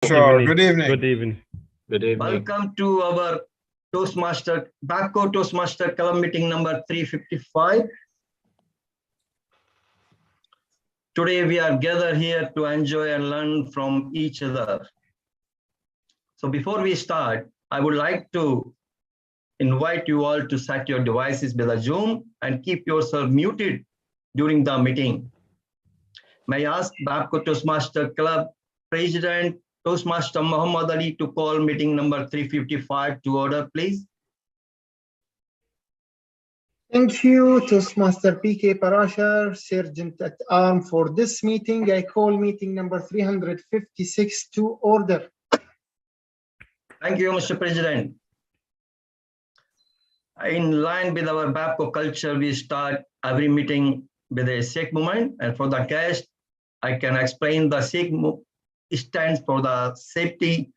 Sure. Good evening. Good evening. Good evening. Welcome to our Backco Toastmaster Club meeting number 355. Today we are gathered here to enjoy and learn from each other. So before we start, I would like to invite you all to set your devices with a Zoom and keep yourself muted during the meeting. May I ask Backco Toastmaster Club President Toastmaster Muhammad Ali to call meeting number 355 to order, please. Thank you, Toastmaster PK Parashar, Sergeant at Arm. For this meeting, I call meeting number 356 to order. Thank you, Mr. President. In line with our Backco culture, we start every meeting with a Sikh movement. And for the guest, I can explain the Sikh movement stands for the safety,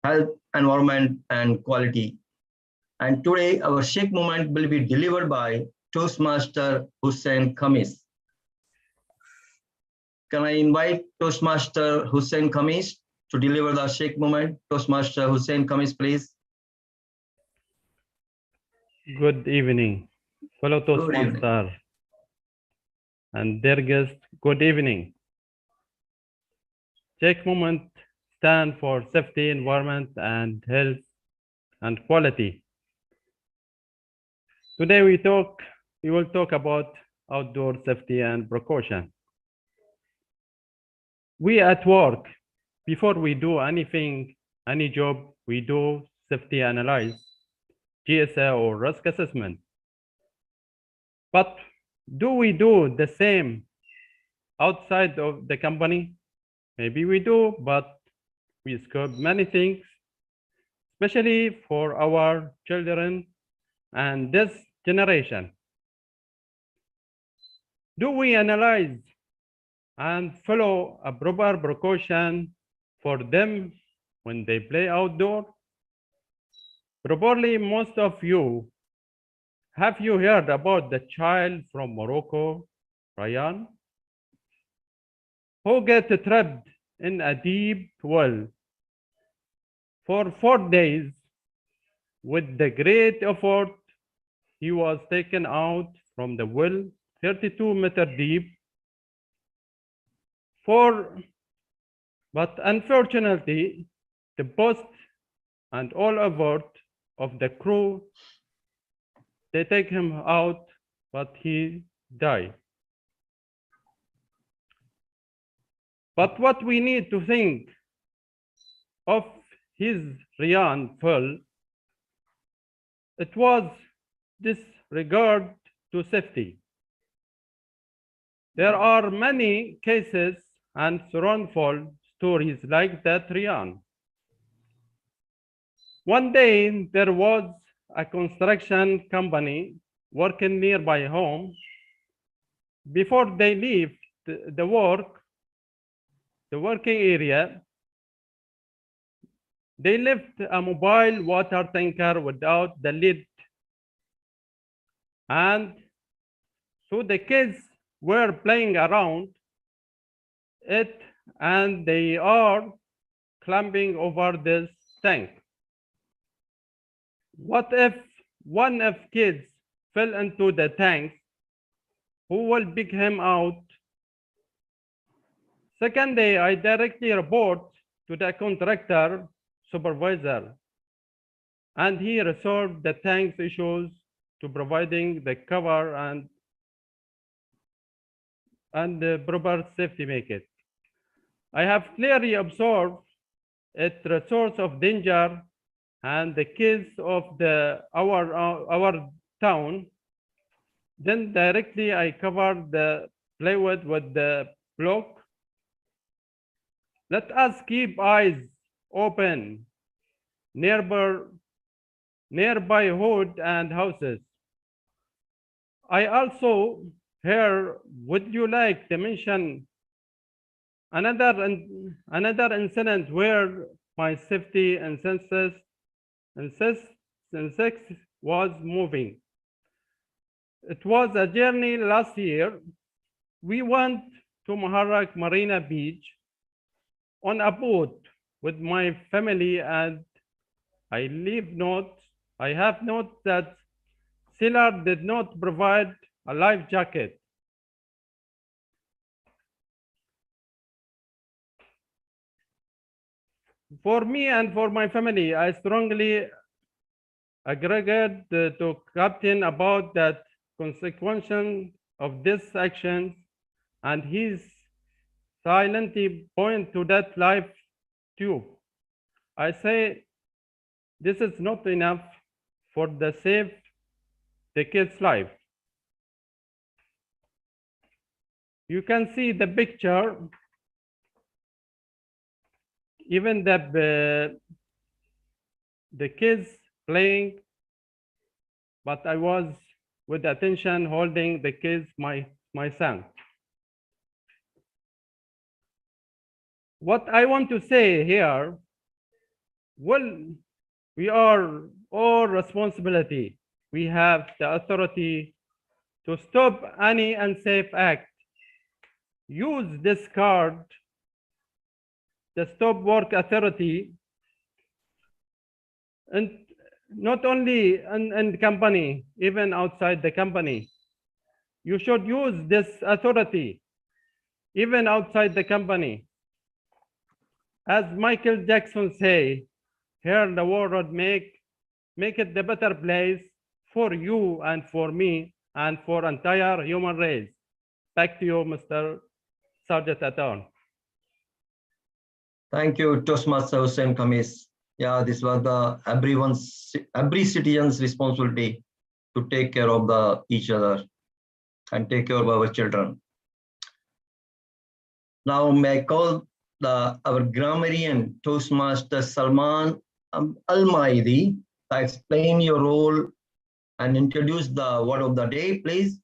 health, environment, and quality. And today, our Sikh movement will be delivered by Toastmaster Hussain Khamis. Can I invite Toastmaster Hussain Khamis to deliver the Sikh movement? Toastmaster Hussain Khamis, please. Good evening, fellow Toastmaster and dear guests. Good evening. Sikh movement stand for safety, environment, and health and quality. Today we will talk about outdoor safety and precaution. We at work, before we do anything, any job, we do safety analysis, GSA or risk assessment. But do we do the same outside of the company? Maybe we do, but we skip many things, especially for our children and this generation. Do we analyze and follow a proper precaution for them when they play outdoor? Probably most of you, have you heard about the child from Morocco, Ryan, who got trapped in a deep well for 4 days? With the great effort, he was taken out from the well 32 meters deep. But unfortunately, the post and all effort of the crew, they take him out, but he died. But what we need to think of his Ryan fell, it was disregard to safety. There are many cases and wrongful stories like that Ryan. One day there was a construction company working nearby home. Before they leave the working area, they left a mobile water tanker without the lid. And so the kids were playing around it and they are climbing over this tank. What if one of kids fell into the tank? Who will pick him out? Second day, I directly report to the contractor supervisor, and he resolved the tank's issues to providing the cover and the proper safety make it. I have clearly observed it a source of danger, and the kids of our town. Then directly I covered the plywood with the block. Let us keep eyes open nearby hood and houses. I also heard, would you like to mention another incident where my safety insects was moving? It was a journey last year. We went to Muharrak Marina Beach on a boat with my family, and I have note that sailor did not provide a life jacket. For me and for my family, I strongly agreed to captain about that consequence of this action, and he silently point to that life tube. I say this is not enough for the save the kid's life. You can see the picture, even the kids playing, but I was with attention holding the kids, my son. What I want to say here, well, we are all responsibility. We have the authority to stop any unsafe act. Use this card, the Stop Work Authority, and not only in the company, even outside the company. You should use this authority, even outside the company. As Michael Jackson say, here the world make it the better place for you and for me and for entire human race. Back to you, Mr. Sergeant at Arms. Thank you, Toastmaster Hussein Khamis. Yeah, this was every citizen's responsibility to take care of each other and take care of our children. Now, may I call our grammarian Toastmaster Salman Al-Maidi to explain your role and introduce the word of the day, please.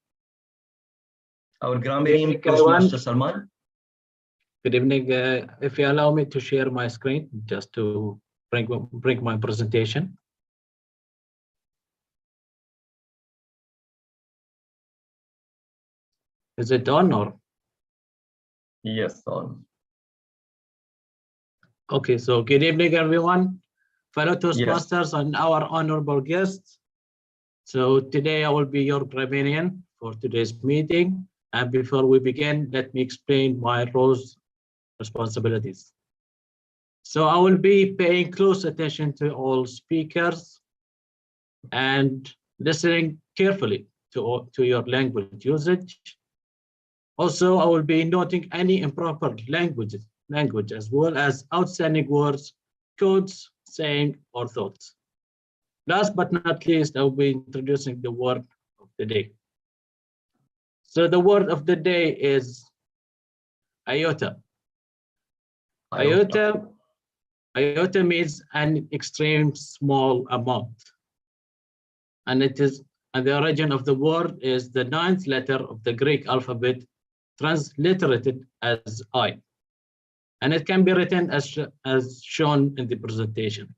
Our grammarian Toastmaster Salman. Good evening. If you allow me to share my screen, just to bring my presentation. Is it on or? Yes, on. Okay, so good evening, everyone, fellow Toastmasters and our honorable guests. So today I will be your grammarian for today's meeting. And before we begin, let me explain my roles, responsibilities. So I will be paying close attention to all speakers and listening carefully to your language usage. Also, I will be noting any improper language as well as outstanding words, codes, saying, or thoughts. Last but not least, I will be introducing the word of the day. So the word of the day is iota. Iota means an extreme small amount. And the origin of the word is the 9th letter of the Greek alphabet, transliterated as I. And it can be written as shown in the presentation.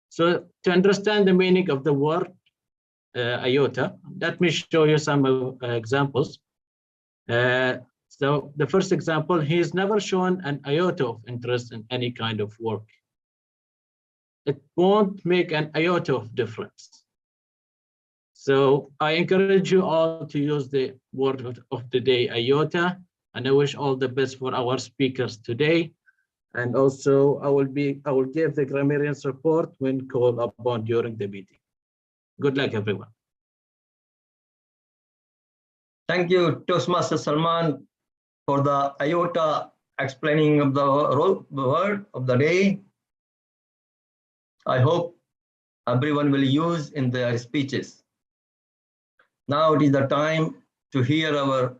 So to understand the meaning of the word iota, let me show you some examples. So the first example, he has never shown an iota of interest in any kind of work. It won't make an iota of difference. So I encourage you all to use the word of the day, iota, and I wish all the best for our speakers today. And also I will give the grammarian support when called upon during the meeting. Good luck, everyone. Thank you, Toastmaster Salman, for the iota explaining of the word of the day. I hope everyone will use in their speeches. Now it is the time to hear our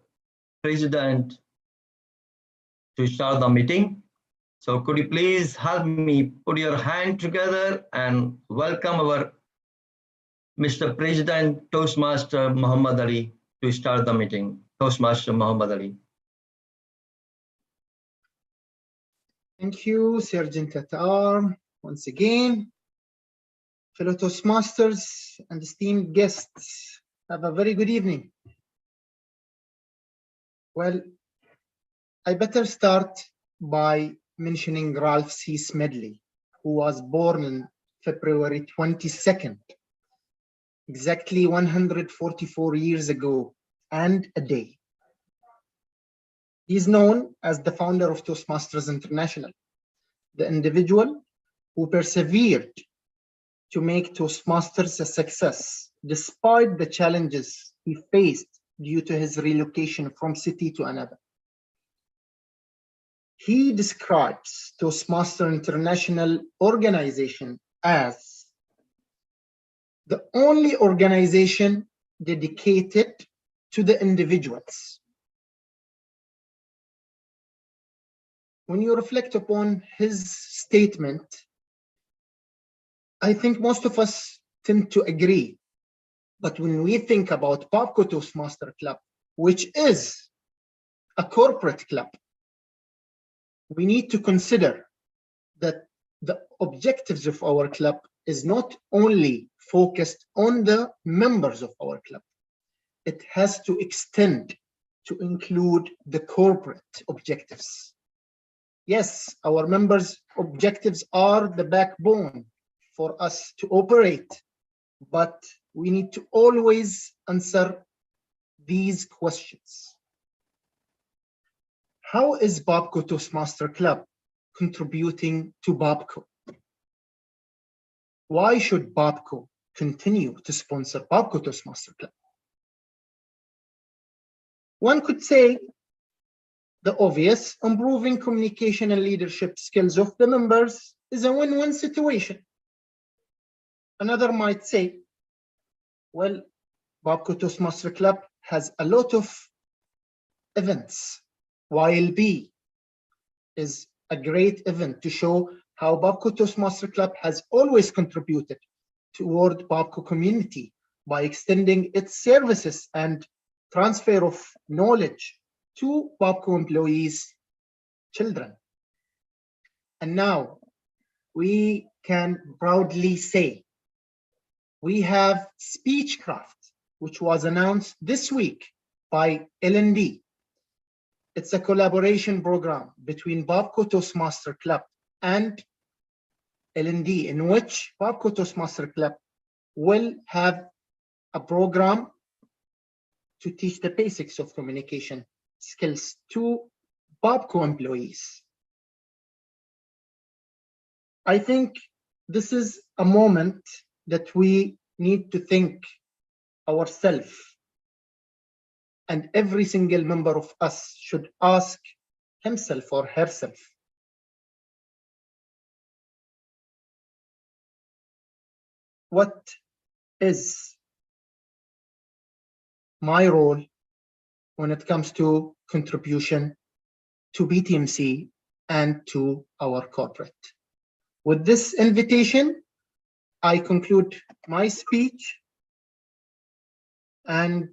president to start the meeting. So could you please help me put your hand together and welcome our Mr. President Toastmaster Muhammad Ali to start the meeting. Toastmaster Muhammad Ali. Thank you, Sergeant at Arms. Once again, fellow Toastmasters and esteemed guests, have a very good evening. Well, I better start by mentioning Ralph C. Smedley, who was born on February 22nd, exactly 144 years ago and a day. He is known as the founder of Toastmasters International, the individual who persevered to make Toastmasters a success despite the challenges he faced due to his relocation from city to another. He describes Toastmasters International organization as the only organization dedicated to the individuals. When you reflect upon his statement, I think most of us tend to agree. But when we think about Babco Toastmaster Club, which is a corporate club, we need to consider that the objectives of our club is not only focused on the members of our club. It has to extend to include the corporate objectives. Yes, our members' objectives are the backbone for us to operate, but we need to always answer these questions. How is Babco Toastmaster Club contributing to Babco? Why should Babco continue to sponsor Babco Toastmaster Club? One could say the obvious: improving communication and leadership skills of the members is a win-win situation. Another might say, well, Babco Toastmaster Club has a lot of events. YLB is a great event to show how Babco Toastmaster Club has always contributed toward Babco community by extending its services and transfer of knowledge to Babco employees' children. And now we can proudly say we have Speechcraft, which was announced this week by L&D. It's a collaboration program between Babco Toastmaster Club and L&D, in which Babco Toastmaster Club will have a program to teach the basics of communication skills to Babco employees. I think this is a moment that we need to think ourselves, and every single member of us should ask himself or herself, what is my role when it comes to contribution to BTMC and to our corporate? With this invitation, I conclude my speech, and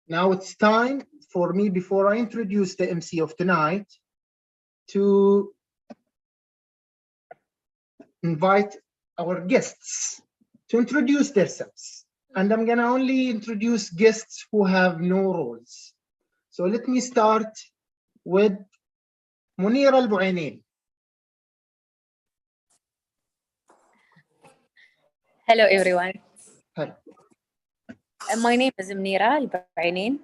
now it's time for me, before I introduce the MC of tonight, to invite our guests to introduce themselves. And I'm gonna only introduce guests who have no roles. So let me start with Munira Al-Bu'ainin. Hello, everyone. Hello. My name is Munira Al-Bu'ainin.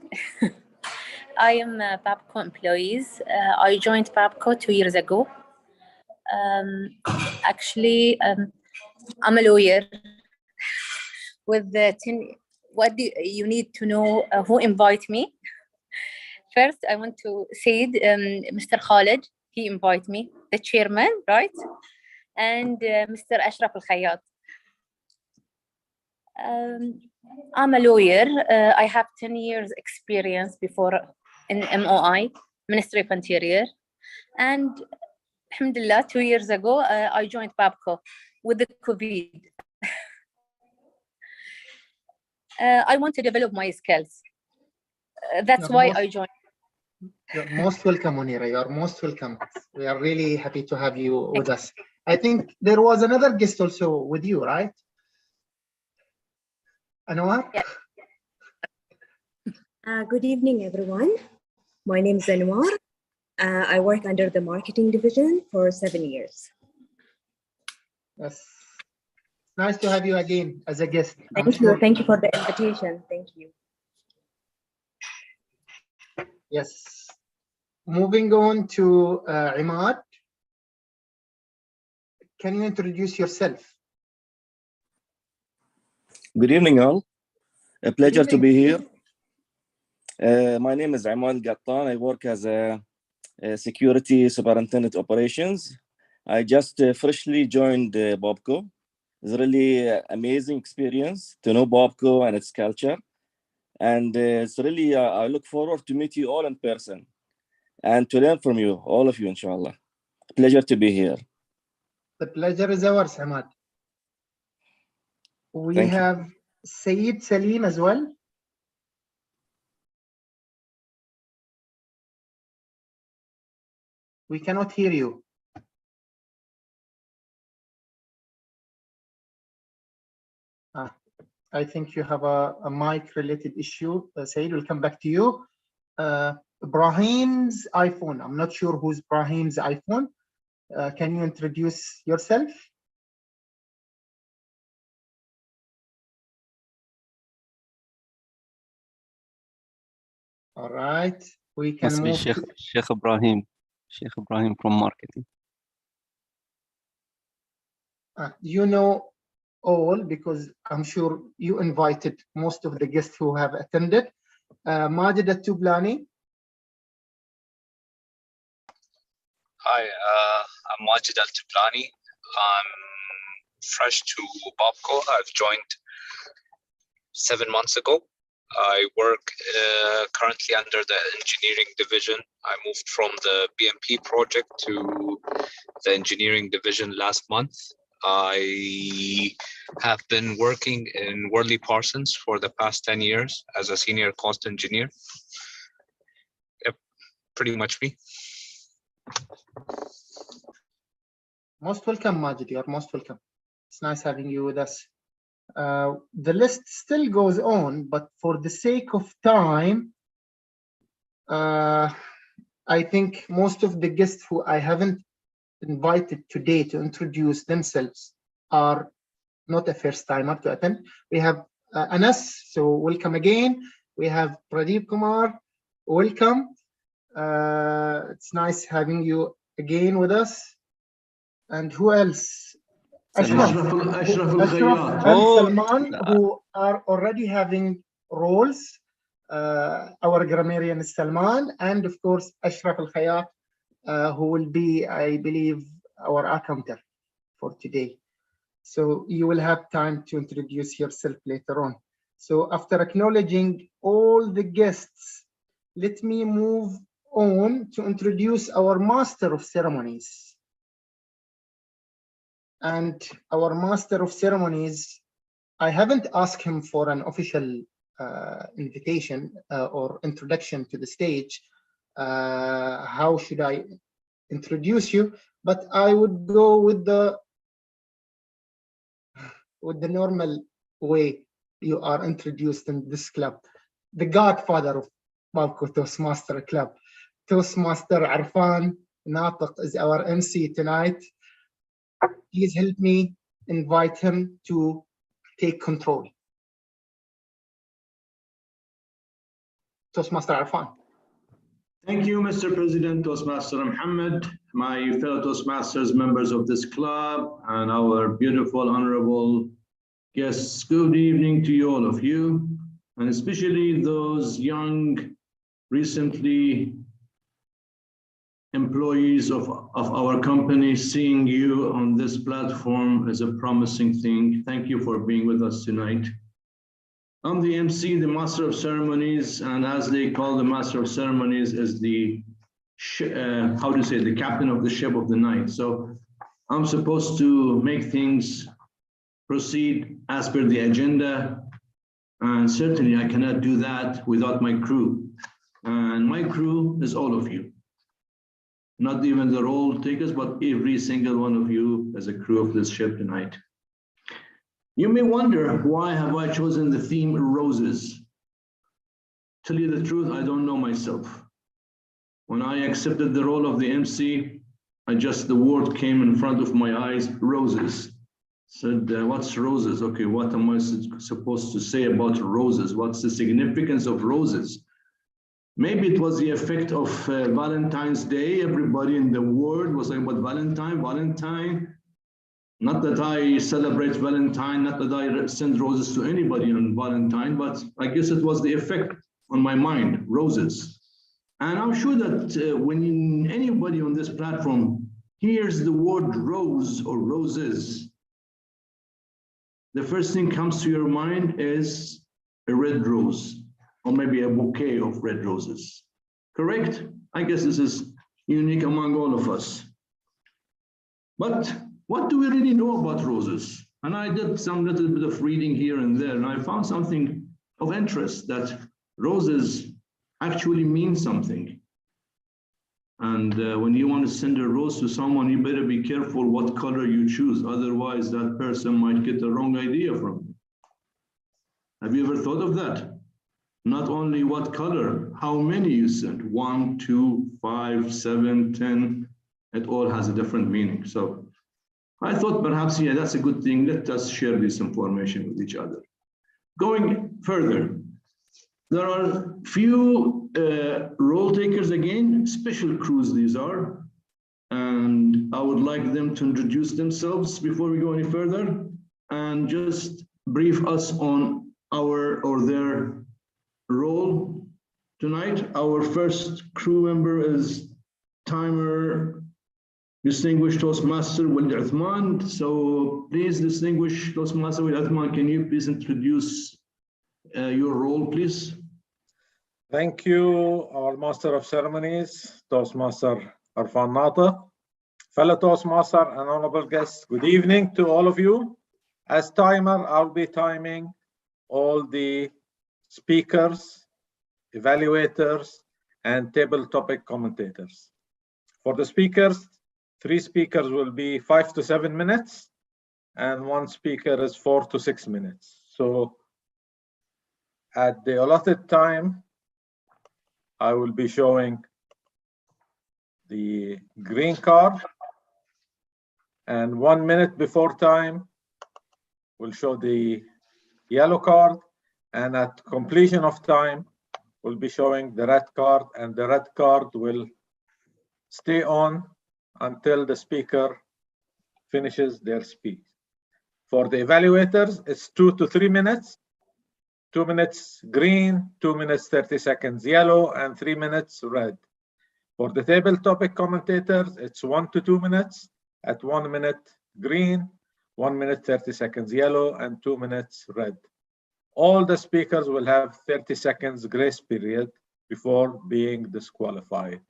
I am a Babco employee. I joined Babco 2 years ago. Actually, I'm a lawyer with the 10. What do you need to know? Who invited me? First, I want to say Mr. Khalid. He invited me, the chairman, right? And Mr. Ashraf Al-Khayyat. I'm a lawyer. I have 10 years experience before in MOI, Ministry of Interior. And alhamdulillah, 2 years ago, I joined Babco with the COVID. I want to develop my skills. That's why I joined. You're most welcome, Munira. You're most welcome. We are really happy to have you with us. I think there was another guest also with you, right? Anwar? Yeah. Good evening, everyone. My name is Anwar. I work under the marketing division for 7 years. Yes. Nice to have you again as a guest. Thank you. Thank you for the invitation. Thank you. Yes. Moving on to Imad. Can you introduce yourself? Good evening, all. A pleasure to be here. My name is Imad Gattan. I work as a security superintendent operations. I just freshly joined Bobco. It's really amazing experience to know Bobco and its culture. And it's really, I look forward to meet you all in person and to learn from you, all of you, inshallah. Pleasure to be here. The pleasure is ours, Imad. We Thank you. have Saeed Salim as well. We cannot hear you. I think you have a mic related issue. Saeed, we'll come back to you. Brahim's iPhone. I'm not sure who's Brahim's iPhone. Can you introduce yourself? All right, we can Must be move Sheikh Ibrahim. Sheikh Ibrahim from marketing. You know all, because I'm sure you invited most of the guests who have attended. Majid At-Tublani. Hi, I'm Majid Al-Tublani. I'm fresh to Bobco. I've joined 7 months ago. I work currently under the engineering division. I moved from the BMP project to the engineering division last month. I have been working in Worley Parsons for the past 10 years as a senior cost engineer. Yep, pretty much me. Most welcome, Majid. You're most welcome. It's nice having you with us. The list still goes on, but for the sake of time, I think most of the guests who I haven't invited today to introduce themselves are not a first timer to attend. We have Anas, so welcome again. We have Pradeep Kumar, welcome. It's nice having you again with us. And who else? Ashraf and Salman, who are already having roles. Our grammarian is Salman, and of course Ashraf Al-Khayat, who will be, I believe, our accountant for today. So you will have time to introduce yourself later on. So after acknowledging all the guests, let me move on to introduce our Master of Ceremonies. And our Master of Ceremonies, I haven't asked him for an official invitation or introduction to the stage. How should I introduce you? But I would go with the normal way you are introduced in this club. The godfather of Bobco Toastmaster Club. Toastmaster Arfan Natiq is our MC tonight. Please help me invite him to take control. Toastmaster Arfan. Thank you, Mr. President, Toastmaster Muhammad, my fellow Toastmasters, members of this club, and our beautiful, honorable guests. Good evening to you, all of you, and especially those young, recently employees of our company. Seeing you on this platform is a promising thing. Thank you for being with us tonight. I'm the MC, the Master of Ceremonies, and as they call the Master of Ceremonies is the, the captain of the ship of the night. So I'm supposed to make things proceed as per the agenda, and certainly I cannot do that without my crew. And my crew is all of you. Not even the role takers, but every single one of you as a crew of this ship tonight. You may wonder, why have I chosen the theme roses? Tell you the truth, I don't know myself. When I accepted the role of the MC, the word came in front of my eyes, roses. Said, what's roses? Okay, what am I supposed to say about roses? What's the significance of roses? Maybe it was the effect of Valentine's Day. Everybody in the world was talking about Valentine. Not that I celebrate Valentine, not that I send roses to anybody on Valentine, but I guess it was the effect on my mind, roses. And I'm sure that when anybody on this platform hears the word rose or roses, the first thing comes to your mind is a red rose, or maybe a bouquet of red roses. Correct? I guess this is unique among all of us. But what do we really know about roses? And I did some little bit of reading here and there, and I found something of interest, that roses actually mean something. And when you want to send a rose to someone, you better be careful what color you choose. Otherwise, that person might get the wrong idea from you. Have you ever thought of that? Not only what color, how many you send. 1, 2, 5, 7, 10. It all has a different meaning. So I thought perhaps, yeah, that's a good thing. Let us share this information with each other. Going further, there are few role takers again, special crews these are, and I would like them to introduce themselves before we go any further and just brief us on our or their role tonight. Our first crew member is timer distinguished Toastmaster Walid Uthman. So please, distinguished Toastmaster Walid Uthman, can you please introduce your role, please? Thank you, our Master of Ceremonies, Toastmaster Arfan Nata. Fellow Toastmaster and honorable guests, good evening to all of you. As timer, I'll be timing all the speakers, evaluators, and table topic commentators. For the speakers, 3 speakers will be 5 to 7 minutes, and 1 speaker is 4 to 6 minutes. So at the allotted time, I will be showing the green card, and 1 minute before time, we'll show the yellow card, and at completion of time, we'll be showing the red card, and the red card will stay on until the speaker finishes their speech. For the evaluators, it's 2 to 3 minutes. 2 minutes green, 2 minutes 30 seconds yellow, and 3 minutes red. For the table topic commentators, it's 1 to 2 minutes at 1 minute green, 1 minute 30 seconds yellow, and 2 minutes red. All the speakers will have 30 seconds grace period before being disqualified.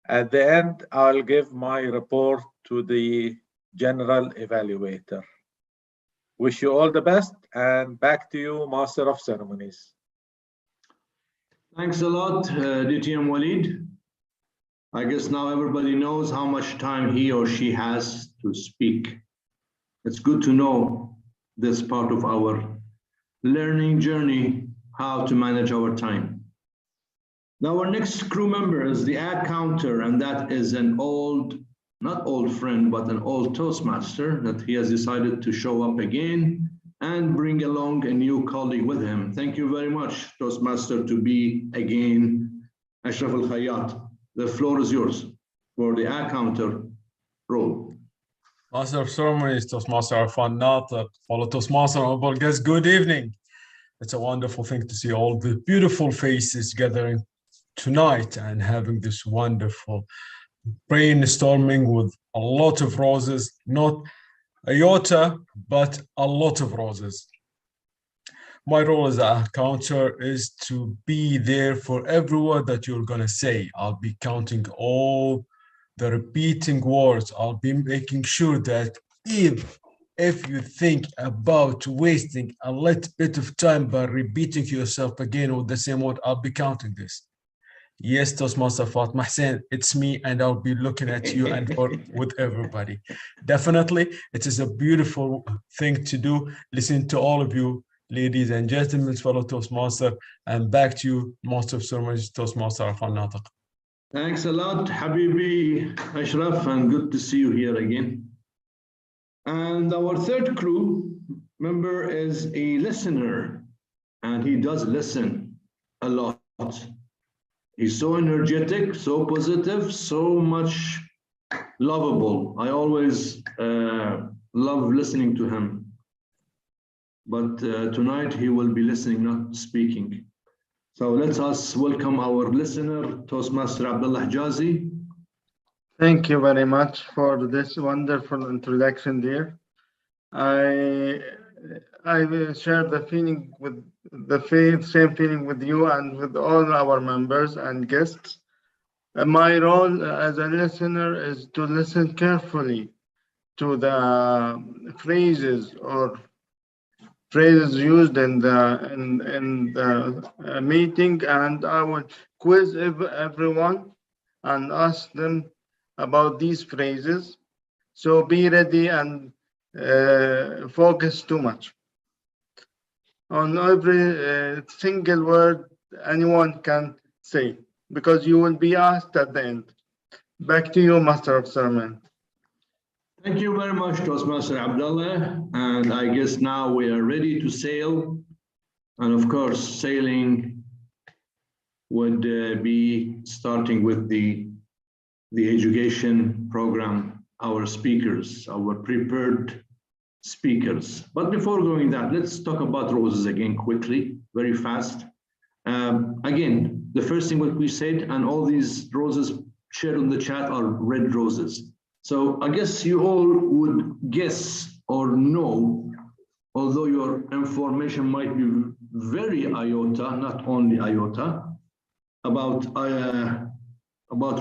At the end, I'll give my report to the general evaluator. Wish you all the best, and back to you, Master of Ceremonies. Thanks a lot, DTM Walid. I guess now everybody knows how much time he or she has to speak. It's good to know this part of our learning journey, how to manage our time. Now, our next crew member is the ad counter, and that is an old, not old friend, but an old Toastmaster that he has decided to show up again and bring along a new colleague with him. Thank you very much, Toastmaster, to be again Ashraf Al Khayyat. The floor is yours for the ad counter role. Master of Ceremonies, Toastmaster Arfan Nata, fellow Toastmaster, honorable guests, good evening. It's a wonderful thing to see all the beautiful faces gathering tonight and having this wonderful brainstorming with a lot of roses, not a iota, but a lot of roses. My role as a counter is to be there for every word that you're going to say. I'll be counting all the repeating words. I'll be making sure that if you think about wasting a little bit of time by repeating yourself again with the same word, I'll be counting this. Yes, Toastmaster Fatma Hussein, it's me, and I'll be looking at you and with everybody. Definitely, it is a beautiful thing to do. Listen to all of you, ladies and gentlemen, fellow Toastmaster, and back to you, Master of Ceremonies, Toastmaster Arfan Nata. Thanks a lot, Habibi Ashraf, and good to see you here again. And our third crew member is a listener, and he does listen a lot. He's so energetic, so positive, so much lovable. I always love listening to him. But tonight he will be listening, not speaking. So let us welcome our listener, Toastmaster Abdullah Hijazi. Thank you very much for this wonderful introduction, dear. I will share the feeling with same feeling with you and with all our members and guests. My role as a listener is to listen carefully to the phrases used in the meeting, and I will quiz everyone and ask them about these phrases. So be ready and focus too much on every single word anyone can say, because you will be asked at the end. Back to you, Master of Ceremony. Thank you very much, Toastmaster Abdullah. And I guess now we are ready to sail. And of course, sailing would be starting with the education program, our speakers, our prepared speakers. But before going that, let's talk about roses again quickly, very fast. Again, the first thing what we said, and all these roses shared on the chat are red roses. So I guess you all would guess or know, although your information might be very iota, not only iota, about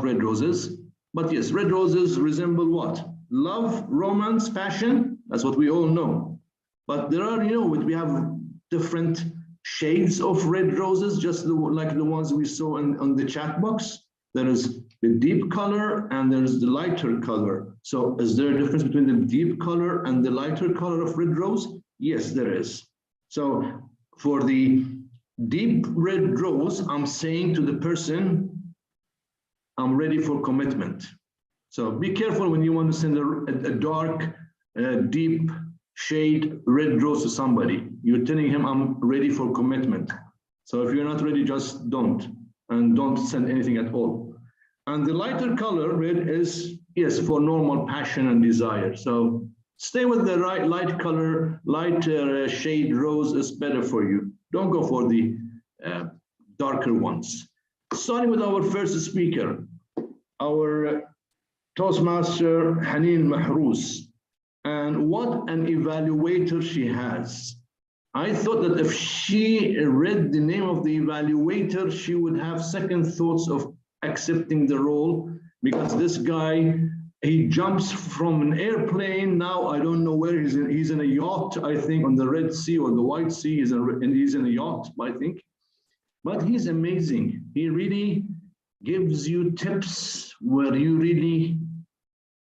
red roses. But yes, red roses resemble what? Love, romance, passion. That's what we all know. But there are, we have different shades of red roses, just like the ones we saw on the chat box. There is the deep color and there's the lighter color. So is there a difference between the deep color and the lighter color of red rose? Yes, there is. So for the deep red rose, I'm saying to the person, I'm ready for commitment. So be careful when you want to send a dark, deep shade red rose to somebody. You're telling him, I'm ready for commitment. So if you're not ready, just don't. And don't send anything at all. And the lighter color, red, is, yes, for normal passion and desire. So stay with the right light color, lighter shade rose is better for you. Don't go for the darker ones. Starting with our first speaker, our Toastmaster Haneen Mahrouz. And what an evaluator she has. I thought that if she read the name of the evaluator, she would have second thoughts of accepting the role, because this guy, he jumps from an airplane. Now, I don't know where he's in. He's in a yacht, I think, on the Red Sea or the White Sea. He's in a yacht, I think. But he's amazing. He really gives you tips where you really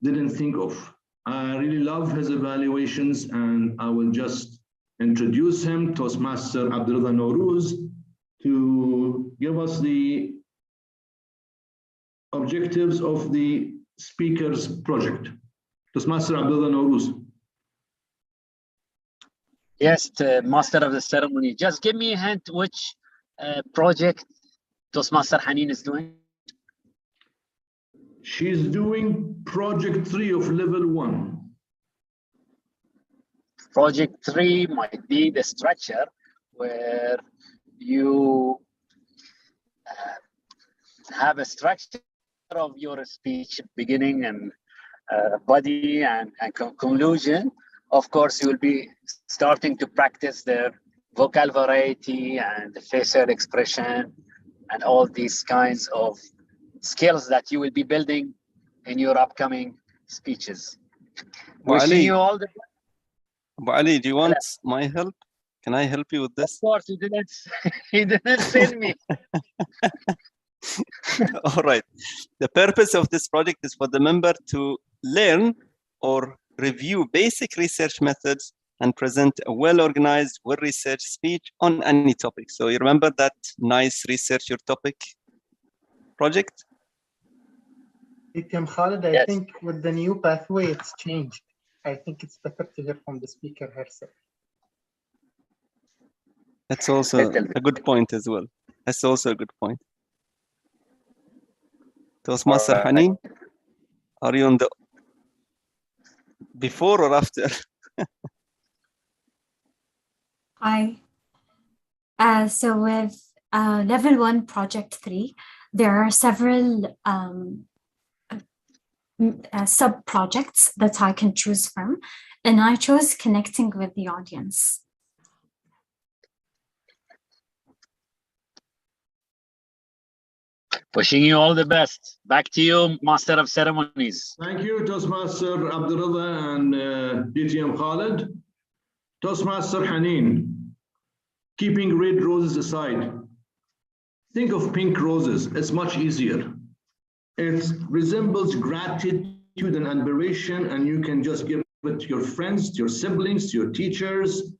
didn't think of. I really love his evaluations, and I will just introduce him, Toastmaster Abdullah Nowruz, to give us the objectives of the speakers project. Toastmaster Abdullah Nowruz. Yes, Master of the Ceremony. Just give me a hint which project Toastmaster Haneen is doing. She's doing project 3 of level 1. Project 3 might be the structure where you have a structure of your speech, beginning and body and conclusion. Of course, you will be starting to practice the vocal variety and the facial expression and all these kinds of skills that you will be building in your upcoming speeches. Wishing you all the best. Abu Ali, do you want my help? Can I help you with this? Of course, he didn't send me. All right. The purpose of this project is for the member to learn or review basic research methods and present a well-organized, well-researched speech on any topic. So you remember that nice research your topic project? BTM Khalid, I think with the new pathway, it's changed. I think it's better to hear from the speaker herself. That's also a good point as well. That's also a good point. Toastmaster Hanin, are you on the before or after? Hi. So with level 1 project 3, there are several sub-projects that I can choose from, and I chose connecting with the audience. Wishing you all the best. Back to you, Master of Ceremonies. Thank you, Toastmaster Abdurrada and BTM Khalid. Toastmaster Hanin, keeping red roses aside, think of pink roses. It's much easier. It resembles gratitude and admiration, and you can just give it to your friends, to your siblings, to your teachers.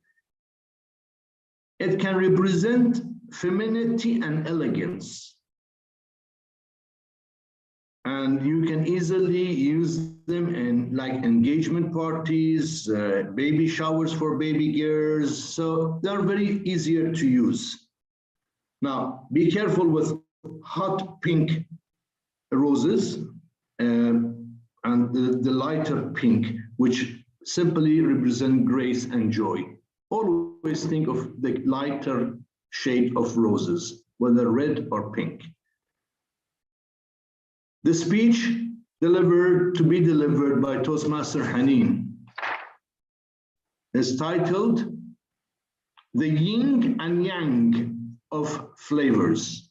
It can represent femininity and elegance. And you can easily use them in like engagement parties, baby showers for baby girls. So they're very easier to use. Now, be careful with hot pink roses and the lighter pink, which simply represent grace and joy. Always think of the lighter shade of roses, whether red or pink. The speech to be delivered by Toastmaster Hanin is titled The Yin and Yang of Flavors.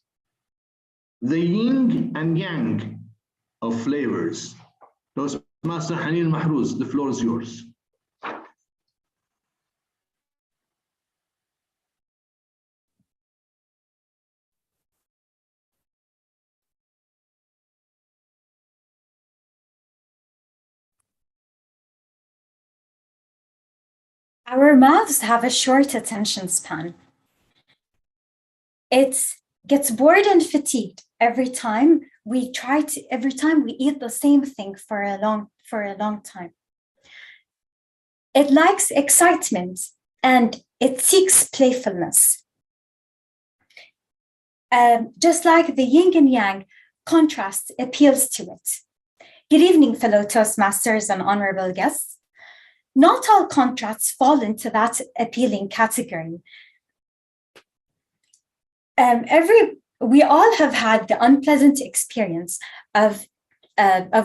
The Yin and Yang of Flavors. Toastmaster Hanin Mahrouz, the floor is yours. Our mouths have a short attention span. It gets bored and fatigued every time we eat the same thing for a long time. It likes excitement and it seeks playfulness. Just like the yin and yang, contrast appeals to it. Good evening, fellow Toastmasters and honorable guests. Not all contrasts fall into that appealing category. We all have had the unpleasant experience of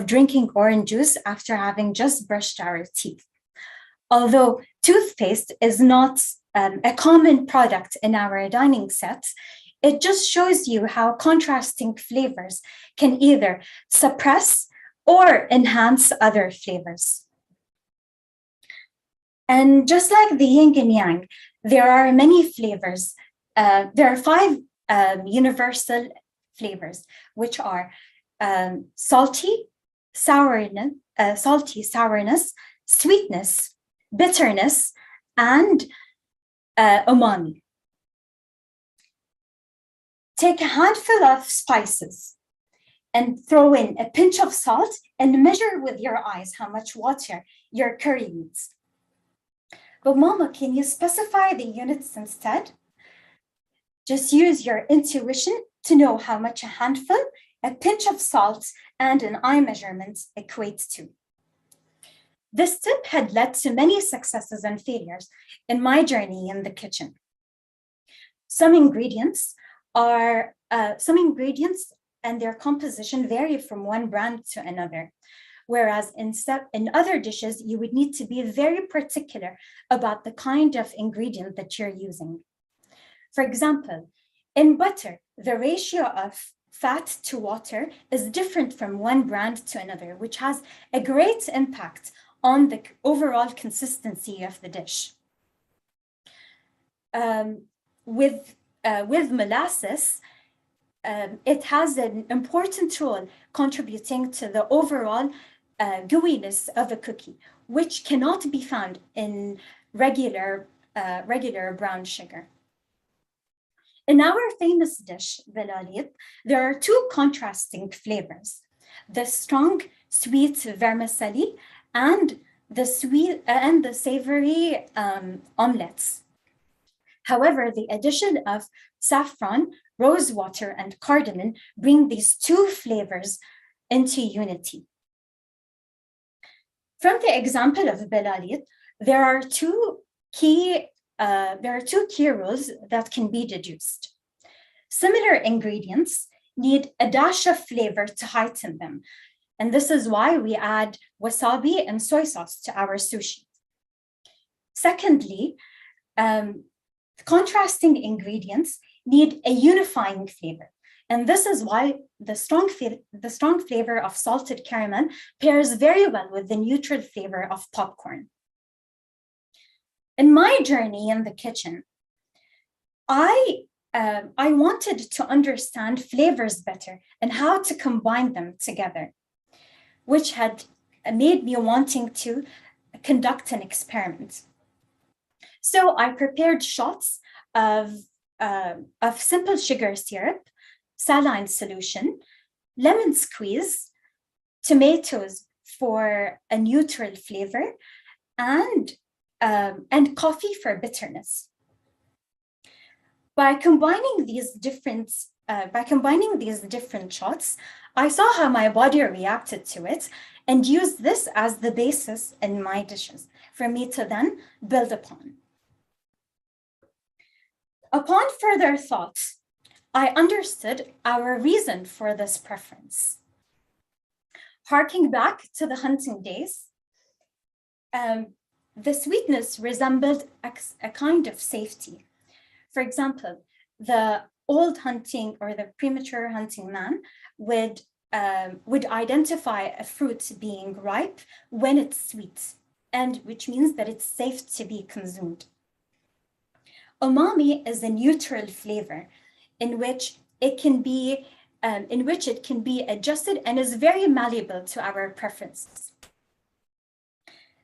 drinking orange juice after having just brushed our teeth. Although toothpaste is not a common product in our dining set, it just shows you how contrasting flavors can either suppress or enhance other flavors. And just like the yin and yang, there are many flavors. There are 5 universal flavors, which are salty, sourness, sweetness, bitterness, and umami. Take a handful of spices and throw in a pinch of salt and measure with your eyes how much water your curry needs. But Mama, can you specify the units instead? Just use your intuition to know how much a handful, a pinch of salt, and an eye measurement equates to. This tip had led to many successes and failures in my journey in the kitchen. Some ingredients and their composition vary from one brand to another, whereas in other dishes, you would need to be very particular about the kind of ingredient that you're using. For example, in butter, the ratio of fat to water is different from one brand to another, which has a great impact on the overall consistency of the dish. With molasses, it has an important role contributing to the overall gooiness of a cookie, which cannot be found in regular brown sugar. In our famous dish, the lalid, there are 2 contrasting flavors. the strong sweet vermicelli, and the savory omelets. However, the addition of saffron, rose water, and cardamom bring these two flavors into unity. From the example of belalit, there are two key rules that can be deduced. Similar ingredients need a dash of flavor to heighten them, and this is why we add wasabi and soy sauce to our sushi. Secondly, contrasting ingredients need a unifying flavor, and this is why the strong flavor of salted caramel pairs very well with the neutral flavor of popcorn. In my journey in the kitchen, I wanted to understand flavors better and how to combine them together, which had made me wanting to conduct an experiment. So I prepared shots of simple sugar syrup, saline solution, lemon squeeze, tomatoes for a neutral flavor, and coffee for bitterness. By combining these different shots, I saw how my body reacted to it and used this as the basis in my dishes for me to then build upon. Upon further thought, I understood our reason for this preference. Harking back to the hunting days, the sweetness resembled a kind of safety. For example, the old hunting or the premature hunting man would identify a fruit being ripe when it's sweet, and which means that it's safe to be consumed. Umami is a neutral flavor in which it can be adjusted and is very malleable to our preferences.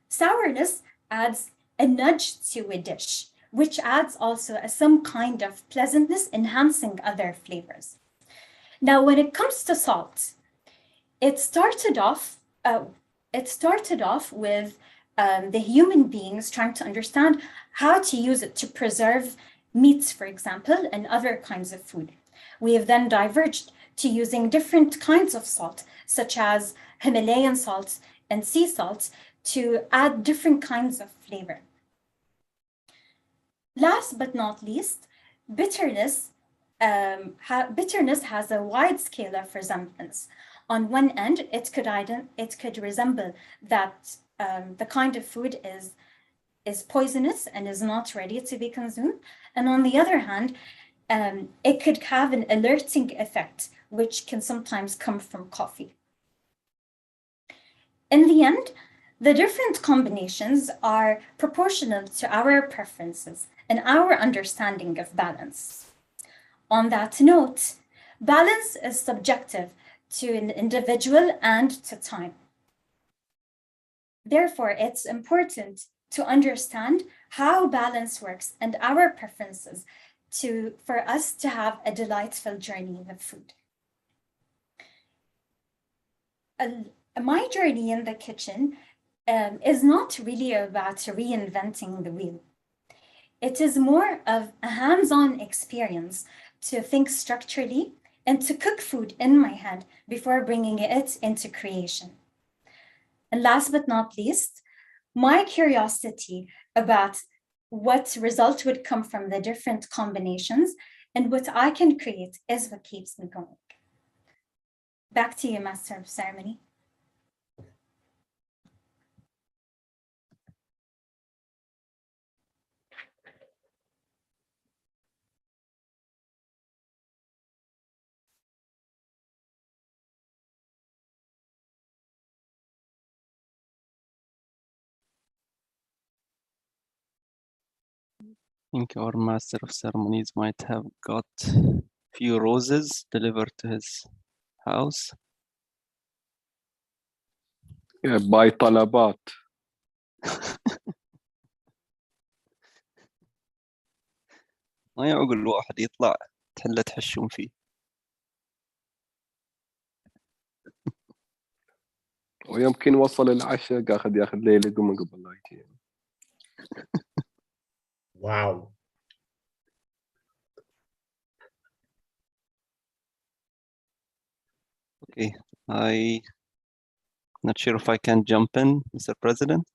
Sourness adds a nudge to a dish, which adds also some kind of pleasantness, enhancing other flavors. Now, when it comes to salt, it started off with the human beings trying to understand how to use it to preserve meats, for example, and other kinds of food. We have then diverged to using different kinds of salt, such as Himalayan salts and sea salts, to add different kinds of flavor. Last but not least, bitterness has a wide scale of resemblance. On one end, it could resemble that the kind of food is poisonous and is not ready to be consumed. And on the other hand, it could have an alerting effect, which can sometimes come from coffee. In the end, the different combinations are proportional to our preferences and our understanding of balance. On that note, balance is subjective to an individual and to time. Therefore, it's important to understand how balance works and our preferences for us to have a delightful journey with food. My journey in the kitchen is not really about reinventing the wheel. It is more of a hands-on experience to think structurally and to cook food in my head before bringing it into creation. And last but not least, my curiosity about what result would come from the different combinations and what I can create is what keeps me going. Back to you, Master of Ceremony. I think our master of ceremonies might have got few roses delivered to his house. By طلبات. ما يعقل واحد يطلع تحلة تحشون فيه. ويمكن وصل العشاء قاعد ياخذ ليلة قم قبل لا يجي. Wow. Okay, I'm not sure if I can jump in, Mr. President.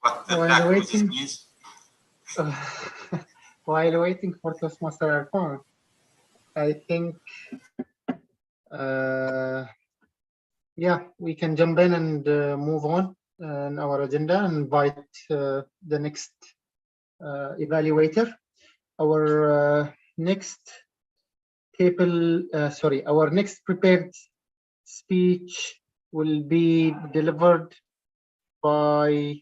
What the While black waiting, means? while waiting for Toastmaster Arfan, I think, yeah, we can jump in and move on in our agenda and invite the next evaluator. Our next our next prepared speech will be delivered by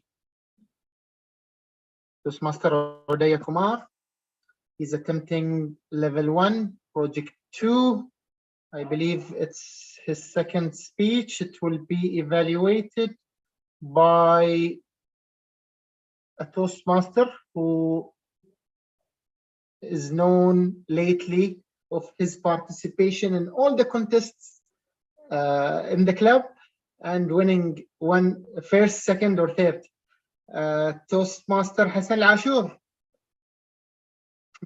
Toastmaster Odaya Kumar. He's attempting level 1, project 2. I believe it's his second speech. It will be evaluated by a Toastmaster who is known lately of his participation in all the contests in the club and winning first, second, or third. Toastmaster Hassan Ashur,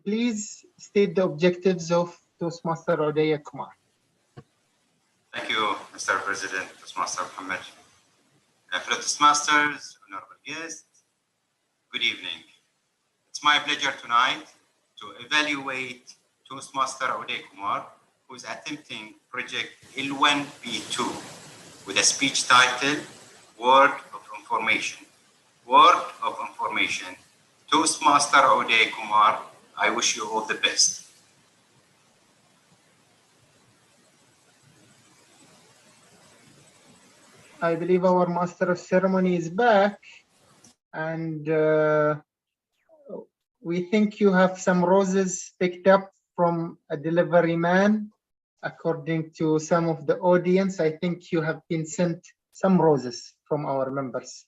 please state the objectives of Toastmaster Odaya Kumar. Thank you, Mr. President, Toastmaster Mohammed. Fellow Toastmasters, honorable guests, good evening. It's my pleasure tonight to evaluate Toastmaster Odaya Kumar, who is attempting project L1B2 with a speech title, Word of Information. Word of Information. Toastmaster Odaya Kumar, I wish you all the best. I believe our Master of Ceremony is back, and we think you have some roses picked up from a delivery man. According to some of the audience, I think you have been sent some roses from our members.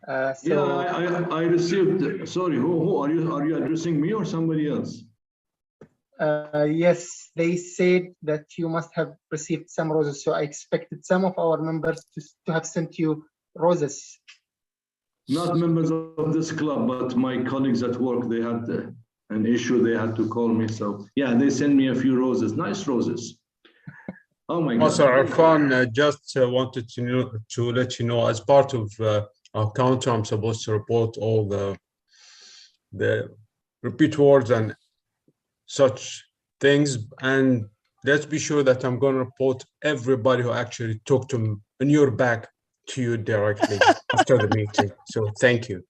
Yeah, I received. Sorry, who are you? Are you addressing me or somebody else? Yes, they said that you must have received some roses, so I expected some of our members to have sent you roses. Not members of this club, but my colleagues at work. They had an issue. They had to call me. So yeah, they sent me a few roses, nice roses. Oh my God. Master Arfan, just wanted to let you know, as part of our counter, I'm supposed to report all the repeat words and such things, and let's be sure that I'm going to report everybody who actually talked to on your back to you directly after the meeting. So thank you.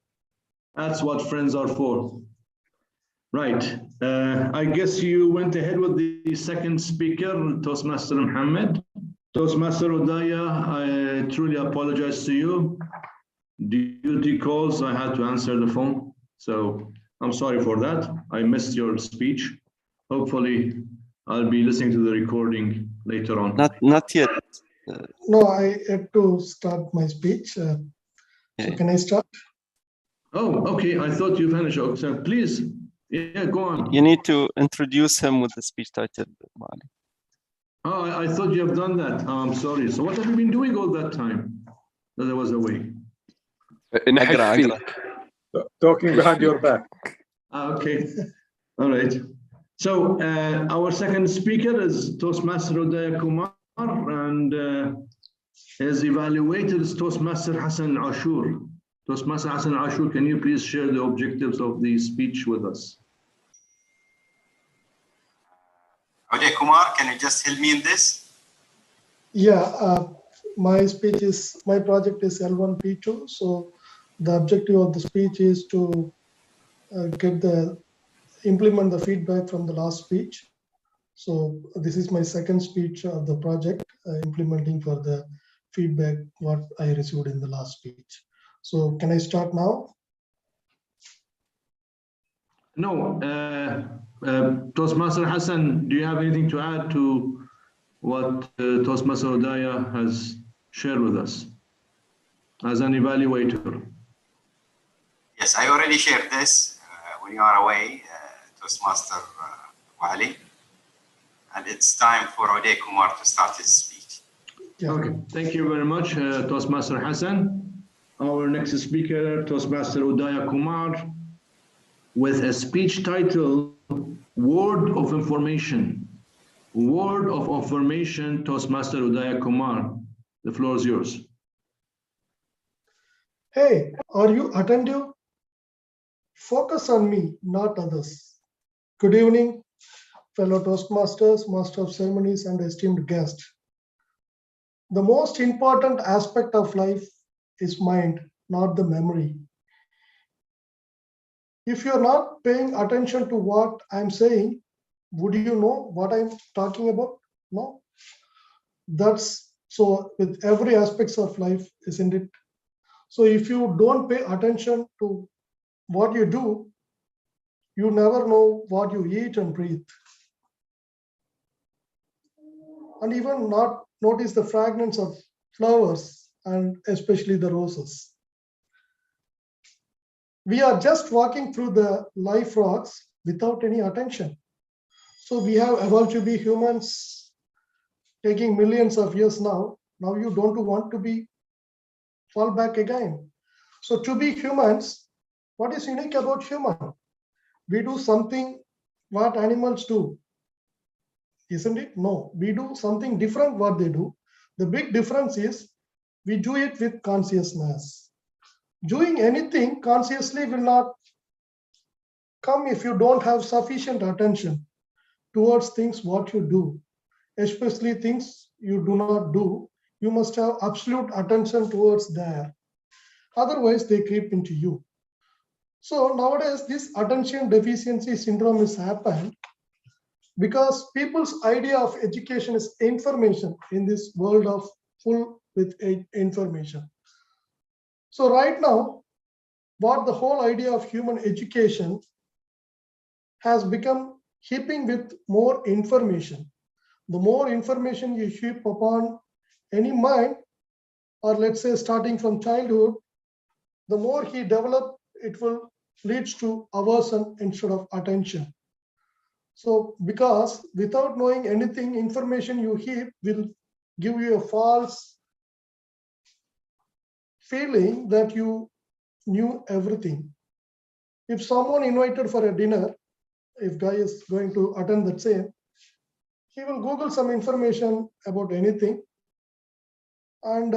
That's what friends are for. Right. I guess you went ahead with the second speaker, Toastmaster Mohammed. Toastmaster Odaya, I truly apologize to you. Duty calls, I had to answer the phone. So I'm sorry for that. I missed your speech. Hopefully, I'll be listening to the recording later on. Not yet. No, I had to start my speech. So can I start? Oh, okay. I thought you finished. So please, yeah, go on. You need to introduce him with the speech title. Oh, I thought you have done that. Oh, I'm sorry. So what have you been doing all that time that I was away? Talking behind your back. Okay. All right. So our second speaker is Toastmaster Odaya Kumar, and his evaluator is Toastmaster Hassan Ashur. Toastmaster Hassan Ashur, can you please share the objectives of the speech with us? Odaya Kumar, can you just help me in this? Yeah, my project is L1P2. So the objective of the speech is to implement the feedback from the last speech. So this is my second speech of the project, implementing for the feedback what I received in the last speech. So can I start now? No. Toastmaster Hassan, do you have anything to add to what Toastmaster Odaya has shared with us as an evaluator? Yes, I already shared this when you are away, Toastmaster Wali. And it's time for Odaya Kumar to start his speech. Yeah. Okay, thank you very much, Toastmaster Hassan. Our next speaker, Toastmaster Udaya Kumar, with a speech title, Word of Information. Word of Information, Toastmaster Udaya Kumar. The floor is yours. Hey, are you attentive? Focus on me, not others. Good evening, fellow Toastmasters, Master of Ceremonies, and esteemed guests. The most important aspect of life is mind, not the memory. If you're not paying attention to what I'm saying, would you know what I'm talking about? No. That's so with every aspects of life, isn't it? So if you don't pay attention to what you do, you never know what you eat and breathe. And even not notice the fragrance of flowers and especially the roses. We are just walking through the life rocks without any attention. So we have evolved to be humans taking millions of years now. Now you don't want to be fall back again. So to be humans, what is unique about human? We do something what animals do, isn't it? No, we do something different what they do. The big difference is we do it with consciousness. Doing anything consciously will not come if you don't have sufficient attention towards things what you do, especially things you do not do. You must have absolute attention towards there. Otherwise, they creep into you. So nowadays, this attention deficiency syndrome has happened because people's idea of education is information in this world of full with information. So right now, what the whole idea of human education has become heaping with more information. The more information you heap upon any mind, or let's say starting from childhood, the more he develops, it will leads to aversion instead of attention. So because without knowing anything, information you heap will give you a false feeling that you knew everything. If someone invited for a dinner, if guy is going to attend that same, he will Google some information about anything, and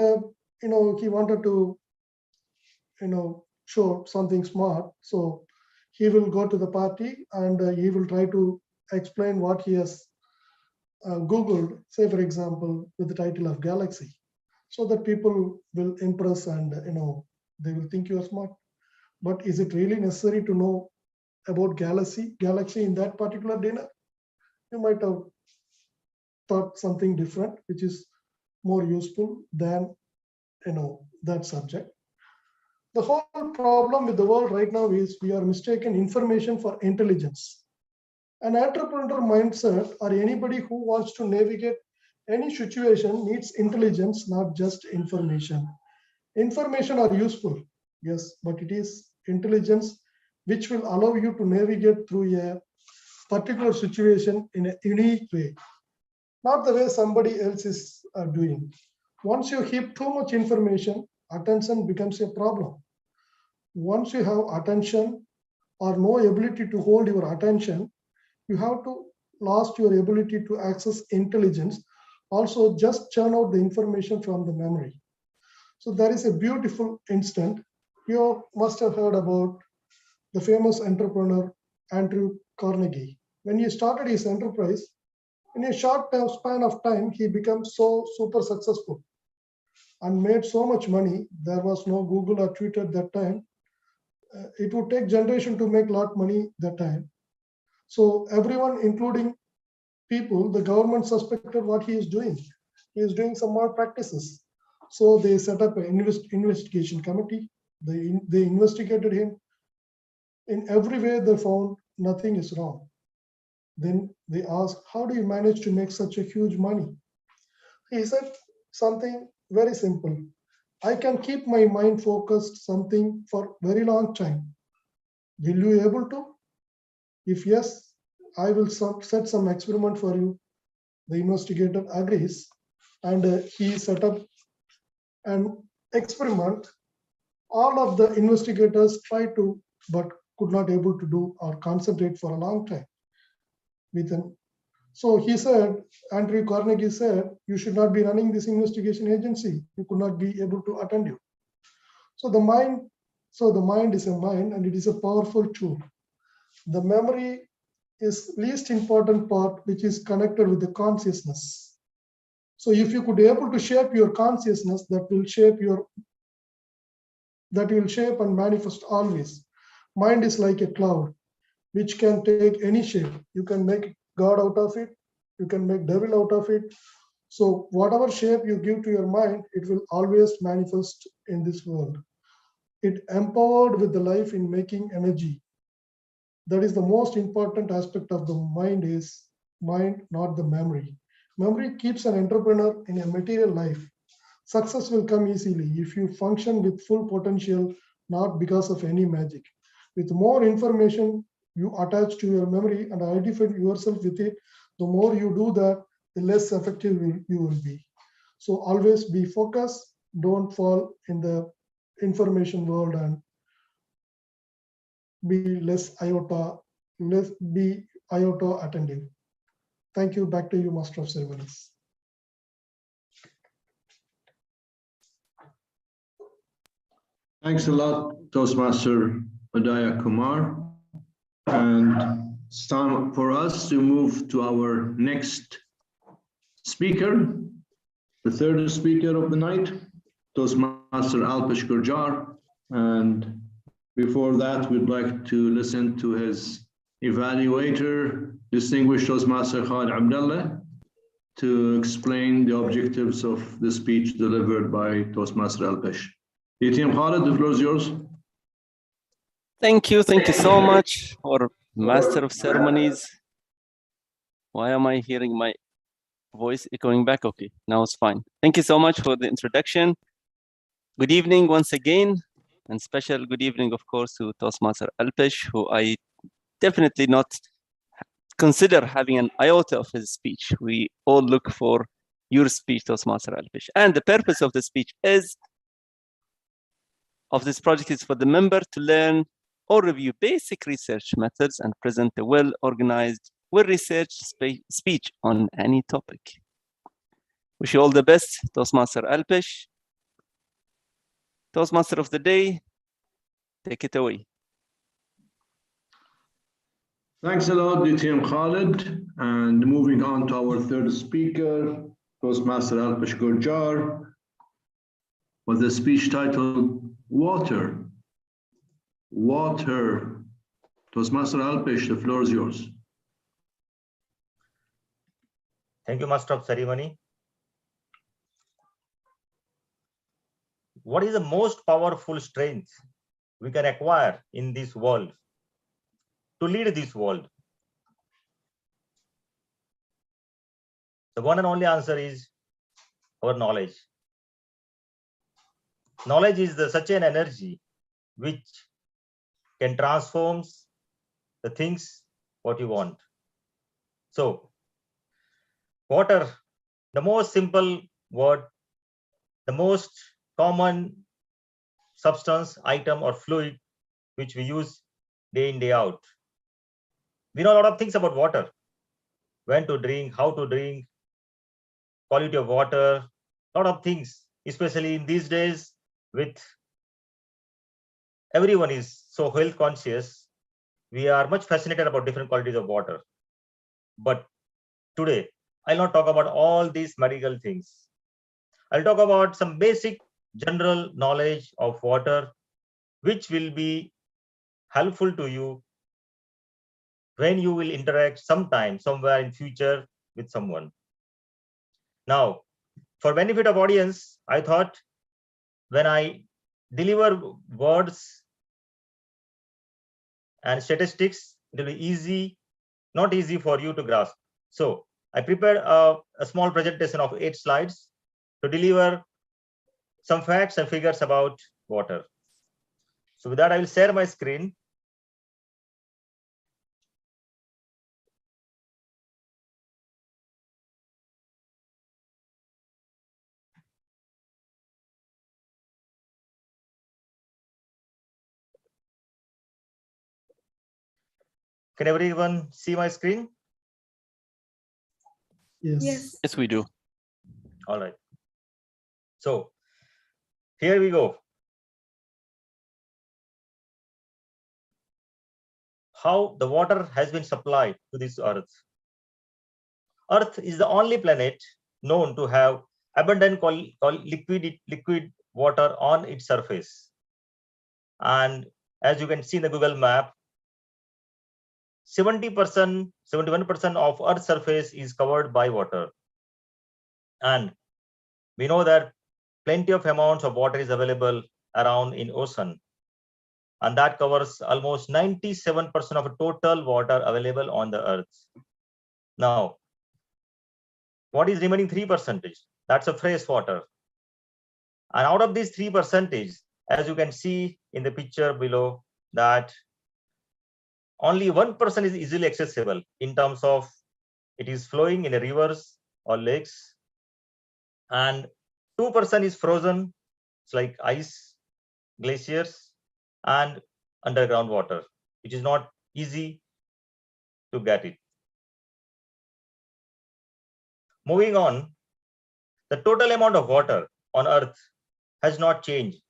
he wanted to show something smart, so he will go to the party and he will try to explain what he has Googled, say for example, with the title of Galaxy, so that people will impress and they will think you are smart. But is it really necessary to know about Galaxy in that particular dinner? You might have thought something different, which is more useful than that subject. The whole problem with the world right now is we are mistaken information for intelligence. An entrepreneur mindset or anybody who wants to navigate any situation needs intelligence, not just information. Information are useful, yes, but it is intelligence which will allow you to navigate through a particular situation in a unique way, not the way somebody else is doing. Once you heap too much information, attention becomes a problem. Once you have attention or no ability to hold your attention, you have to lost your ability to access intelligence. Also, just churn out the information from the memory. So there is a beautiful instant. You must have heard about the famous entrepreneur Andrew Carnegie. When he started his enterprise, in a short span of time, he became so super successful and made so much money. There was no Google or Twitter at that time. It would take generation to make a lot of money that time. So everyone, including people, the government suspected what he is doing. He is doing some more practices. So they set up an investigation committee. They investigated him. In every way, they found nothing is wrong. Then they asked, how do you manage to make such a huge money? He said something very simple. I can keep my mind focused something for very long time. Will you able to? If yes, I will set some experiment for you. The investigator agrees, and he set up an experiment. All of the investigators tried to, but could not able to do or concentrate for a long time with him. So he said, Andrew Carnegie said, you should not be running this investigation agency. You could not be able to attend you. So the mind is a mind, and it is a powerful tool. The memory is least important part, which is connected with the consciousness. So if you could be able to shape your consciousness, that will shape and manifest always. Mind is like a cloud, which can take any shape. You can make God out of it. You can make devil out of it. So whatever shape you give to your mind, it will always manifest in this world. It empowered with the life in making energy. That is the most important aspect of the mind, is mind, not the memory. Memory keeps an entrepreneur in a material life. Success will come easily if you function with full potential, not because of any magic. With more information you attach to your memory and identify yourself with it, the more you do that, the less effective you will be. So always be focused, don't fall in the information world, and be iota attentive. Thank you. Back to you, Master of Ceremonies. Thanks a lot, Toastmaster Adaya Kumar. And it's time for us to move to our next speaker, the third speaker of the night, Toastmaster Alpesh Gurjar. And before that, we'd like to listen to his evaluator, distinguished Toastmaster Khalid Abdallah, to explain the objectives of the speech delivered by Toastmaster Alpesh. BTM Khalid, the floor is yours. Thank you so much, or Master of Ceremonies. Why am I hearing my voice echoing back? Okay, now it's fine. Thank you so much for the introduction. Good evening once again, and special good evening, of course, to Toastmaster Alpesh, who I definitely not consider having an iota of his speech. We all look for your speech, Toastmaster Alpesh. And the purpose of the speech of this project is for the member to learn or review basic research methods and present a well-organized, well-researched speech on any topic. Wish you all the best, Toastmaster Alpesh. Toastmaster of the day, take it away. Thanks a lot, BTM Khalid. And moving on to our third speaker, Toastmaster Alpesh Gurjar, with a speech titled Water. Water. Toastmaster Alpesh, the floor is yours. Thank you, Master of Ceremony. What is the most powerful strength we can acquire in this world to lead this world? The one and only answer is our knowledge. Knowledge is such an energy which can transform the things what you want. So, water, the most simple word, the most common substance, item, or fluid which we use day in, day out. We know a lot of things about water: when to drink, how to drink, quality of water, a lot of things, especially in these days with everyone is so health conscious. We are much fascinated about different qualities of water. But today, I'll not talk about all these medical things. I'll talk about some basic general knowledge of water, which will be helpful to you when you will interact sometime, somewhere in future with someone. Now, for benefit of audience, I thought when I deliver words and statistics, it will be easy, not easy for you to grasp. So I prepared a small presentation of 8 slides to deliver some facts and figures about water. So with that, I will share my screen. Can everyone see my screen? Yes. Yes, we do. All right. So here we go. How the water has been supplied to this Earth. Earth is the only planet known to have abundant liquid water on its surface. And as you can see in the Google map, 70%, 71% of Earth's surface is covered by water. And we know that plenty of amounts of water is available around in ocean. And that covers almost 97% of total water available on the Earth. Now, what is remaining 3%? That's a fresh water. And out of this 3%, as you can see in the picture below, that only 1% is easily accessible in terms of it is flowing in a rivers or lakes, and 2% is frozen. It's like ice, glaciers, and underground water, which is not easy to get it. Moving on, the total amount of water on Earth has not changed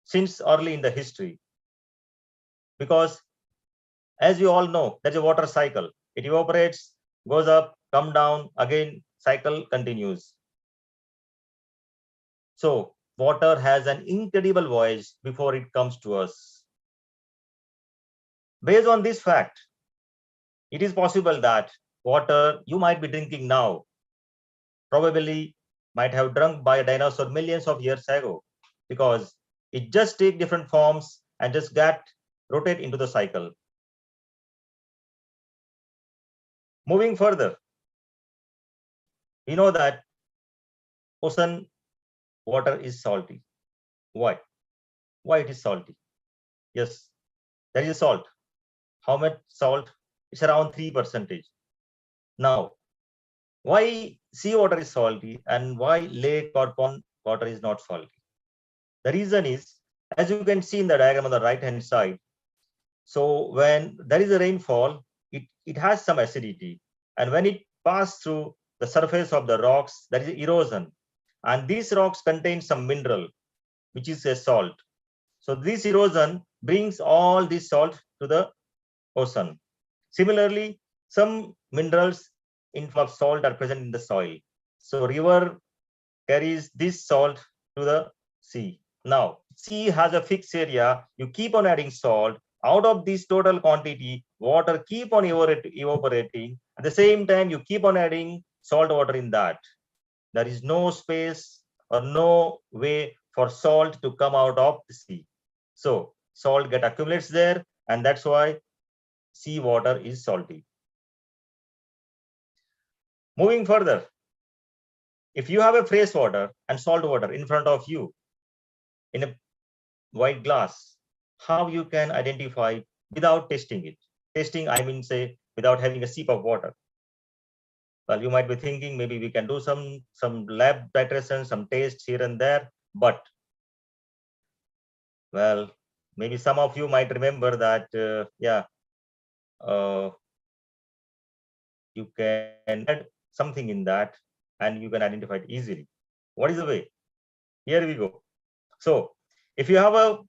since early in the history, because as you all know, there's a water cycle. It evaporates, goes up, come down, again, cycle continues. So water has an incredible voyage before it comes to us. Based on this fact, it is possible that water you might be drinking now probably might have drunk by a dinosaur millions of years ago, because it just take different forms and just get rotate into the cycle. Moving further, we know that ocean water is salty. Why? Why it is salty? Yes, there is salt. How much salt? It's around 3%. Now, why seawater is salty and why lake or pond water is not salty? The reason is, as you can see in the diagram on the right hand side, so when there is a rainfall, it has some acidity, and when it passes through the surface of the rocks, there is erosion, and these rocks contain some mineral, which is a salt. So this erosion brings all this salt to the ocean. Similarly, some minerals in form of salt are present in the soil. So river carries this salt to the sea. Now, sea has a fixed area. You keep on adding salt. Out of this total quantity, water keep on evaporating. At the same time, you keep on adding salt water in that. There is no space or no way for salt to come out of the sea. So salt accumulates there, and that's why sea water is salty. Moving further, if you have a fresh water and salt water in front of you in a white glass, how you can identify without testing it? Testing, I mean, say, without having a sip of water. Well, you might be thinking maybe we can do some lab titration, some tests here and there, but well, maybe some of you might remember that, you can add something in that and you can identify it easily. What is the way? Here we go. So if you have a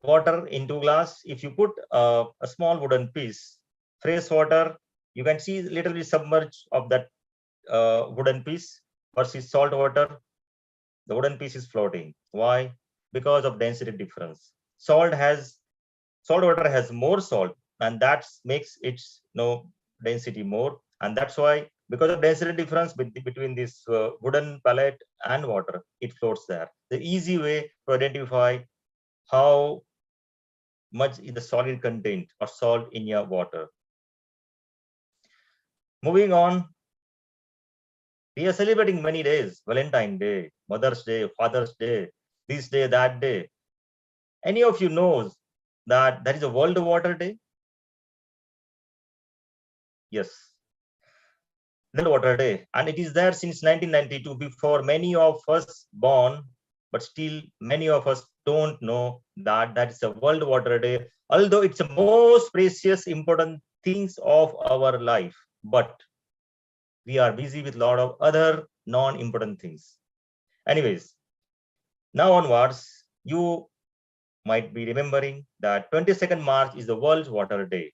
water into glass, if you put a small wooden piece, fresh water, you can see a little bit submerged of that wooden piece versus salt water. The wooden piece is floating. Why? Because of density difference. Salt water has more salt, and that makes its density more, and that's why, because of density difference between this wooden pallet and water, it floats there. The easy way to identify how much is the solid content or salt in your water. Moving on, we are celebrating many days: Valentine's Day, Mother's Day, Father's Day, this day, that day. Any of you knows that there is a World Water Day? Yes, World Water Day, and it is there since 1992, before many of us born, but still many of us don't know that that is a World Water Day, although it's the most precious, important things of our life, but we are busy with a lot of other non-important things. Anyways, now onwards, you might be remembering that 22nd March is the World Water Day.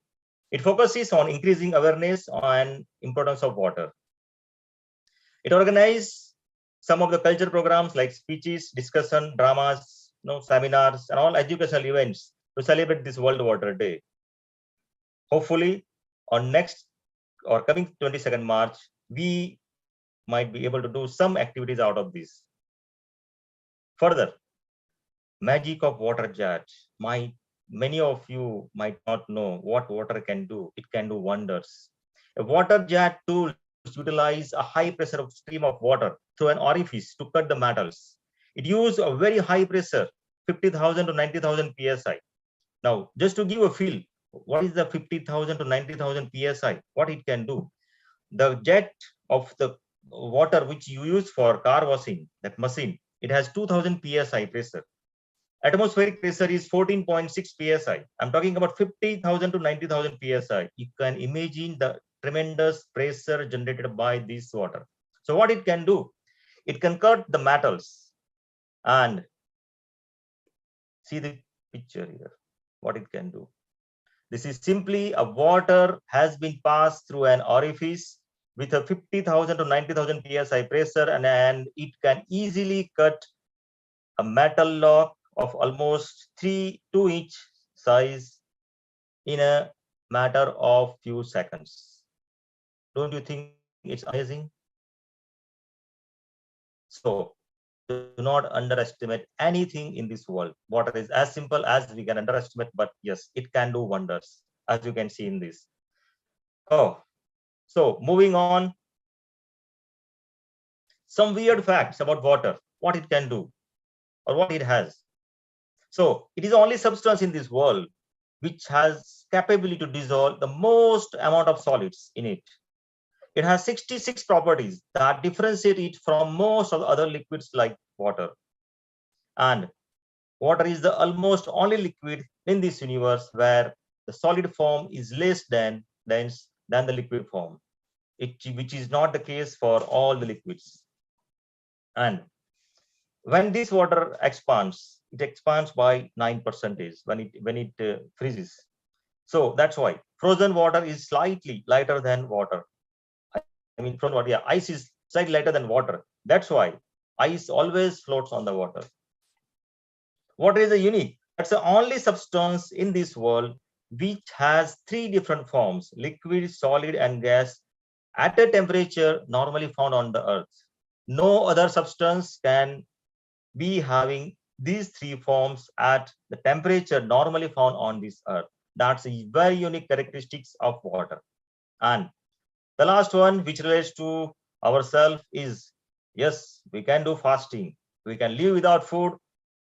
It focuses on increasing awareness on importance of water. It organizes some of the culture programs like speeches, discussion, dramas, seminars, and all educational events to celebrate this World Water Day. Hopefully, on next or coming 22nd March, we might be able to do some activities out of this. Further, magic of water jet. Many of you might not know what water can do. It can do wonders. A water jet tool utilize a high pressure stream of water through an orifice to cut the metals. It uses a very high pressure, 50,000 to 90,000 psi. Now, just to give a feel, what is the 50,000 to 90,000 psi? What it can do? The jet of the water which you use for car washing, that machine, it has 2,000 psi pressure. Atmospheric pressure is 14.6 psi. I'm talking about 50,000 to 90,000 psi. You can imagine the tremendous pressure generated by this water. So what it can do? It can cut the metals. And see the picture here, what it can do. This is simply a water has been passed through an orifice with a 50,000 to 90,000 psi pressure, and it can easily cut a metal lock of almost 2-inch size in a matter of few seconds. Don't you think it's amazing? So do not underestimate anything in this world. Water is as simple as we can underestimate, but yes, it can do wonders, as you can see in this. Oh, so moving on. Some weird facts about water, what it can do or what it has. So it is the only substance in this world which has capability to dissolve the most amount of solids in it. It has 66 properties that differentiate it from most of the other liquids like water. And water is the almost only liquid in this universe where the solid form is less dense than the liquid form, which is not the case for all the liquids. And when this water expands, it expands by 9% when it freezes. So that's why frozen water is slightly lighter than water. I mean, frozen water, yeah, ice is slightly lighter than water. That's why ice always floats on the water. Water is a unique. That's the only substance in this world which has 3 different forms: liquid, solid, and gas, at a temperature normally found on the earth. No other substance can be having these 3 forms at the temperature normally found on this earth. That's a very unique characteristics of water. And the last one, which relates to ourselves, is yes, we can do fasting. We can live without food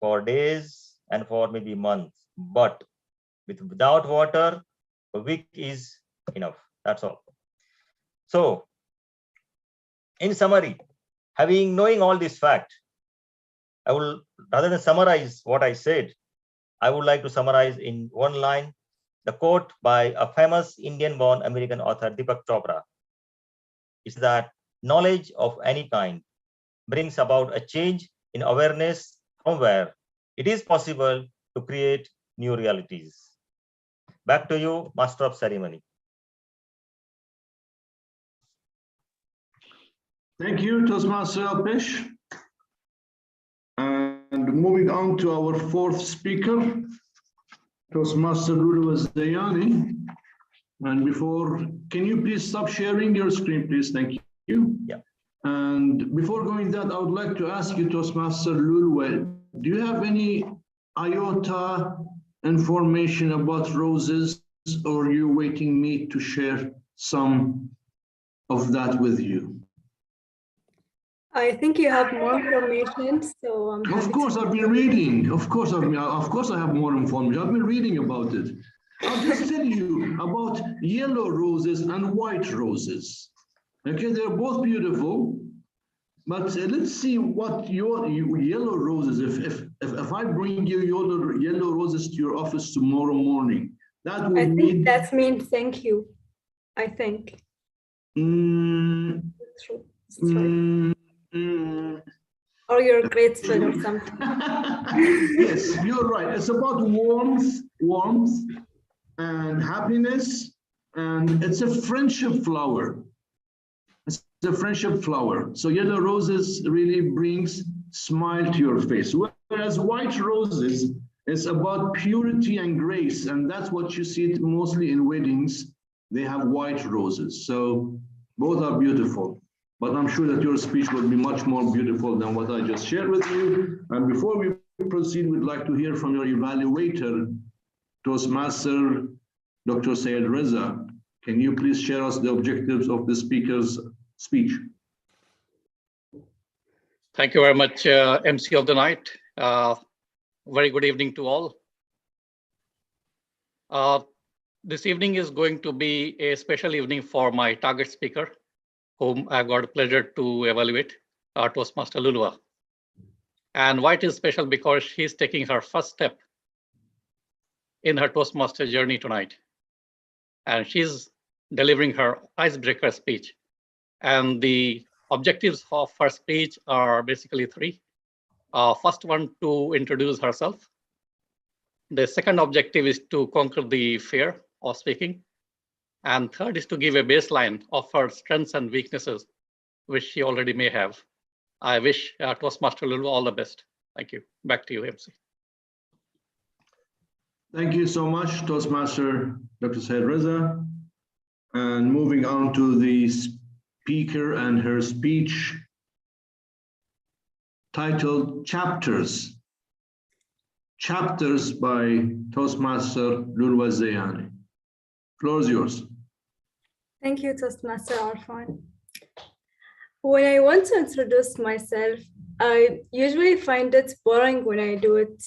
for days and for maybe months, but without water, a week is enough. That's all. So in summary, knowing all this fact, I will, rather than summarize what I said, I would like to summarize in one line the quote by a famous Indian-born American author, Deepak Chopra. It's that knowledge of any kind brings about a change in awareness from where it is possible to create new realities. Back to you, Master of Ceremony. Thank you, Toastmaster Alpesh. And moving on to our 4th speaker, Toastmaster Lulu Zayani. And before, can you please stop sharing your screen, please? Thank you. Yeah. And before going that, I would like to ask you, Toastmaster Lulu, do you have any iota information about roses, or are you waiting me to share some of that with you? I think you have more information, so I'm happy. Of course, I've been reading. Of course, I have more information. I've been reading about it. I'll just tell you about yellow roses and white roses. Okay, they're both beautiful, but let's see what your yellow roses. If I bring you yellow roses to your office tomorrow morning, That I would think mean that means thank you. I think. It's true. It's true. Or you're grateful or something. Yes, you're right. It's about warmth and happiness, and it's a friendship flower. It's a friendship flower. So yellow roses really brings smile to your face, whereas white roses is about purity and grace, and that's what you see mostly in weddings. They have white roses. So both are beautiful, but I'm sure that your speech will be much more beautiful than what I just shared with you. And before we proceed, we'd like to hear from your evaluator, Toastmaster Dr. Sayed Reza. Can you please share us the objectives of the speaker's speech? Thank you very much, MC of the night. Very good evening to all. This evening is going to be a special evening for my target speaker, whom I've got the pleasure to evaluate, Toastmaster Lulua. And why it is special? Because she's taking her first step in her Toastmaster journey tonight. And she's delivering her icebreaker speech. And the objectives of her speech are basically three. First one, to introduce herself. The second objective is to conquer the fear of speaking. And third is to give a baseline of her strengths and weaknesses, which she already may have. I wish Toastmaster Lulu all the best. Thank you. Back to you, MC. Thank you so much, Toastmaster Dr. Sayed Reza. And moving on to the speaker and her speech titled Chapters. Chapters by Toastmaster Lulwa Zayani. Floor is yours. Thank you, Toastmaster Arfan. When I want to introduce myself, I usually find it boring when I do it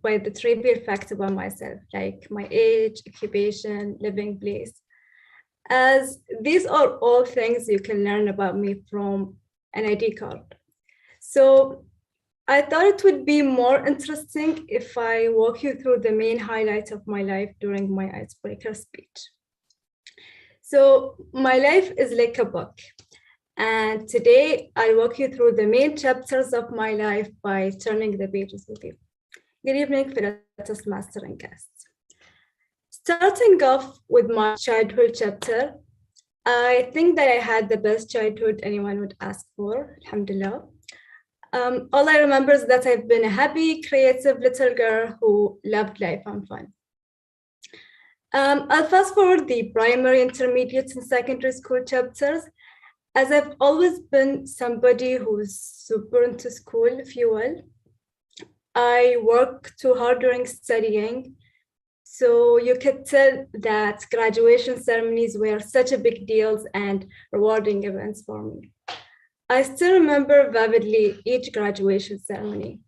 by the trivial facts about myself, like my age, occupation, living place, as these are all things you can learn about me from an ID card. So I thought it would be more interesting if I walk you through the main highlights of my life during my icebreaker speech. So my life is like a book. And today I'll walk you through the main chapters of my life by turning the pages with you. Good evening, fellow Toastmaster and guests. Starting off with my childhood chapter, I think that I had the best childhood anyone would ask for, alhamdulillah. All I remember is that I've been a happy, creative little girl who loved life and fun. I'll fast forward the primary, intermediate, and secondary school chapters, as I've always been somebody who's super into school, if you will. I work too hard during studying, so you could tell that graduation ceremonies were such a big deal and rewarding events for me. I still remember vividly each graduation ceremony.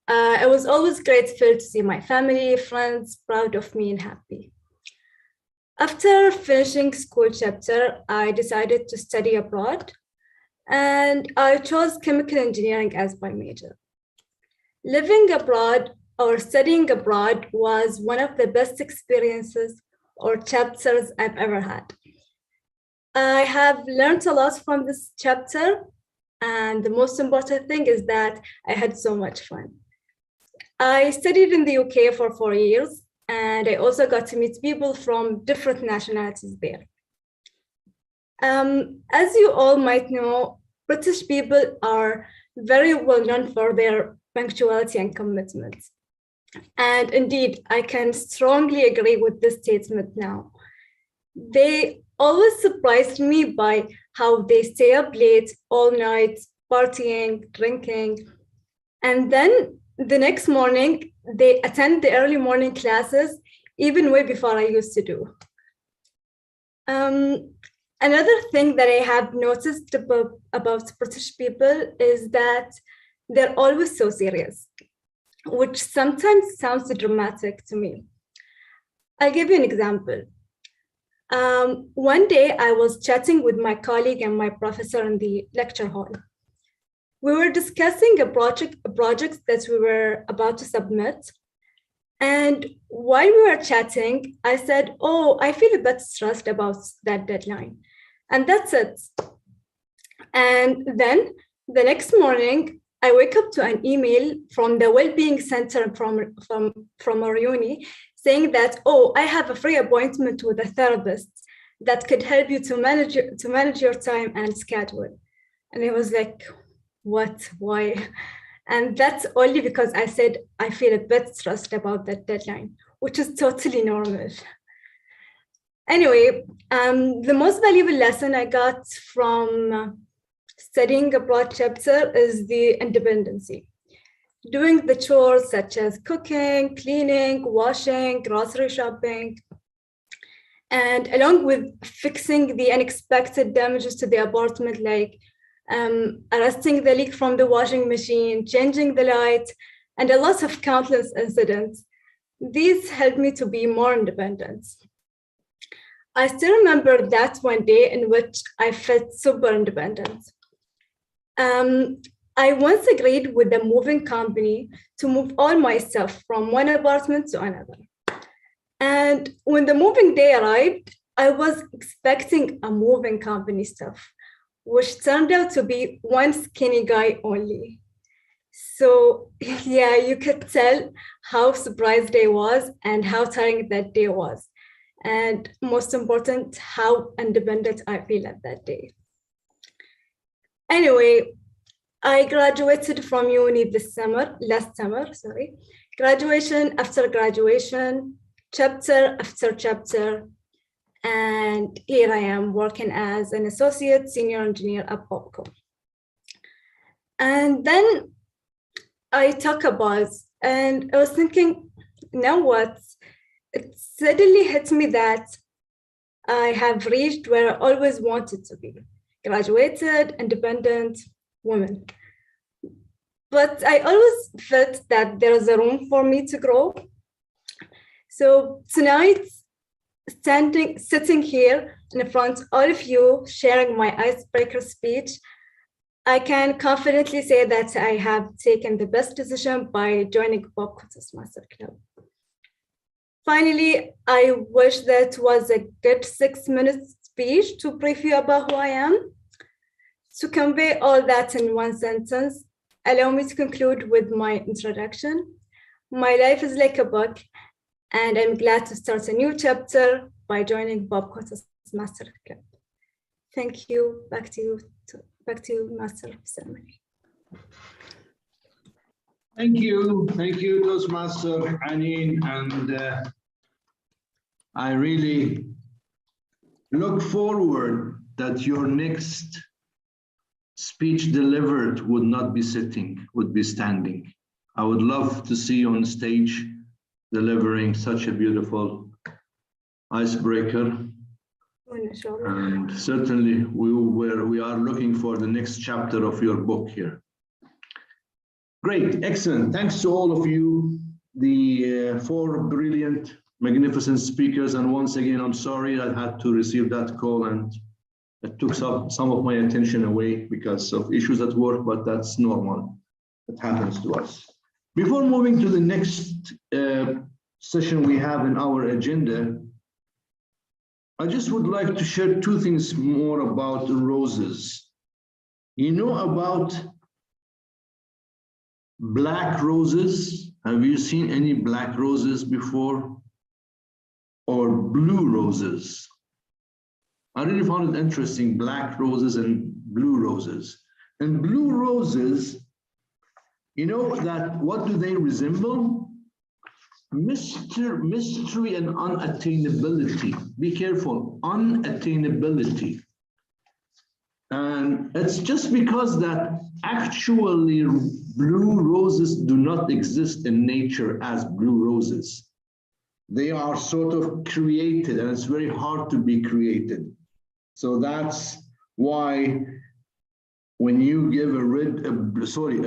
I was always grateful to see my family, friends proud of me and happy. After finishing school chapter, I decided to study abroad, and I chose chemical engineering as my major. Living abroad or studying abroad was one of the best experiences or chapters I've ever had. I have learned a lot from this chapter, and the most important thing is that I had so much fun. I studied in the UK for 4 years, and I also got to meet people from different nationalities there. As you all might know, British people are very well known for their punctuality and commitment. And indeed, I can strongly agree with this statement now. They always surprised me by how they stay up late all night, partying, drinking, and then the next morning, they attend the early morning classes, even way before I used to do. Another thing that I have noticed about British people is that they're always so serious, which sometimes sounds dramatic to me. I'll give you an example. One day I was chatting with my colleague and my professor in the lecture hall. We were discussing a project that we were about to submit, And while we were chatting, I said, oh, I feel a bit stressed about that deadline. And that's it. And then the next morning, I wake up to an email from the Wellbeing Center from our uni saying that, oh, I have a free appointment with a therapist that could help you to manage your time and schedule. And I was like, what, why? And that's only because I said, I feel a bit stressed about that deadline, which is totally normal. Anyway, the most valuable lesson I got from studying a broad chapter is the independency. Doing the chores such as cooking, cleaning, washing, grocery shopping, and along with fixing the unexpected damages to the apartment, like arresting the leak from the washing machine, changing the light, and a lot of countless incidents. These helped me to be more independent. I still remember that one day in which I felt super independent. I once agreed with the moving company to move all my stuff from one apartment to another. And when the moving day arrived, I was expecting a moving company stuff, which turned out to be one skinny guy only. So yeah, you could tell how surprised I was and how tiring that day was. And most important, how independent I feel at that day. Anyway, I graduated from uni last summer. Graduation after graduation, chapter after chapter. And here I am working as an associate senior engineer at Popco. And then I took a pause and I was thinking, now what? It suddenly hit me that I have reached where I always wanted to be. Graduated, independent woman. But I always felt that there is a room for me to grow. So tonight, sitting here in front of all of you, sharing my icebreaker speech, I can confidently say that I have taken the best decision by joining Popco Toastmaster Club. Finally, I wish that was a good 6-minute speech to brief you about who I am. To convey all that in one sentence, allow me to conclude with my introduction. My life is like a book, and I'm glad to start a new chapter by joining Popco Toastmaster Club. Thank you. Back to you, Master of Ceremony. Thank you, Toastmaster Anine, and I really look forward that your next speech delivered would not be sitting, would be standing. I would love to see you on stage delivering such a beautiful icebreaker. And certainly we are looking for the next chapter of your book here. Great, excellent. Thanks to all of you, the 4 brilliant, magnificent speakers. And once again, I'm sorry I had to receive that call and it took some of my attention away because of issues at work, but that's normal. It happens to us. Before moving to the next session we have in our agenda, I just would like to share 2 things more about the roses. You know about black roses? Have you seen any black roses before? Or blue roses? I really found it interesting, black roses and blue roses. And blue roses, you know that what do they resemble? Mystery and unattainability. Be careful, unattainability. And it's just because that actually blue roses do not exist in nature as blue roses. They are sort of created, and it's very hard to be created. So that's why when you give a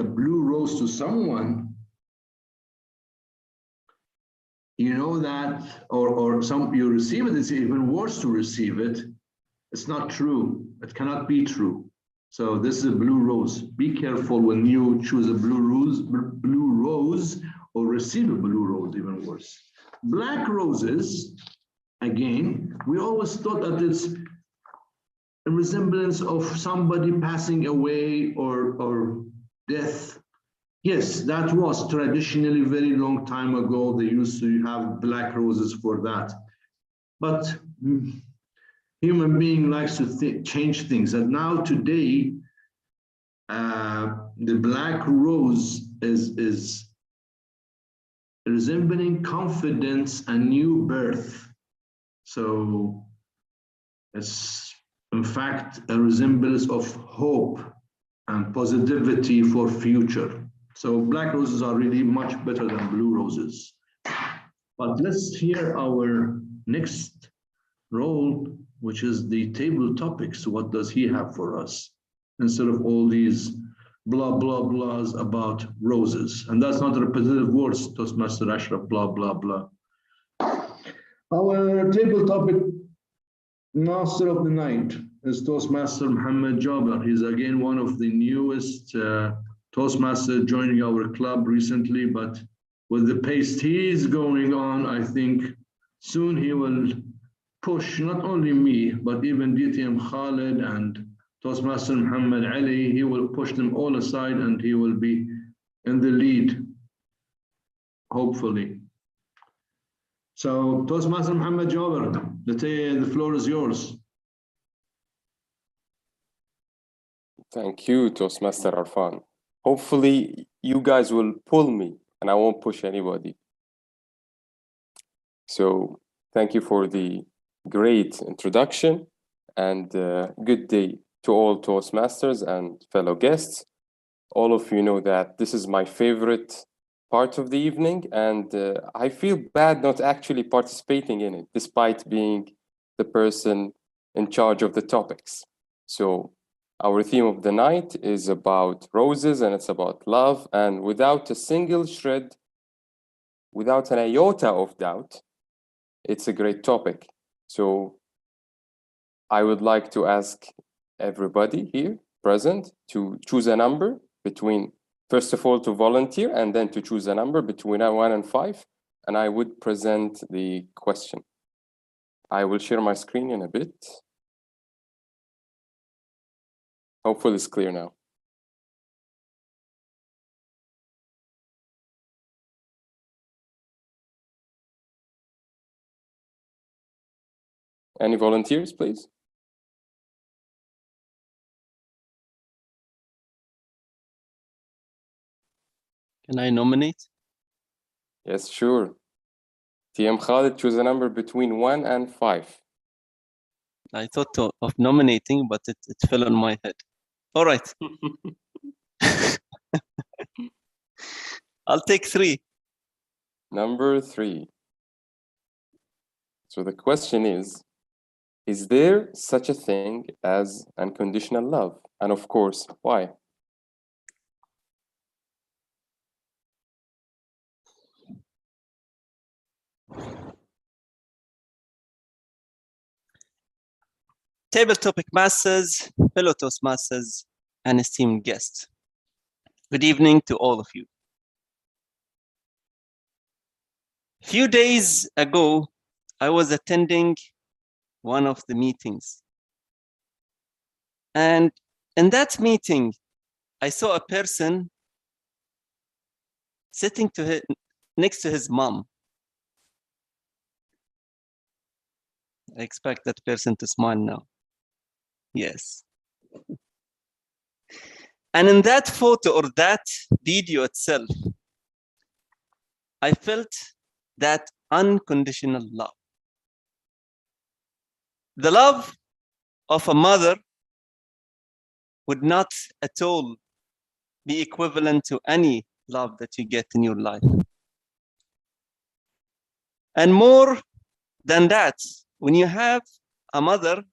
blue rose to someone, you know that, or you receive it, it's even worse to receive it. It's not true. It cannot be true. So this is a blue rose. Be careful when you choose a blue rose or receive a blue rose, even worse. Black roses, again, we always thought that it's a resemblance of somebody passing away or death. Yes, that was traditionally very long time ago. They used to have black roses for that. But human being likes to change things. And now today, the black rose is resembling confidence and new birth. So it's in fact a resemblance of hope and positivity for future. So black roses are really much better than blue roses. But let's hear our next role, which is the table topics. What does he have for us? Instead of all these blah, blah, blahs about roses. And that's not repetitive words, Toastmaster Ashraf, blah, blah, blah. Our table topic master of the night is Toastmaster Muhammad Jaber. He's again one of the newest Toastmaster joining our club recently, but with the pace he's going on, I think soon he will push not only me, but even DTM Khalid and Toastmaster Muhammad Ali. He will push them all aside and he will be in the lead, hopefully. So Toastmaster Muhammad Jaber, the floor is yours. Thank you, Toastmaster Arfan. Hopefully you guys will pull me and I won't push anybody. So thank you for the great introduction and good day to all Toastmasters and fellow guests. All of you know that this is my favorite part of the evening, and I feel bad not actually participating in it, despite being the person in charge of the topics. So our theme of the night is about roses, and it's about love, and without a single shred, without an iota of doubt, it's a great topic. So I would like to ask everybody here present to choose a number between, first of all, to volunteer, and then to choose a number between 1 and 5, and I would present the question. I will share my screen in a bit. Hopefully it's clear now. Any volunteers, please? Can I nominate? Yes, sure. TM Khalid, choose a number between 1 and 5. I thought of nominating, but it fell on my head. All right. I'll take 3. Number 3. So the question is there such a thing as unconditional love? And of course, why? Table topic masters, fellow Toastmasters, and esteemed guests. Good evening to all of you. A few days ago, I was attending one of the meetings. And in that meeting, I saw a person sitting next to his mom. I expect that person to smile now. Yes. And in that photo or that video itself, I felt that unconditional love. The love of a mother would not at all be equivalent to any love that you get in your life. And more than that, when you have a mother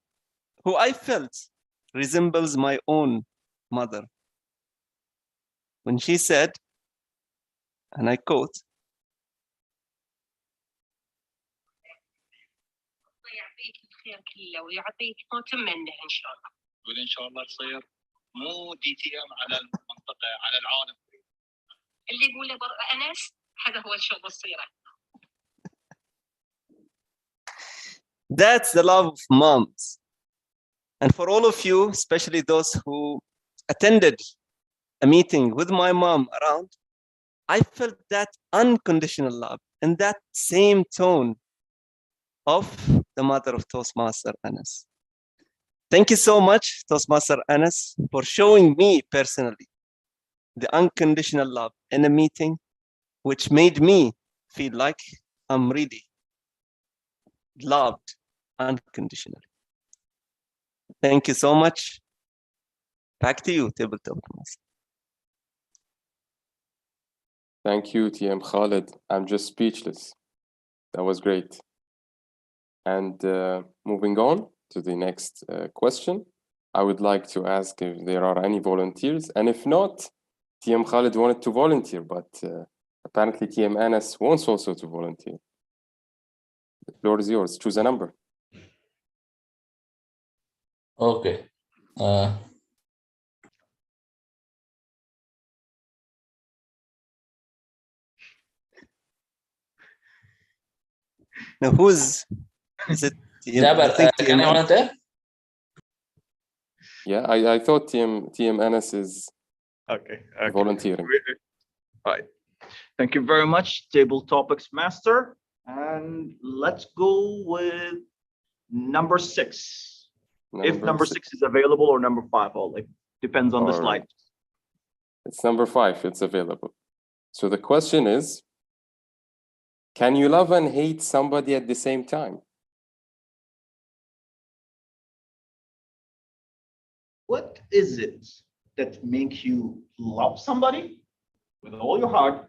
who I felt resembles my own mother, when she said, and I quote, يعطيك الخير كله ويعطيك وتمنى ان شاء الله. يقول ان شاء الله تصير مو DTM على المنطقه على العالم. اللي يقول له انس هذا هو الشغل الصيرة. That's the love of moms. And for all of you, especially those who attended a meeting with my mom around, I felt that unconditional love and that same tone of the mother of Toastmaster Anas. Thank you so much, Toastmaster Anas, for showing me personally the unconditional love in a meeting, which made me feel like I'm really loved unconditionally. Thank you so much. Back to you, Tabletop Master. Thank you, TM Khalid. I'm just speechless. That was great. And moving on to the next question, I would like to ask if there are any volunteers. And if not, TM Khalid wanted to volunteer, but apparently TM Anas wants also to volunteer. The floor is yours. Choose a number. Okay. Now, is it? Jaber, can I volunteer? Yeah, I thought TM Anas is volunteering. Right. Thank you very much, Table Topics Master. And let's go with number 6. If number 6 is available, or number 5 only. Depends on the slide. It's number 5, it's available. So the question is, can you love and hate somebody at the same time? What is it that makes you love somebody with all your heart,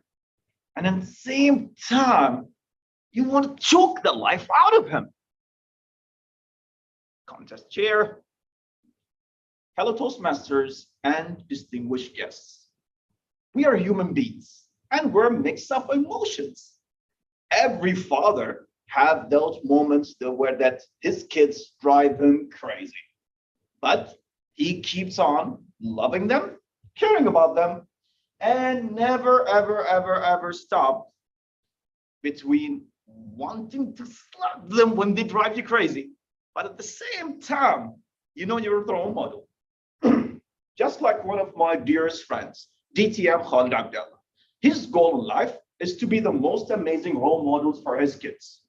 and at the same time, you want to choke the life out of him? Contest chair, fellow Toastmasters, and distinguished guests. We are human beings, and we're a mix of emotions. Every father has those moments where that his kids drive him crazy, but he keeps on loving them, caring about them, and never, ever, ever, ever stop between wanting to slap them when they drive you crazy, but at the same time, you know you're a role model. Just like one of my dearest friends, DTM Khalid Abdallah. His goal in life is to be the most amazing role models for his kids.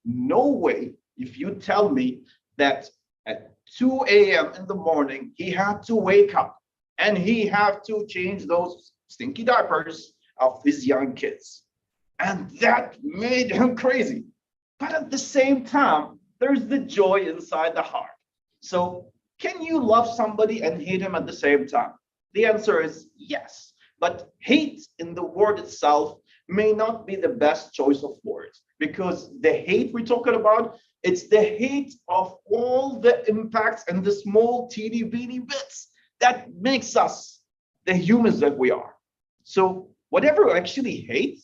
No way, if you tell me that at 2 a.m. in the morning, he had to wake up and he had to change those stinky diapers of his young kids. And that made him crazy. But at the same time, there's the joy inside the heart. So can you love somebody and hate him at the same time? The answer is yes. But hate in the word itself may not be the best choice of words, because the hate we're talking about, it's the hate of all the impacts and the small teeny weeny bits that makes us the humans that we are. So whatever we actually hate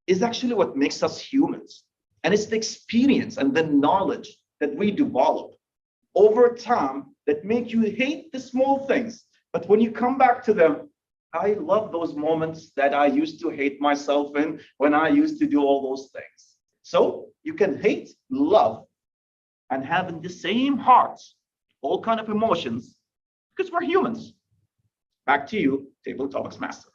is actually what makes us humans. And it's the experience and the knowledge that we develop over time that make you hate the small things. But when you come back to them, I love those moments that I used to hate myself in when I used to do all those things. So you can hate, love, and having the same hearts, all kind of emotions, because we're humans. Back to you, Table Topics Master.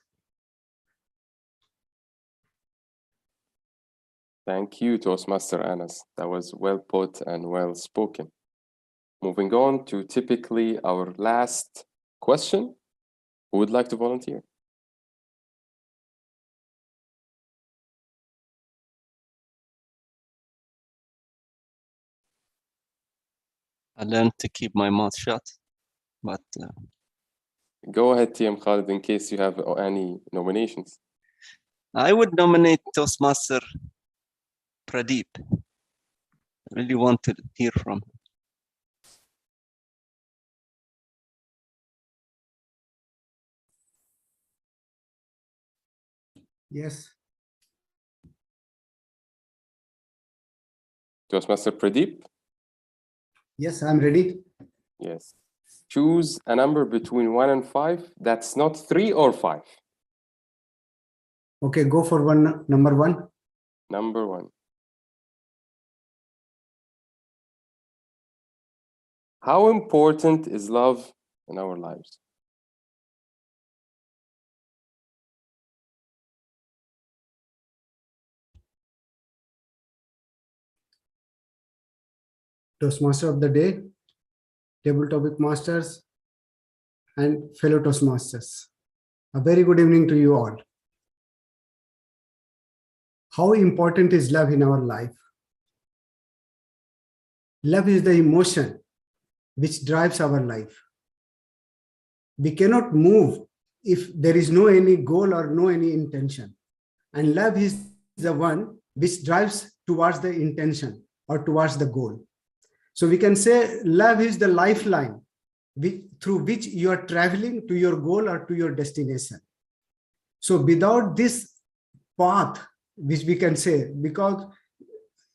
Thank you, Toastmaster Anas. That was well put and well spoken. Moving on to typically our last question. Who would like to volunteer? I learned to keep my mouth shut, but go ahead, TM Khalid, in case you have any nominations. I would nominate Toastmaster Pradeep. I really want to hear from him. Yes. Toastmaster Pradeep? Yes, I'm ready. Yes. Choose a number between 1 and 5 that's not 3 or 5. Okay, go for number one. Number one. How important is love in our lives? Toastmaster of the day, table topic masters, and fellow Toastmasters. A very good evening to you all. How important is love in our life? Love is the emotion which drives our life. We cannot move if there is no any goal or no any intention. And love is the one which drives towards the intention or towards the goal. So we can say love is the lifeline through which you are traveling to your goal or to your destination. So without this path, which we can say, because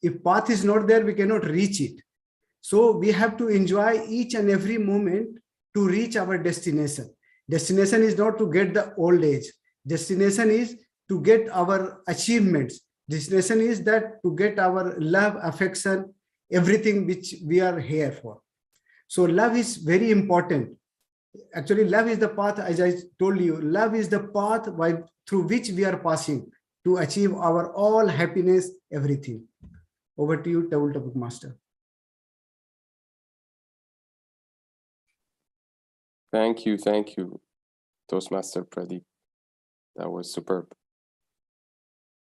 if path is not there, we cannot reach it. So we have to enjoy each and every moment to reach our destination. Destination is not to get the old age. Destination is to get our achievements. Destination is that to get our love, affection, everything which we are here for. So love is very important. Actually, love is the path, as I told you, love is the path through which we are passing to achieve our all happiness, everything. Over to you, table topic master. Thank you, Toastmaster Pradeep. That was superb.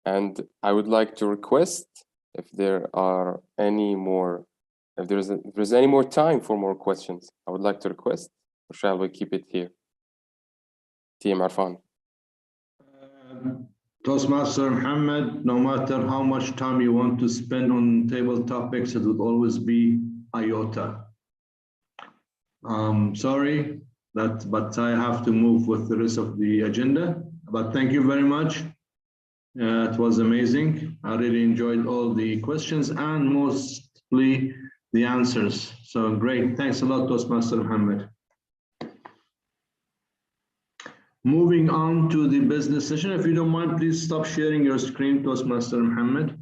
And I would like to request if there are any more, if there's any more time for more questions, I would like to request, or shall we keep it here? Team Arfan. Toastmaster Muhammad, no matter how much time you want to spend on table topics, it would always be iota. Sorry, but I have to move with the rest of the agenda. But thank you very much. It was amazing. I really enjoyed all the questions and mostly the answers. So great. Thanks a lot, Toastmaster Muhammad. Moving on to the business session. If you don't mind, please stop sharing your screen, Toastmaster Muhammad.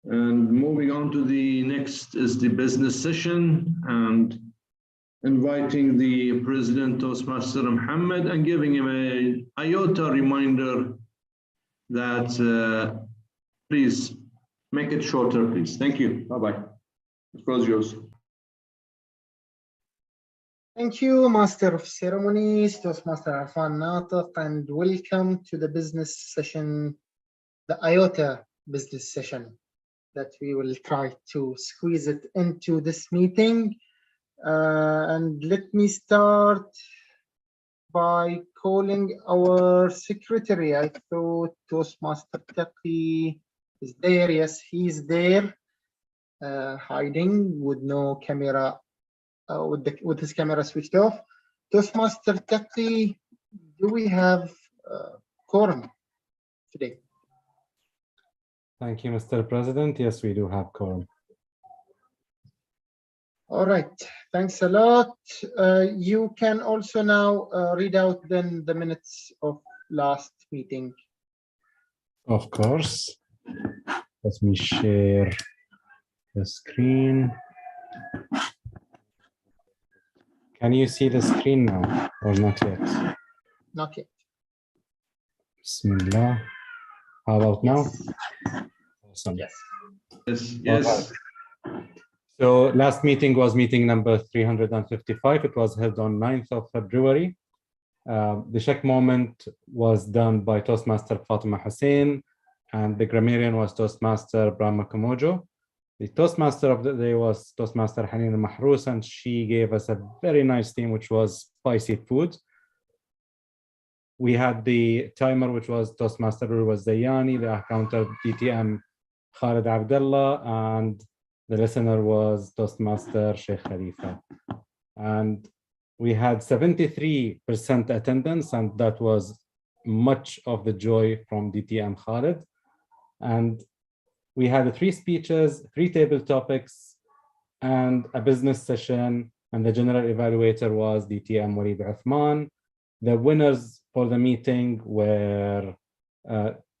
And moving on to the next is the business session, and inviting the President, Toastmaster Muhammad, and giving him an iota reminder that please make it shorter, please. Thank you. Bye-bye. The floor is yours. Thank you, Master of Ceremonies, Toastmaster Arfan Nataf, and welcome to the business session, the IOTA business session, that we will try to squeeze it into this meeting. And let me start by calling our secretary. I thought Toastmaster Taqi is there. Yes, he's there, hiding with no camera. With his camera switched off. Toastmaster Taqi, do we have quorum today? Thank you, Mr. President. Yes, we do have quorum. All right, thanks a lot. You can also now read out then the minutes of last meeting. Of course. Let me share the screen. Can you see the screen now or not yet? Not yet. Bismillah. How about now? Awesome. Yes. Yes. Right. So last meeting was meeting number 355. It was held on 9th of February. The check moment was done by Toastmaster Fatima Hussein, and the grammarian was Toastmaster Brahma Kamojo. The Toastmaster of the day was Toastmaster Hanina Mahrous, and she gave us a very nice theme, which was spicy food. We had the timer, which was Toastmaster Ruwas Zayani, the accountant BTM Khalid Abdullah, and the listener was Toastmaster Sheikh Khalifa. And we had 73% attendance, and that was much of the joy from DTM Khalid. And we had 3 speeches, 3 table topics, and a business session, and the general evaluator was DTM Walid Uthman. The winners for the meeting were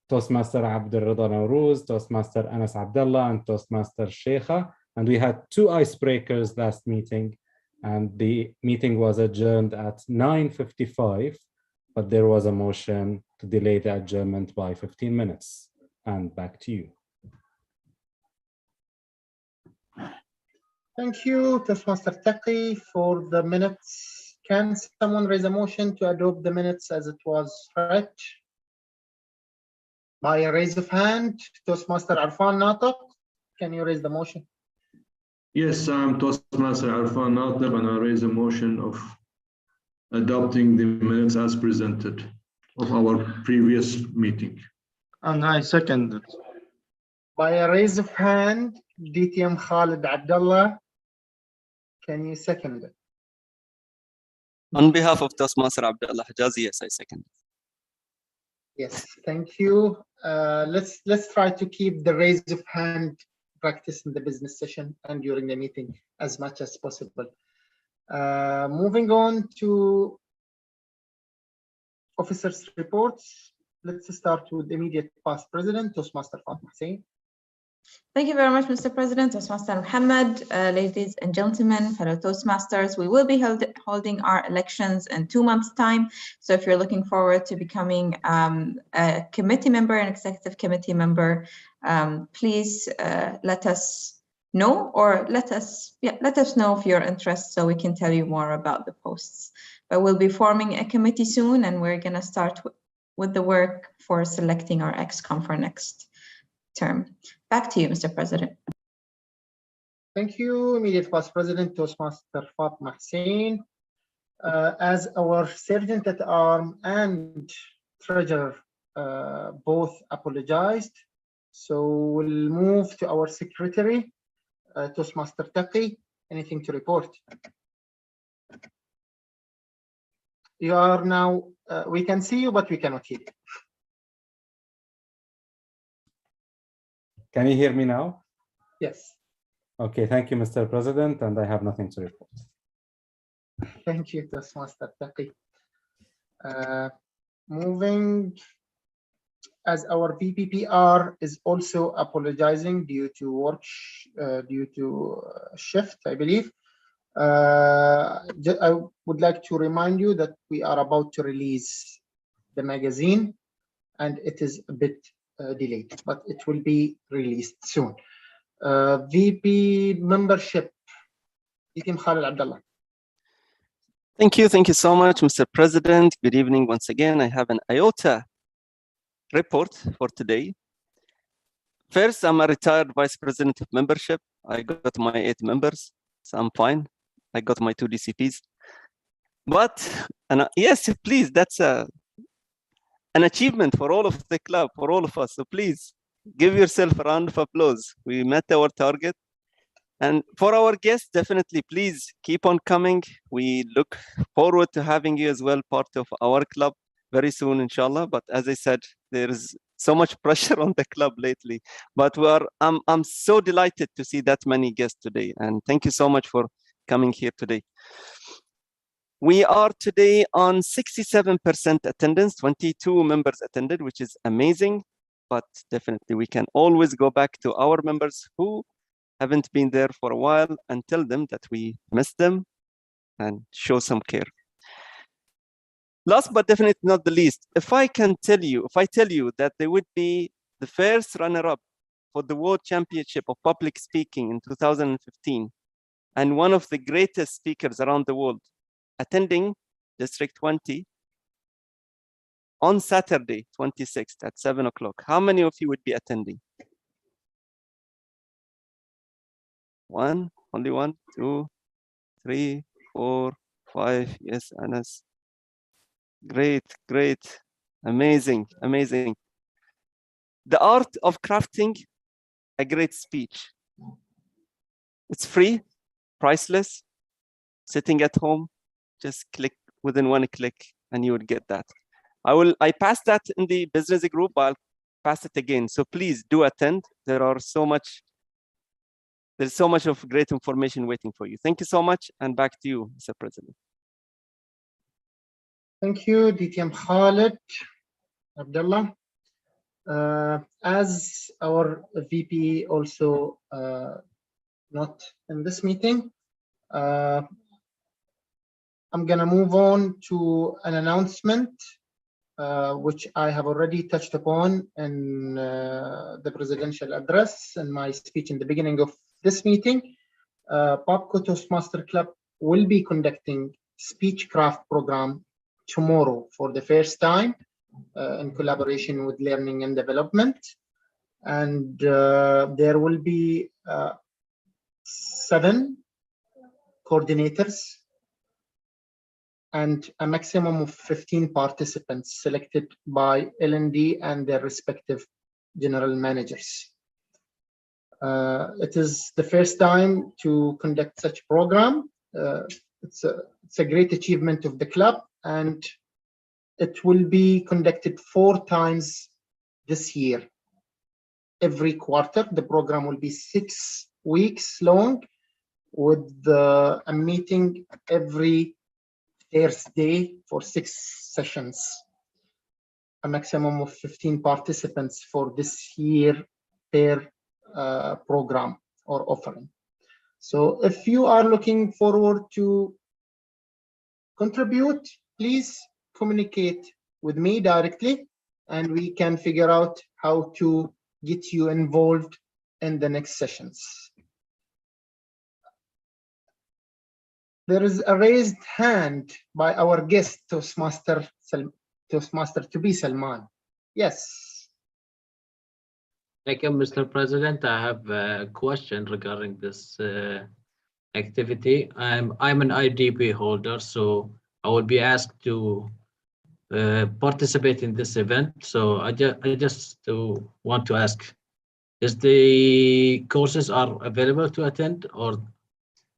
Toastmaster Abdul Rida Nawrouz, Toastmaster Anas Abdullah, and Toastmaster Sheikha. And we had 2 icebreakers last meeting, and the meeting was adjourned at 9:55, but there was a motion to delay the adjournment by 15 minutes. And back to you. Thank you, Toastmaster Taqi, for the minutes. Can someone raise a motion to adopt the minutes as it was read? By a raise of hand, Toastmaster Arfan Natiq, can you raise the motion? Yes, I'm Toastmaster Arfan Natiq, and I raise a motion of adopting the minutes as presented of our previous meeting. And I second it. By a raise of hand, DTM Khalid Abdullah, can you second it? On behalf of Toastmaster Abdullah Hijazi, yes, I second. Yes, thank you. Let's try to keep the raise of hand practice in the business session and during the meeting as much as possible. Moving on to officers' reports. Let's start with immediate past president, Toastmaster Fatma Hussein. Thank you very much, Mr. President, Toastmaster Muhammad, ladies and gentlemen, fellow Toastmasters. We will be holding our elections in 2 months' time. So if you're looking forward to becoming a committee member, an executive committee member, please let us know, or let us know of your interest so we can tell you more about the posts. But we'll be forming a committee soon, and we're going to start with the work for selecting our ex-com for next term. Back to you, Mr. President. Thank you, immediate past president, Toastmaster Fatma Hussein. As our sergeant at arm and treasurer both apologized, so we'll move to our secretary, Toastmaster Taqi. Anything to report? You are now, we can see you, but we cannot hear you. Can you hear me now? Yes. Okay, thank you, Mr. President, and I have nothing to report. Thank you, Toastmaster Taqi. Moving, as our VPPR is also apologizing due to shift, I believe. I would like to remind you that we are about to release the magazine, and it is a bit delayed, but it will be released soon. VP membership, DTM Khalid Abdullah. Thank you so much, Mr. President. Good evening once again. I have an IOTA report for today. First, I'm a retired vice president of membership. I got my 8 members, so I'm fine. I got my 2 DCPs. But, yes, please, that's an achievement for all of the club, for all of us. So please give yourself a round of applause. We met our target. And for our guests, definitely, please keep on coming. We look forward to having you as well, part of our club very soon, inshallah. But as I said, there is so much pressure on the club lately. But I'm so delighted to see that many guests today. And thank you so much for coming here today. We are today on 67% attendance, 22 members attended, which is amazing. But definitely, we can always go back to our members who haven't been there for a while and tell them that we miss them and show some care. Last but definitely not the least, if I tell you that they would be the first runner-up for the World Championship of Public Speaking in 2015, and one of the greatest speakers around the world attending District 20 on Saturday, 26th at 7 o'clock, how many of you would be attending? Only one, 2, 3, 4, 5. Yes, Anas. Great, amazing. The art of crafting a great speech. It's free, priceless, sitting at home, just click within 1 click and you would get that. I passed that in the business group, but I'll pass it again. So please do attend. There's so much of great information waiting for you. Thank you so much, and back to you, Mr. President. Thank you, DTM Khalid Abdullah. As our VP also not in this meeting, I'm gonna move on to an announcement which I have already touched upon in the presidential address and my speech in the beginning of this meeting. Babco Toastmaster Club will be conducting Speechcraft program tomorrow for the first time in collaboration with Learning and Development. And there will be 7 coordinators and a maximum of 15 participants selected by L&D and their respective general managers. It is the first time to conduct such program. It's a great achievement of the club, and it will be conducted 4 times this year. Every quarter, the program will be 6 weeks long, with a meeting every Thursday for 6 sessions. A maximum of 15 participants for this year per program or offering. So if you are looking forward to contribute, please communicate with me directly, and we can figure out how to get you involved in the next sessions. There is a raised hand by our guest Toastmaster to be Salman. Yes. Thank you, Mr. President. I have a question regarding this activity. I'm an IDP holder, so I will be asked to participate in this event. So I just want to ask, is the courses are available to attend, or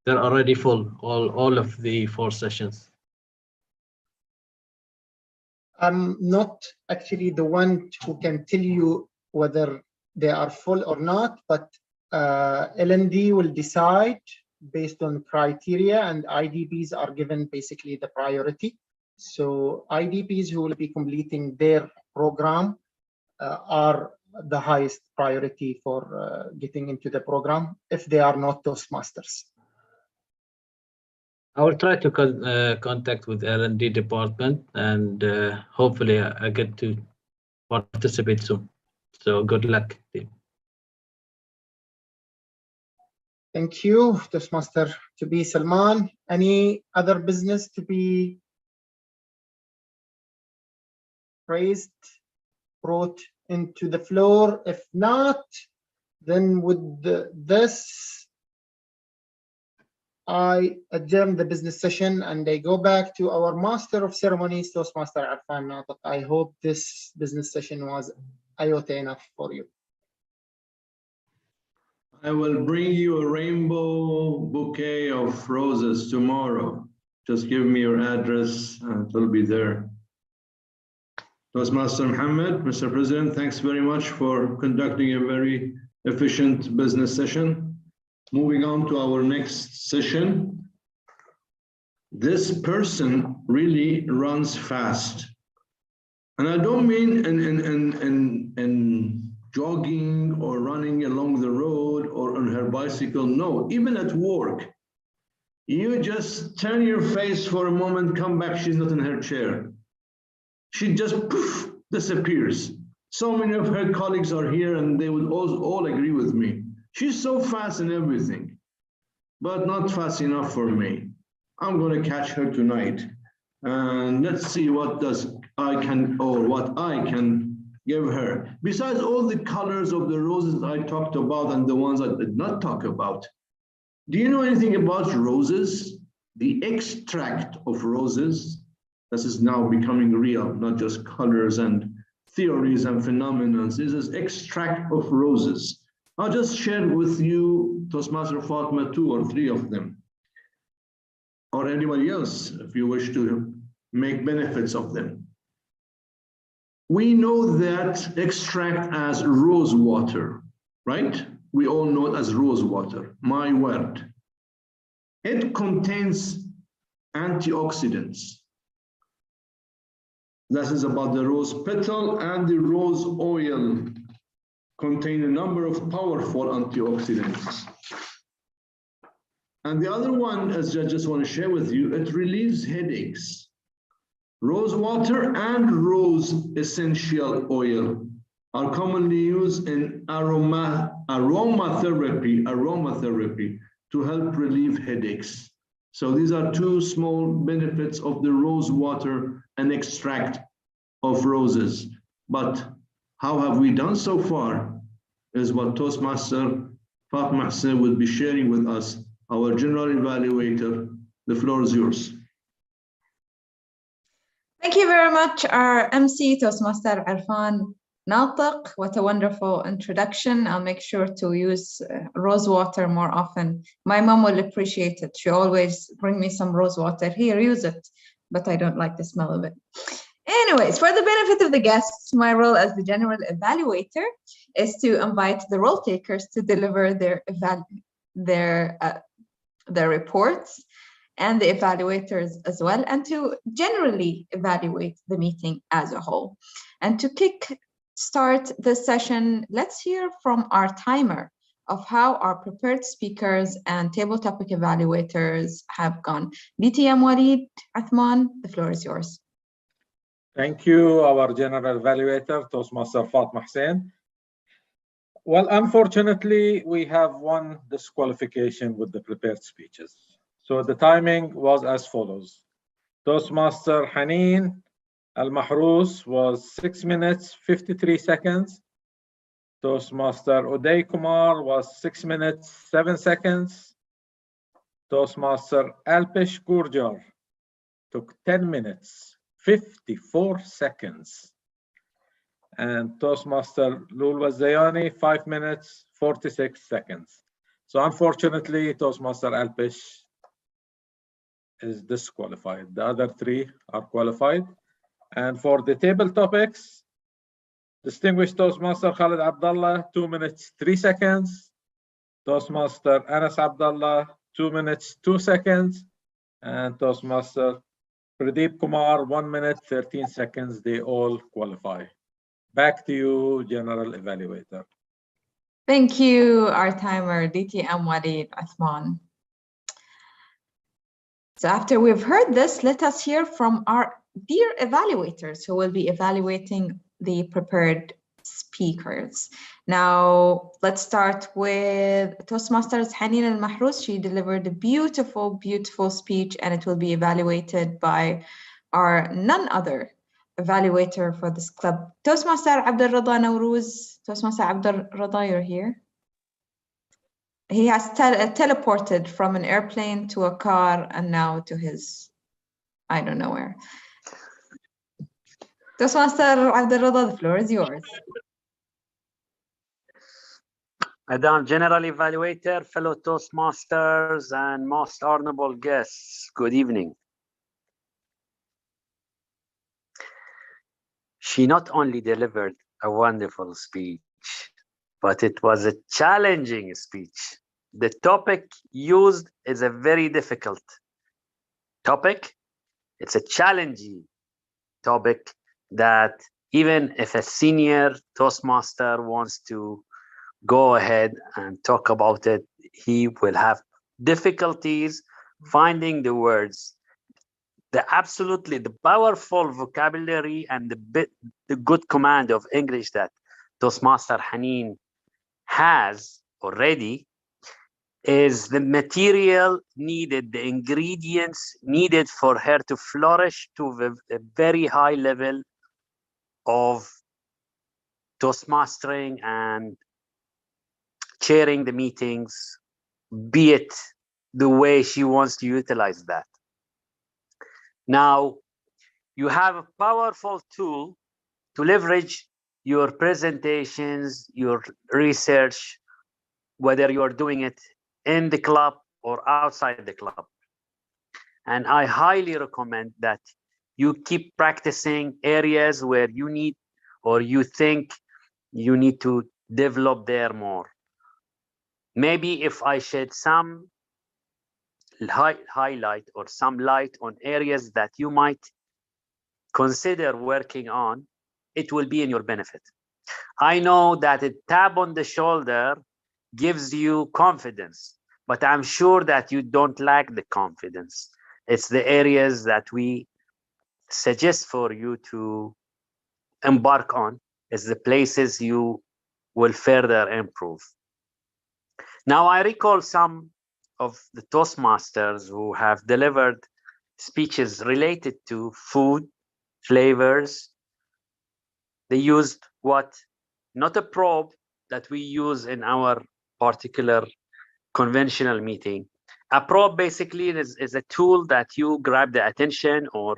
they're already full, all of the 4 sessions? I'm not actually the one who can tell you whether they are full or not, but L&D will decide based on criteria, and IDPs are given basically the priority. So IDPs who will be completing their program are the highest priority for getting into the program if they are not Toastmasters. I will try to contact with L&D department, and hopefully I get to participate soon. So good luck, team. Thank you, Toastmaster to be Salman. Any other business to be raised, brought into the floor? If not, then with this, I adjourn the business session and I go back to our Master of Ceremonies, Toastmaster Arfan Natiq. I hope this business session was iota enough for you. I will bring you a rainbow bouquet of roses tomorrow. Just give me your address and it will be there. Toastmaster Mohammed, Mr. President, thanks very much for conducting a very efficient business session. Moving on to our next session. This person really runs fast. And I don't mean in jogging or running along the road or on her bicycle. No, even at work. You just turn your face for a moment, come back, she's not in her chair. She just poof, disappears. So many of her colleagues are here and they would all agree with me. She's so fast in everything, but not fast enough for me. I'm going to catch her tonight. And let's see what I can give her. Besides all the colors of the roses I talked about and the ones I did not talk about. Do you know anything about roses? The extract of roses, this is now becoming real, not just colors and theories and phenomena. This is extract of roses. I'll just share with you, Toastmaster Fatima, 2 or 3 of them. Or anybody else, if you wish to make benefits of them. We know that extract as rose water, right? We all know it as rose water, my word. It contains antioxidants. This is about the rose petal, and the rose oil contain a number of powerful antioxidants. And the other one, as I just want to share with you, it relieves headaches. Rose water and rose essential oil are commonly used in aromatherapy to help relieve headaches. So these are two small benefits of the rose water and extract of roses. But how have we done so far is what Toastmaster Fatima Hussein will be sharing with us, our general evaluator. The floor is yours. Thank you very much, our MC, Toastmaster Arfan Natiq. What a wonderful introduction. I'll make sure to use rose water more often. My mom will appreciate it. She always bring me some rose water. Here, use it, but I don't like the smell of it. Anyways, for the benefit of the guests, my role as the general evaluator is to invite the role takers to deliver their reports, and the evaluators as well, and to generally evaluate the meeting as a whole. And to start this session, let's hear from our timer of how our prepared speakers and table topic evaluators have gone. BTM Walid, Athman, the floor is yours. Thank you, our general evaluator, Toastmaster Fatima Hussein. Well, unfortunately, we have one disqualification with the prepared speeches. So the timing was as follows. Toastmaster Haneen Al-Mahrous was 6 minutes, 53 seconds. Toastmaster Uday Kumar was 6 minutes, 7 seconds. Toastmaster Alpesh Gurjar took 10 minutes, 54 seconds. And Toastmaster Lulwa Zayani, 5 minutes, 46 seconds. So unfortunately, Toastmaster Alpesh is disqualified. The other three are qualified. And for the table topics, distinguished Toastmaster Khalid Abdullah, 2 minutes, 3 seconds. Toastmaster Anas Abdullah, 2 minutes, 2 seconds. And Toastmaster Pradeep Kumar, 1 minute, 13 seconds. They all qualify. Back to you, General Evaluator. Thank you, our timer, DTM Walid Athman. So after we've heard this, let us hear from our dear evaluators who will be evaluating the prepared speakers. Now, let's start with Toastmasters Haneen Al-Mahrous. She delivered a beautiful, beautiful speech, and it will be evaluated by our none other evaluator for this club, Toastmaster Abdul Rada Nawrouz. Toastmaster Abdul Rada, you're here. He has teleported from an airplane to a car and now to his, I don't know where. Toastmaster Abdul Rada, the floor is yours. Madam General Evaluator, fellow Toastmasters, and most honorable guests, good evening. She not only delivered a wonderful speech, but it was a challenging speech. The topic used is a very difficult topic. It's a challenging topic that even if a senior Toastmaster wants to go ahead and talk about it, he will have difficulties finding the words. The powerful vocabulary and the good command of English that Toastmaster Haneen has already is the material needed, the ingredients needed for her to flourish to a very high level of Toastmastering and chairing the meetings, be it the way she wants to utilize that. Now, you have a powerful tool to leverage your presentations, your research, whether you're doing it in the club or outside the club. And I highly recommend that you keep practicing areas where you need or you think you need to develop there more. Maybe if I shed some highlight or some light on areas that you might consider working on, it will be in your benefit. I know that a tap on the shoulder gives you confidence, but I'm sure that you don't lack the confidence. It's the areas that we suggest for you to embark on, is the places you will further improve. Now, I recall some of the Toastmasters who have delivered speeches related to food, flavors. They used what? Not a probe that we use in our particular conventional meeting. A probe basically is a tool that you grab the attention or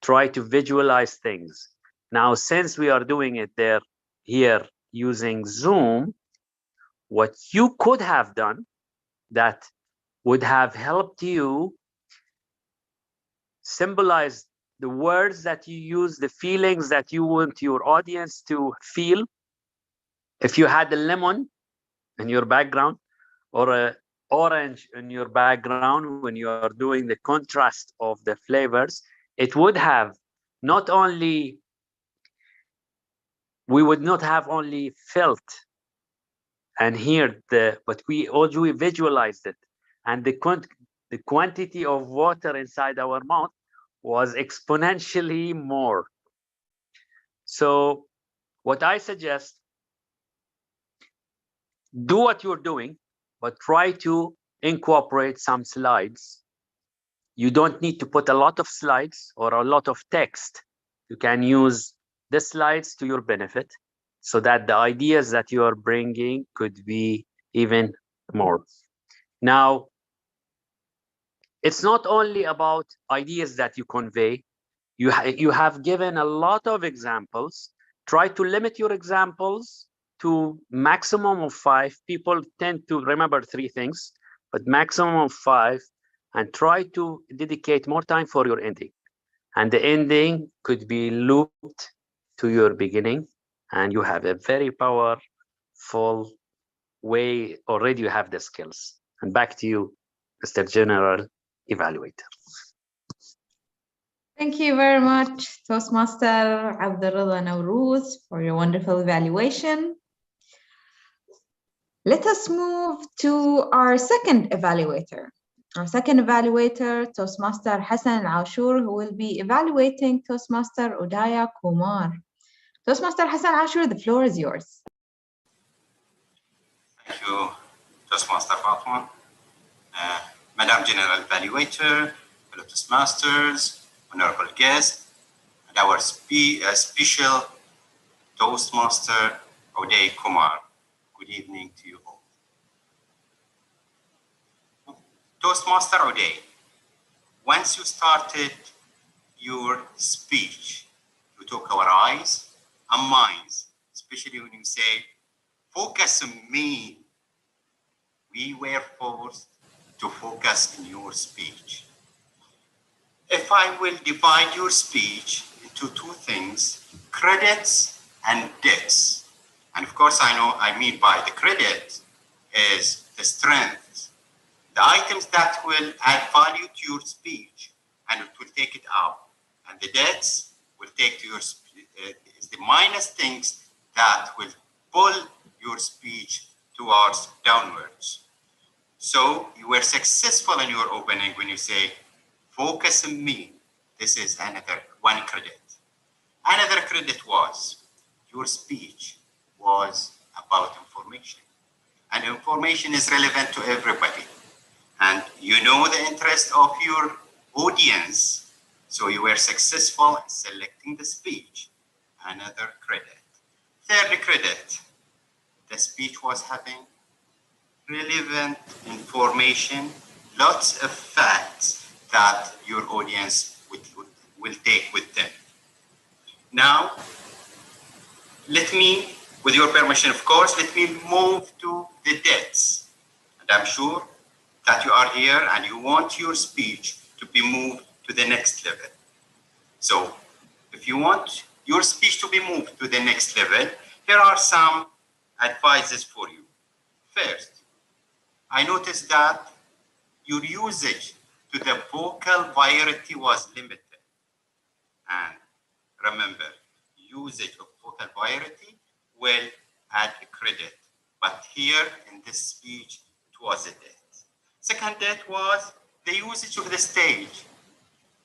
try to visualize things. Now, since we are doing it here using Zoom, what you could have done that would have helped you symbolize the words that you use, the feelings that you want your audience to feel. If you had a lemon in your background or an orange in your background when you are doing the contrast of the flavors, it would have not only, we would not have only felt and heard but we also visualized it. And the quantity of water inside our mouth was exponentially more. So what I suggest, do what you're doing, but try to incorporate some slides. You don't need to put a lot of slides or a lot of text. You can use the slides to your benefit so that the ideas that you are bringing could be even more. Now, it's not only about ideas that you convey. You have given a lot of examples. Try to limit your examples to maximum of 5. People tend to remember 3 things, but maximum of 5, and try to dedicate more time for your ending. And the ending could be looped to your beginning, and you have a very powerful way. Already you have the skills. And back to you, Mr. General Evaluator. Thank you very much, Toastmaster Abdullah Nawrouz, for your wonderful evaluation. Let us move to our second evaluator. Our second evaluator, Toastmaster Hassan Ashur, who will be evaluating Toastmaster Udaya Kumar. Toastmaster Hassan Ashur, the floor is yours. Thank you, Toastmaster Fatma. Madam General Evaluator, fellow Toastmasters, honorable guests, and our special Toastmaster Udaya Kumar. Good evening to you all. Toastmaster Udaya, once you started your speech, you took our eyes and minds, especially when you say, focus on me. We were forced to focus in your speech. If I will divide your speech into 2 things, credits and debts. And of course, I mean by the credit is the strengths, the items that will add value to your speech and it will take it up. And the debts will take to your is the minus things that will pull your speech towards downwards. So you were successful in your opening when you say, focus on me. This is another 1 credit. Another credit was your speech was about information. And information is relevant to everybody. And you know the interest of your audience. So you were successful in selecting the speech. Another credit. Third credit, the speech was having relevant information, lots of facts that your audience will take with them. Now, let me, with your permission, of course, let me move to the debts. And I'm sure that you are here and you want your speech to be moved to the next level. So if you want your speech to be moved to the next level, here are some advices for you. First, I noticed that your usage to the vocal variety was limited. And remember, usage of vocal variety will add a credit. But here in this speech, it was a debt. Second debt was the usage of the stage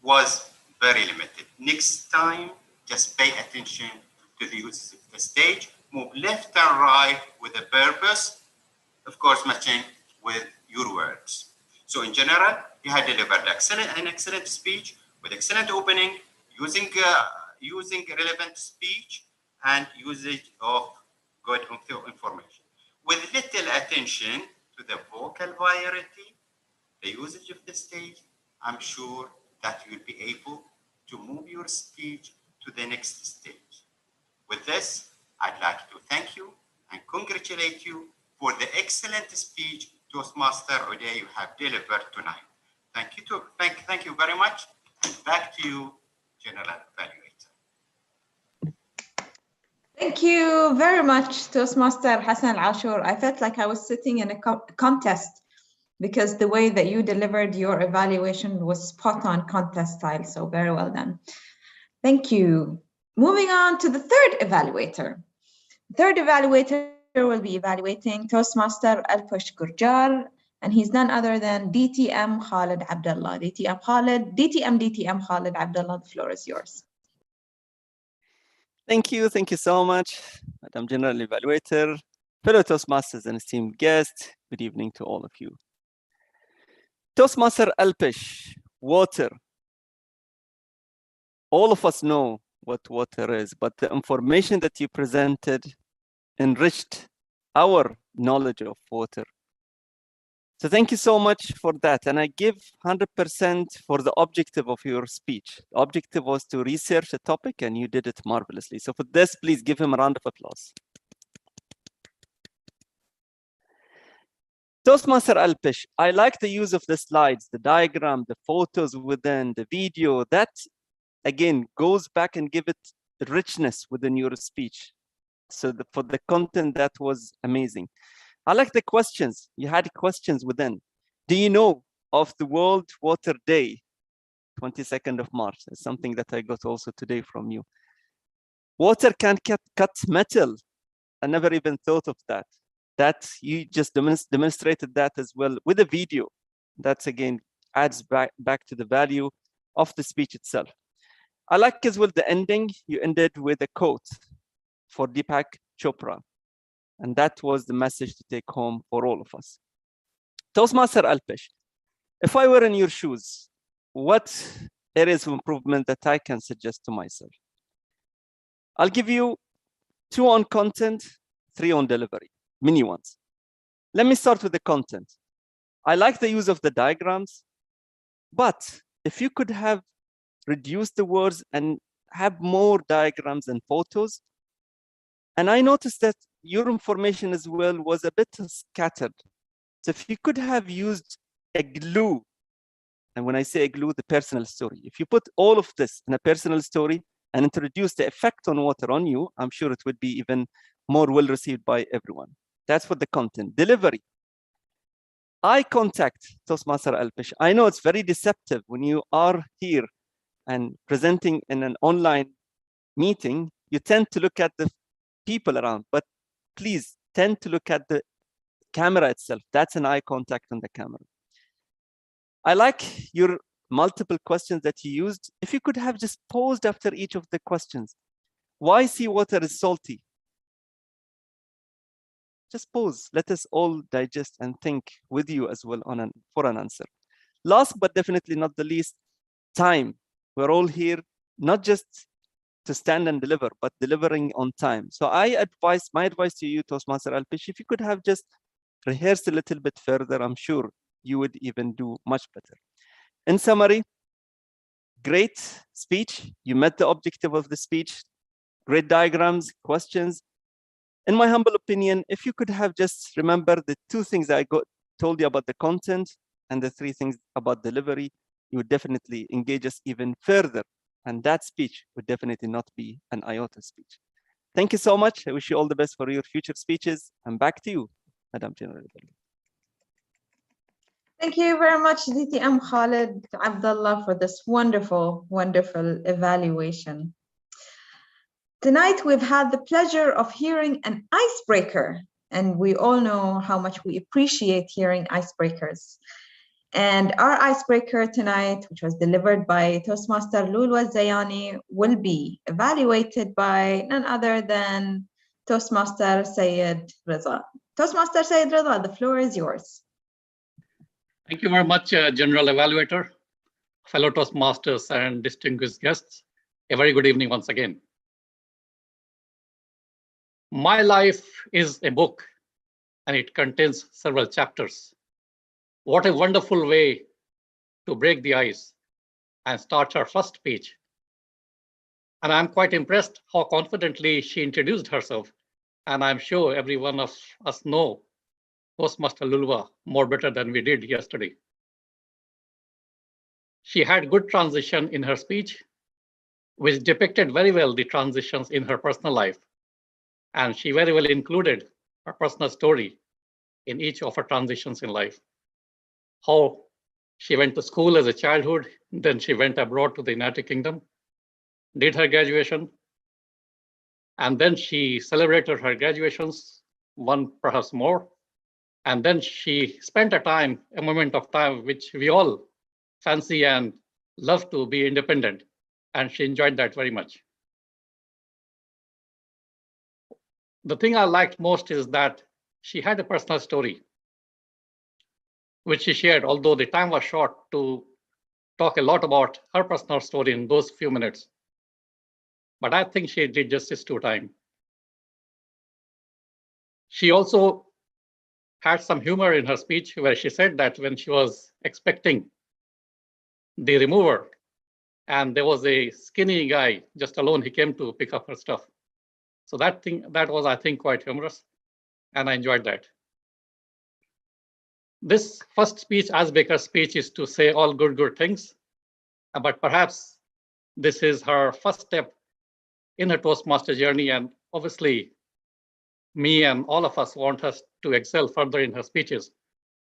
was very limited. Next time, just pay attention to the usage of the stage, move left and right with a purpose, of course, matching with your words. So in general, you had delivered an excellent speech with excellent opening, using relevant speech and usage of good information. With little attention to the vocal variety, the usage of the stage, I'm sure that you'll be able to move your speech to the next stage. With this, I'd like to thank you and congratulate you for the excellent speech Toastmaster Uday you have delivered tonight. Thank you very much. And back to you, General Evaluator. Thank you very much, Toastmaster Hassan Al-Ashur. I felt like I was sitting in a contest because the way that you delivered your evaluation was spot on contest style. So very well done. Thank you. Moving on to the third evaluator. Third evaluator will be evaluating Toastmaster Alpesh Gurjar, and he's none other than DTM Khalid Abdullah. DTM Khalid Abdullah, the floor is yours. Thank you so much, Madam General Evaluator, fellow Toastmasters and esteemed guests. Good evening to all of you. Toastmaster Alpesh, water. All of us know what water is, but the information that you presented enriched our knowledge of water. So thank you so much for that. And I give 100% for the objective of your speech. The objective was to research a topic and you did it marvelously. So for this, please give him a round of applause. Toastmaster Alpesh, I like the use of the slides, the diagram, the photos within, the video. That, again, goes back and give it richness within your speech. So for the content, that was amazing. I like the questions. You had questions within. Do you know of the World Water Day, 22nd of March? That's something that I got also today from you. Water can cut metal. I never even thought of that. That you just demonstrated that as well with a video. That's again adds back to the value of the speech itself. I like as well the ending. You ended with a quote for Deepak Chopra. And that was the message to take home for all of us. Toastmaster Alpesh, if I were in your shoes, what areas of improvement that I can suggest to myself? I'll give you 2 on content, 3 on delivery, mini ones. Let me start with the content. I like the use of the diagrams, but if you could have reduced the words and have more diagrams and photos. And I noticed that your information as well was a bit scattered. So if you could have used a glue, and when I say a glue, the personal story, if you put all of this in a personal story and introduce the effect on water on you, I'm sure it would be even more well received by everyone. That's for the content. Delivery. Eye contact, Toastmaster Alpesh. I know it's very deceptive when you are here and presenting in an online meeting, you tend to look at the people around, but please tend to look at the camera itself. That's an eye contact on the camera. I like your multiple questions that you used. If you could have just paused after each of the questions. Why seawater is salty? Just pause. Let us all digest and think with you as well for an answer. Last but definitely not the least, time. We're all here not just to stand and deliver, but delivering on time. So my advice to you, Toastmaster Alpesh, if you could have just rehearsed a little bit further, I'm sure you would even do much better. In summary, great speech. You met the objective of the speech. Great diagrams, questions. In my humble opinion, if you could have just remembered the 2 things I told you about the content and the 3 things about delivery, you would definitely engage us even further. And that speech would definitely not be an iota speech. Thank you so much. I wish you all the best for your future speeches. And back to you, Madam General. Thank you very much, DTM Khalid Abdullah, for this wonderful, wonderful evaluation. Tonight, we've had the pleasure of hearing an icebreaker, and we all know how much we appreciate hearing icebreakers. And our icebreaker tonight, which was delivered by Toastmaster Lulwa Zayani, will be evaluated by none other than Toastmaster Sayed Reza. Toastmaster Sayed Reza, the floor is yours. Thank you very much, General Evaluator, fellow Toastmasters and distinguished guests. A very good evening once again. My life is a book, and it contains several chapters. What a wonderful way to break the ice and start her first speech. And I'm quite impressed how confidently she introduced herself. And I'm sure every one of us know Toastmaster Lulwa more better than we did yesterday. She had good transition in her speech, which depicted very well the transitions in her personal life. And she very well included her personal story in each of her transitions in life. How she went to school as a childhood, then she went abroad to the United Kingdom, did her graduation, and then she celebrated her graduations, one perhaps more, and then she spent a moment of time which we all fancy and love to be independent, and she enjoyed that very much. The thing I liked most is that she had a personal story, which she shared, although the time was short to talk a lot about her personal story in those few minutes. But I think she did justice to time. She also had some humor in her speech where she said that when she was expecting the remover and there was a skinny guy just alone, he came to pick up her stuff. So that was, I think, quite humorous, and I enjoyed that. This first speech, icebreaker speech, is to say all good things, but perhaps this is her first step in her Toastmaster journey, and obviously me and all of us want us to excel further in her speeches.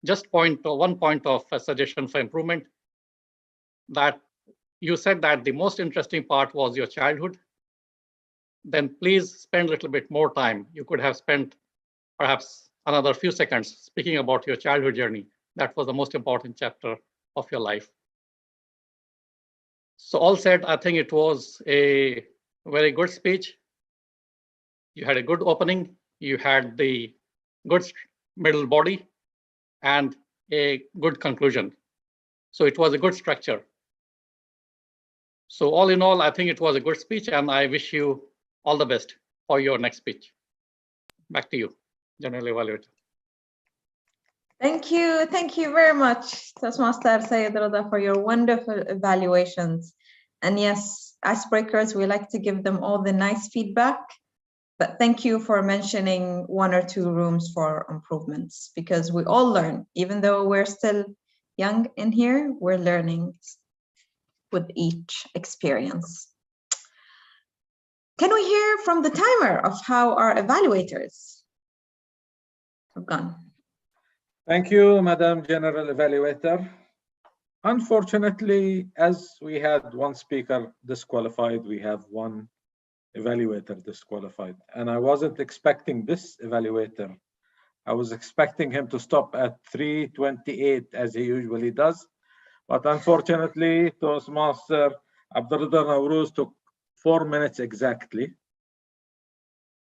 Just one point of a suggestion for improvement, that you said that the most interesting part was your childhood. Then please spend a little bit more time. You could have spent perhaps another few seconds speaking about your childhood journey. That was the most important chapter of your life. So all said, I think it was a very good speech. You had a good opening. You had the good middle body and a good conclusion. So it was a good structure. So all in all, I think it was a good speech, and I wish you all the best for your next speech. Back to you, General Evaluator. Thank you very much, Toastmaster Sayed Reza, for your wonderful evaluations. And yes, icebreakers, we like to give them all the nice feedback, but thank you for mentioning 1 or 2 rooms for improvements, because we all learn, even though we're still young in here, we're learning with each experience. Can we hear from the timer of how our evaluators have gone? Thank you, Madam General Evaluator. Unfortunately, as we had 1 speaker disqualified, we have 1 evaluator disqualified. And I wasn't expecting this evaluator. I was expecting him to stop at 3:28 as he usually does. But unfortunately, Toastmaster Abdurrahman Nawrouz took 4 minutes exactly.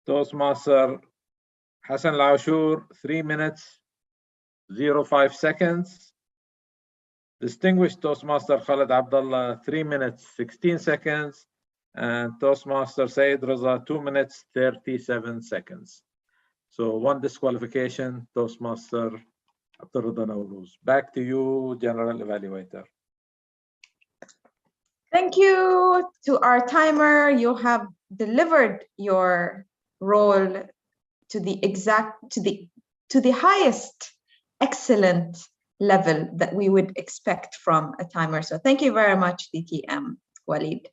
Toastmaster Hassan Al-Ashur, 3 minutes, 0.5 seconds. Distinguished Toastmaster Khalid Abdullah, 3 minutes, 16 seconds. And Toastmaster Sayed Reza, 2 minutes, 37 seconds. So 1 disqualification, Toastmaster Abdurrahman Nawrouz. Back to you, General Evaluator. Thank you to our timer. You have delivered your role to the highest excellent level that we would expect from a timer. So thank you very much, DTM Walid.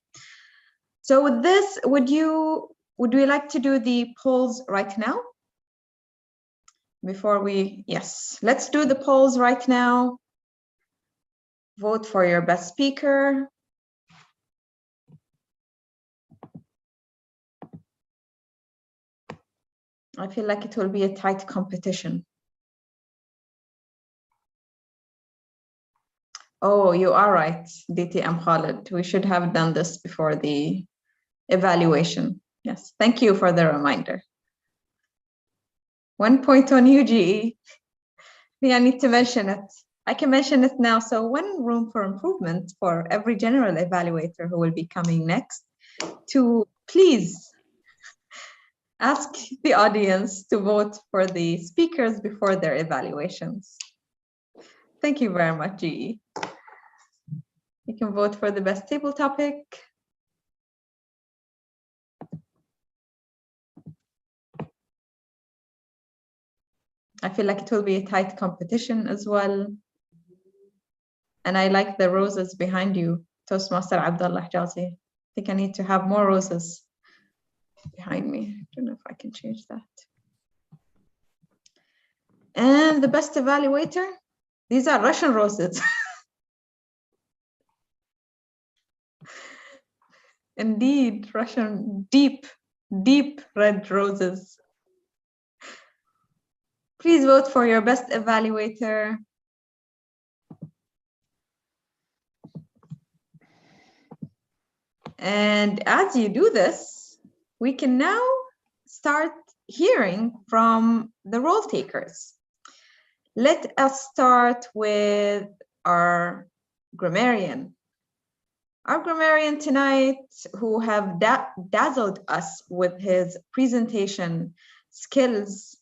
So with this, would we like to do the polls right now? Yes, let's do the polls right now. Vote for your best speaker. I feel like it will be a tight competition. Oh, you are right, DTM Khalid. We should have done this before the evaluation. Yes, thank you for the reminder. 1 point on UGE. I need to mention it. I can mention it now. So one room for improvement for every general evaluator who will be coming next to please ask the audience to vote for the speakers before their evaluations. Thank you very much, GE. You can vote for the best table topic. I feel like it will be a tight competition as well. And I like the roses behind you, Toastmaster Abdullah Jazi. I think I need to have more roses behind me. I don't know if I can change that. And the best evaluator, these are Russian roses. Indeed, Russian deep, deep red roses. Please vote for your best evaluator. And as you do this, we can now start hearing from the role takers. Let us start with our grammarian. Our grammarian tonight, who have dazzled us with his presentation skills.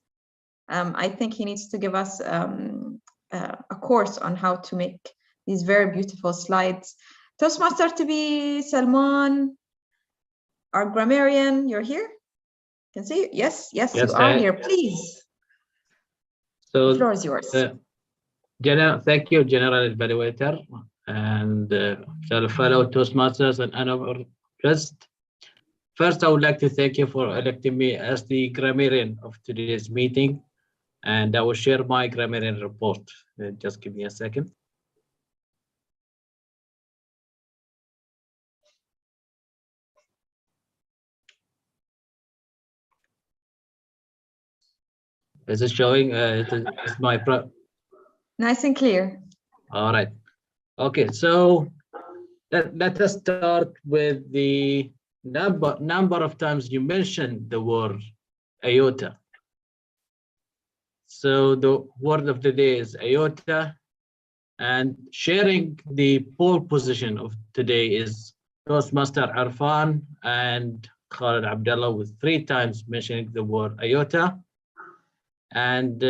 I think he needs to give us a course on how to make these very beautiful slides. Toastmaster to be Salman, our grammarian, you're here? Can see you? Yes, yes, you are here, please. So the floor is yours. Thank you, General Evaluator, and fellow Toastmasters and other guests. First, I would like to thank you for electing me as the grammarian of today's meeting, and I will share my grammarian report. Just give me a second. Is it showing? Is my nice and clear. All right. Okay, so let us start with the number of times you mentioned the word iota. So the word of the day is iota, and sharing the pole position of today is Toastmaster Arfan and Khalid Abdullah, with 3 times mentioning the word iota. And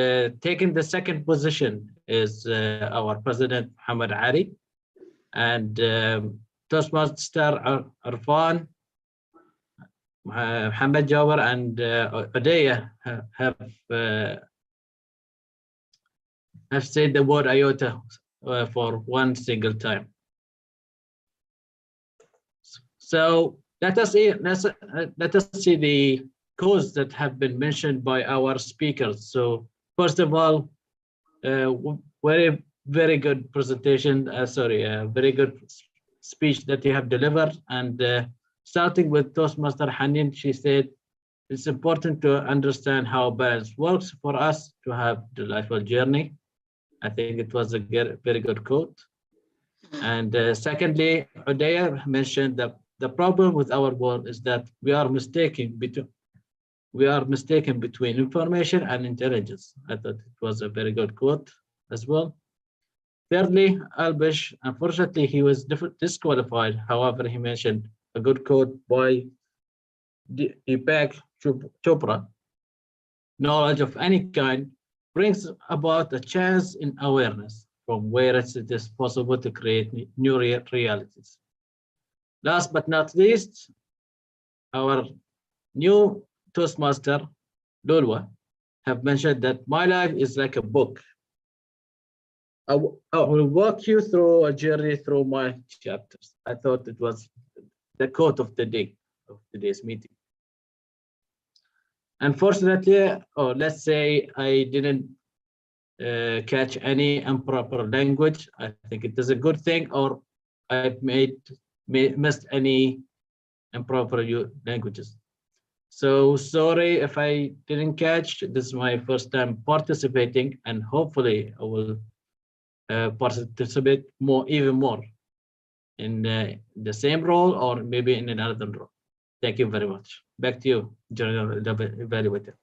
taking the second position is our President Muhammad Ali, and Toastmaster Arfan, Muhammad Jawar, and Udeya have said the word iota for 1 single time. So let us see the codes that have been mentioned by our speakers. So first of all, very good presentation. Very good speech that you have delivered. And starting with Toastmaster Hanin, she said it's important to understand how balance works for us to have the delightful journey. I think it was a very good quote. And secondly, Udeya mentioned that the problem with our world is that we are mistaken between information and intelligence. I thought it was a very good quote as well. Thirdly, Albish, unfortunately, he was disqualified. However, he mentioned a good quote by Deepak Chopra. Knowledge of any kind brings about a chance in awareness from where it is possible to create new realities. Last but not least, our new Toastmaster, Lulwa, have mentioned that my life is like a book. I will walk you through a journey through my chapters. I thought it was the quote of the day of today's meeting. Unfortunately, or let's say I didn't catch any improper language. I think it is a good thing, or I missed any improper languages. So sorry if I didn't catch. This is my first time participating, and hopefully I will participate even more in the same role or maybe in another role. Thank you very much. Back to you, General Evaluator.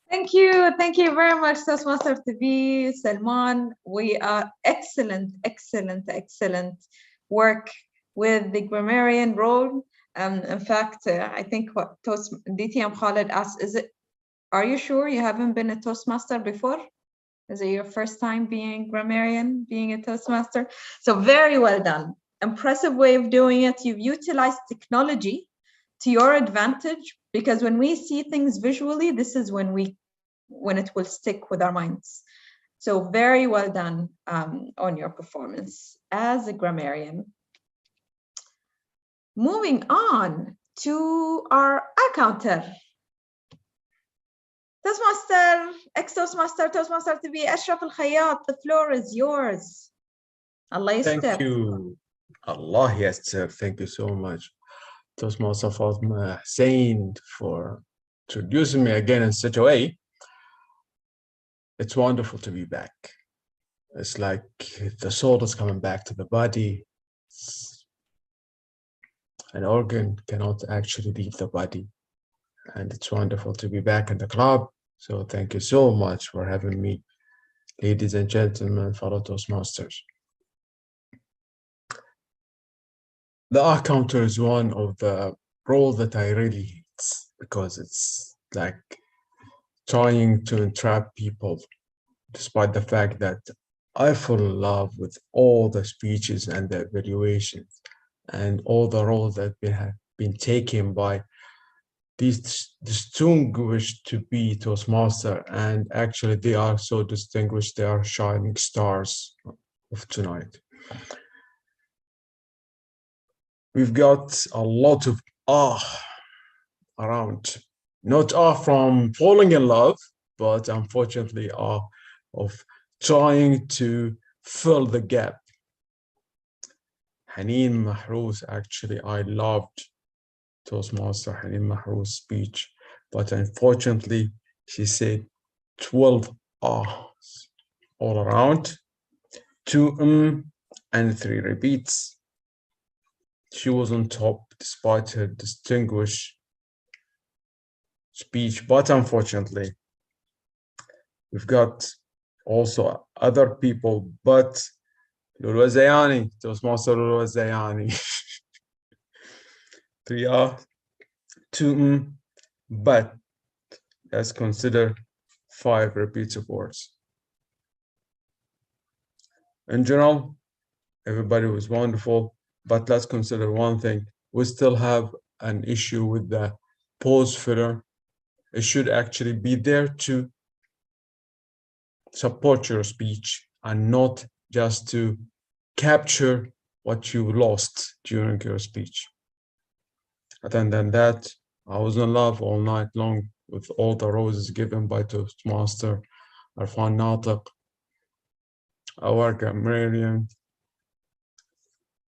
Thank you very much, Toastmaster Tabi, Salman. We are excellent work with the grammarian role. In fact, I think what DTM Khalid asked, are you sure you haven't been a Toastmaster before? Is it your first time being grammarian, being a Toastmaster? So very well done. Impressive way of doing it. You've utilized technology to your advantage, because when we see things visually, this is when it will stick with our minds. So very well done on your performance as a grammarian. Moving on to our counter. Toastmaster, ex-Toastmaster, Toastmaster to be Ashraf Al-Khayyat, the floor is yours. Allah Thank yastir. you. Allah yastir. Thank you so much, Toastmaster Fatma Hussein, for introducing me again in such a way. It's wonderful to be back. It's like the soul is coming back to the body. An organ cannot actually leave the body. And it's wonderful to be back in the club. So thank you so much for having me, ladies and gentlemen, fellow Toastmasters. The counter is one of the roles that I really hate, because it's like trying to entrap people, despite the fact that I fall in love with all the speeches and the evaluations and all the roles that have been taken by these distinguished to be Toastmaster, and actually they are so distinguished, they are shining stars of tonight. We've got a lot of around, not from falling in love, but unfortunately of trying to fill the gap. Haneen Mahrouz, actually I loved Toastmaster Haneen Mahrouz's speech, but unfortunately she said 12 ahs all around, 2 and 3 repeats. She was on top despite her distinguished speech, but unfortunately we've got also other people, but Lulu Zayani, Toastmaster Lulu Zayani. 3 2 but let's consider 5 repeats of words. In general, everybody was wonderful, but let's consider one thing. We still have an issue with the pause filler. It should actually be there to support your speech and not just to capture what you lost during your speech. Other than that, I was in love all night long with all the roses given by Toastmaster Arfan Natiq, our grammarian,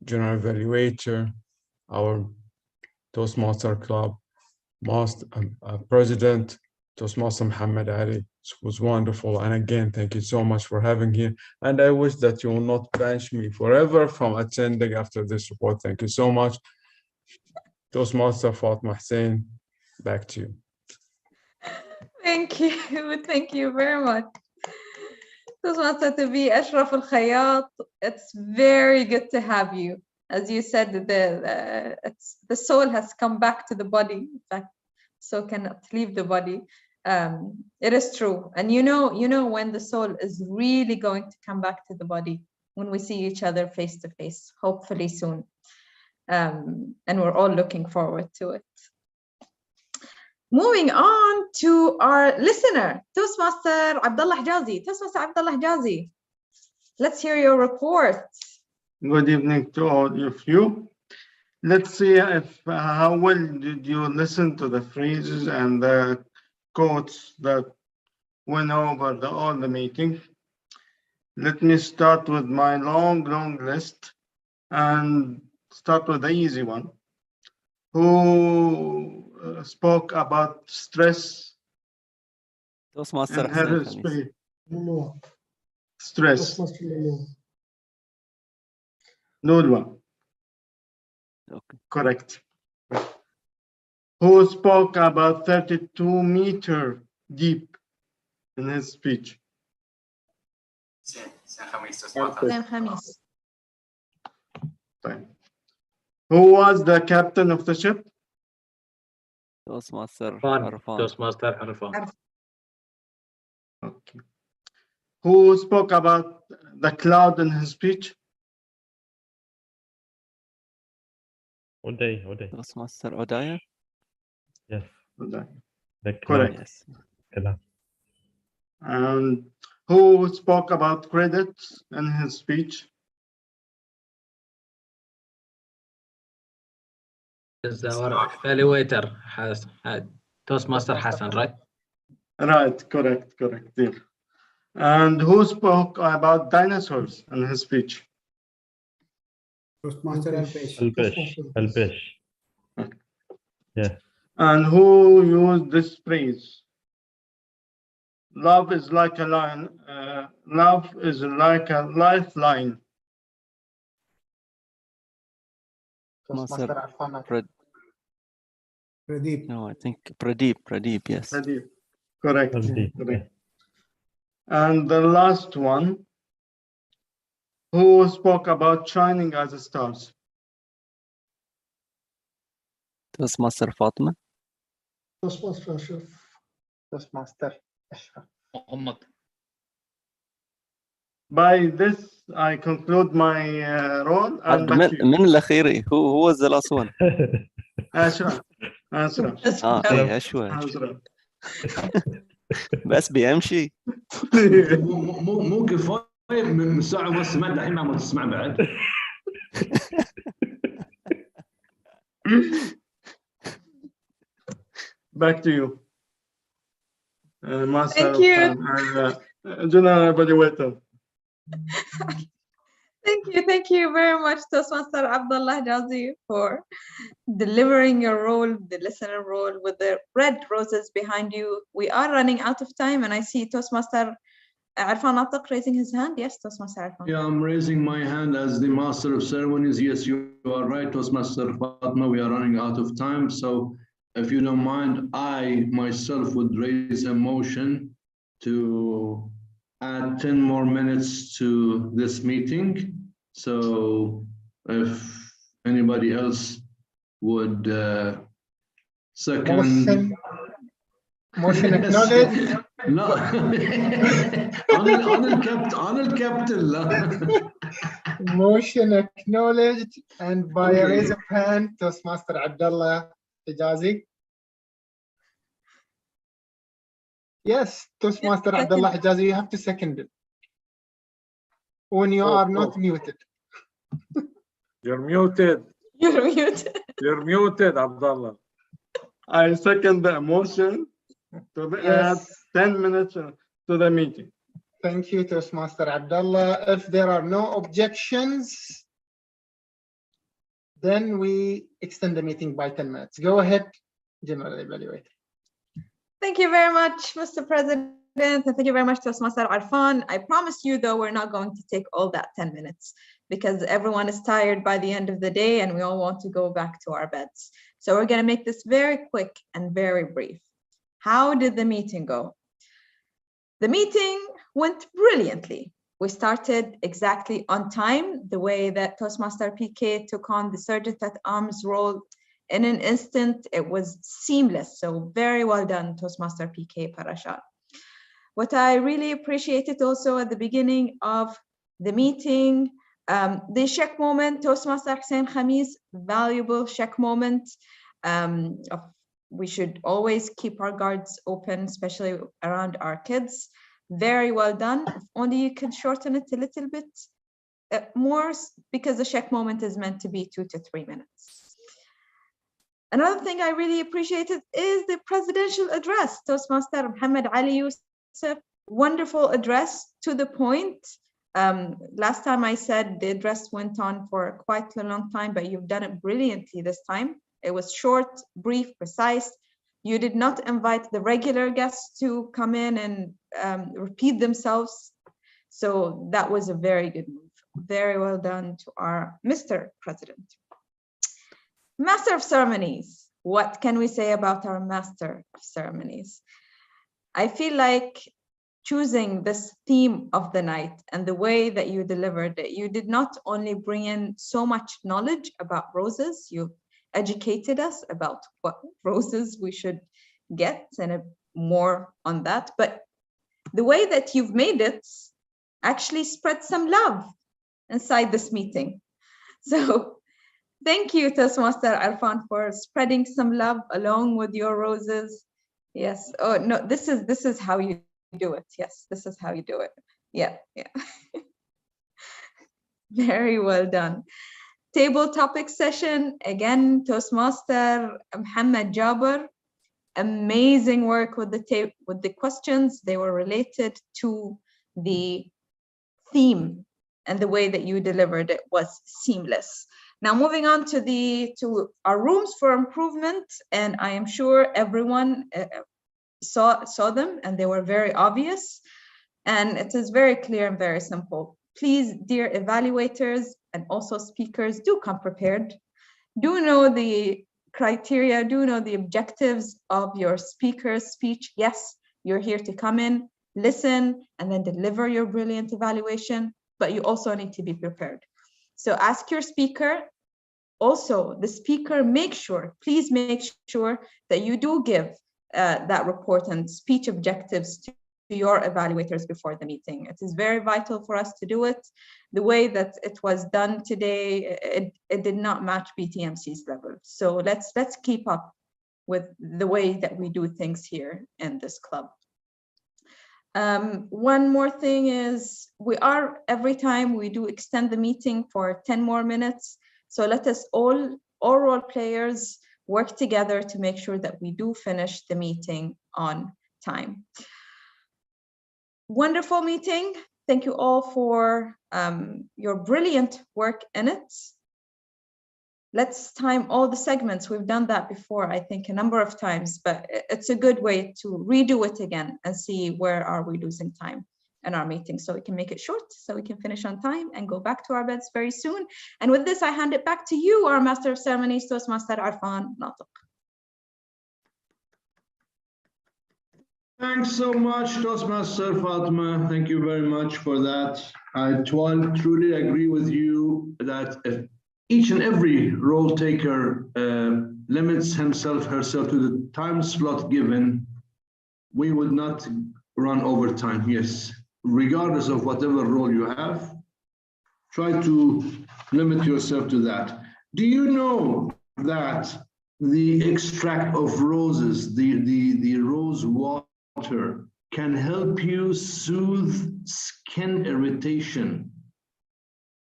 general evaluator, our Toastmaster Club president, Toastmaster Muhammad Ali. It was wonderful. And again, thank you so much for having me. And I wish that you will not banish me forever from attending after this report. Thank you so much. Toastmaster Fatma Hussein, back to you. Thank you very much. Toastmaster to be Ashraf Al-Khayyat, it's very good to have you. As you said, the soul has come back to the body. In fact, soul cannot leave the body. It is true. And you know when the soul is really going to come back to the body, when we see each other face to face, hopefully soon. And we're all looking forward to it. Moving on to our listener, Toastmaster Abdullah Hijazi. Toastmaster Abdullah Hijazi, let's hear your report. Good evening to all of you. Let's see how well did you listen to the phrases and the quotes that went over all the meeting. Let me start with my long list and start with the easy one. who spoke about stress Toastmaster in her Hussein Khamis. speech? No. Stress. Toastmaster Lulu. Nulwa. Okay. Correct. Who spoke about 32-meter deep in his speech? Hussein Khamis. Fine. Who was the captain of the ship? Toastmaster Arfan. Arfan. Toastmaster Arfan. Okay. Who spoke about the cloud in his speech? Uday. Toastmaster Odaya. Yes. Uday. The Correct. Yes. cloud. And who spoke about credits in his speech? Is our evaluator Toastmaster Hassan, right? Right, correct, dear. And who spoke about dinosaurs in his speech? Toastmaster Alpesh. Alpesh. Yeah. And who used this phrase? Love is like a line. Love is like a lifeline. Toastmaster Pradeep. No, I think Pradeep, yes. Pradeep. Correct. Pradeep, Correct. And the last one, who spoke about shining as stars? Toastmaster Fatima. Toastmaster Ashraf. Toastmaster Ashraf. Muhammad. By this, I conclude my role. And back to you. من الأخيري. Who was the last one? Ashraf. إيه أشوى. بس بيمشي. مو كفايه من ساعه ونص سمعت الحين ما تسمع بعد. Back to you. Thank you. General Evaluator. Thank you very much, Toastmaster Abdullah Jazi, for delivering your role, the listener role, with the red roses behind you. We are running out of time, and I see Toastmaster Arfan Atiq raising his hand. Yes, Toastmaster Arfan. Yeah, I'm raising my hand as the Master of Ceremonies. Yes, you are right, Toastmaster Fatma. We are running out of time. So if you don't mind, I myself would raise a motion to add 10 more minutes to this meeting. So if anybody else would second. Motion acknowledged. No. on الكابتن لا. Motion acknowledged, and by a raise of hand, Toastmaster Abdullah Hijazi. Yes, Toastmaster Abdullah Hijazi, you have to second it when you are not muted. You're muted. You're muted. You're muted, Abdullah. I second the motion to add 10 minutes to the meeting. Thank you, Toastmaster Abdullah. If there are no objections, then we extend the meeting by 10 minutes. Go ahead, General Evaluator. Thank you very much, Mr. President, and thank you very much, Toastmaster Arfan. I promise you, though, we're not going to take all that 10 minutes because everyone is tired by the end of the day and we all want to go back to our beds. So we're going to make this very quick and very brief. How did the meeting go? The meeting went brilliantly. We started exactly on time, the way that Toastmaster PK took on the Sergeant at Arms role in an instant. It was seamless. So very well done, Toastmaster PK Parashar. What I really appreciated also at the beginning of the meeting, the check moment, Toastmaster Hussein Khamis, valuable check moment. We should always keep our guards open, especially around our kids. Very well done. If only you can shorten it a little bit more, because the check moment is meant to be 2 to 3 minutes. Another thing I really appreciated is the presidential address. Toastmaster Muhammad Ali Yusuf, wonderful address, to the point. Last time I said the address went on for quite a long time, but you've done it brilliantly this time. It was short, brief, precise. You did not invite the regular guests to come in and repeat themselves. So that was a very good move. Very well done to our Mr. President. Master of Ceremonies. What can we say about our Master of Ceremonies? I feel like choosing this theme of the night and the way that you delivered it, you did not only bring in so much knowledge about roses, you educated us about what roses we should get and more on that, but the way that you've made it actually spread some love inside this meeting. So thank you, Toastmaster Arfan, for spreading some love along with your roses. Yes. Oh no, this is how you do it. Yes, this is how you do it. Yeah. Very well done. Table topic session, again, Toastmaster Muhammad Jabir. Amazing work with the questions. They were related to the theme, and the way that you delivered it was seamless. Now moving on to our rooms for improvement, and I am sure everyone saw them, and they were very obvious, and it is very clear and very simple. Please, dear evaluators and also speakers, do come prepared. Do know the criteria, do know the objectives of your speaker's speech. Yes, you're here to come in, listen, and then deliver your brilliant evaluation, but you also need to be prepared. So ask your speaker. Also, the speaker, please make sure that you do give that report and speech objectives to your evaluators before the meeting. It is very vital for us to do it. The way that it was done today, it did not match BTMC's level. So let's keep up with the way that we do things here in this club. One more thing is every time we do extend the meeting for 10 more minutes. So let us all role players work together to make sure that we do finish the meeting on time. Wonderful meeting. Thank you all for your brilliant work in it. Let's time all the segments. We've done that before, I think, a number of times, but it's a good way to redo it again and see where are we losing time in our meeting, so we can make it short, so we can finish on time and go back to our beds very soon. And with this, I hand it back to you, our Master of Ceremonies, Toastmaster Arfan Natiq. Thanks so much, Toastmaster Fatima. Thank you very much for that. I truly agree with you that if each and every role taker limits herself to the time slot given, we would not run over time. Yes, regardless of whatever role you have, try to limit yourself to that. Do you know that the extract of roses, the rose water, can help you soothe skin irritation?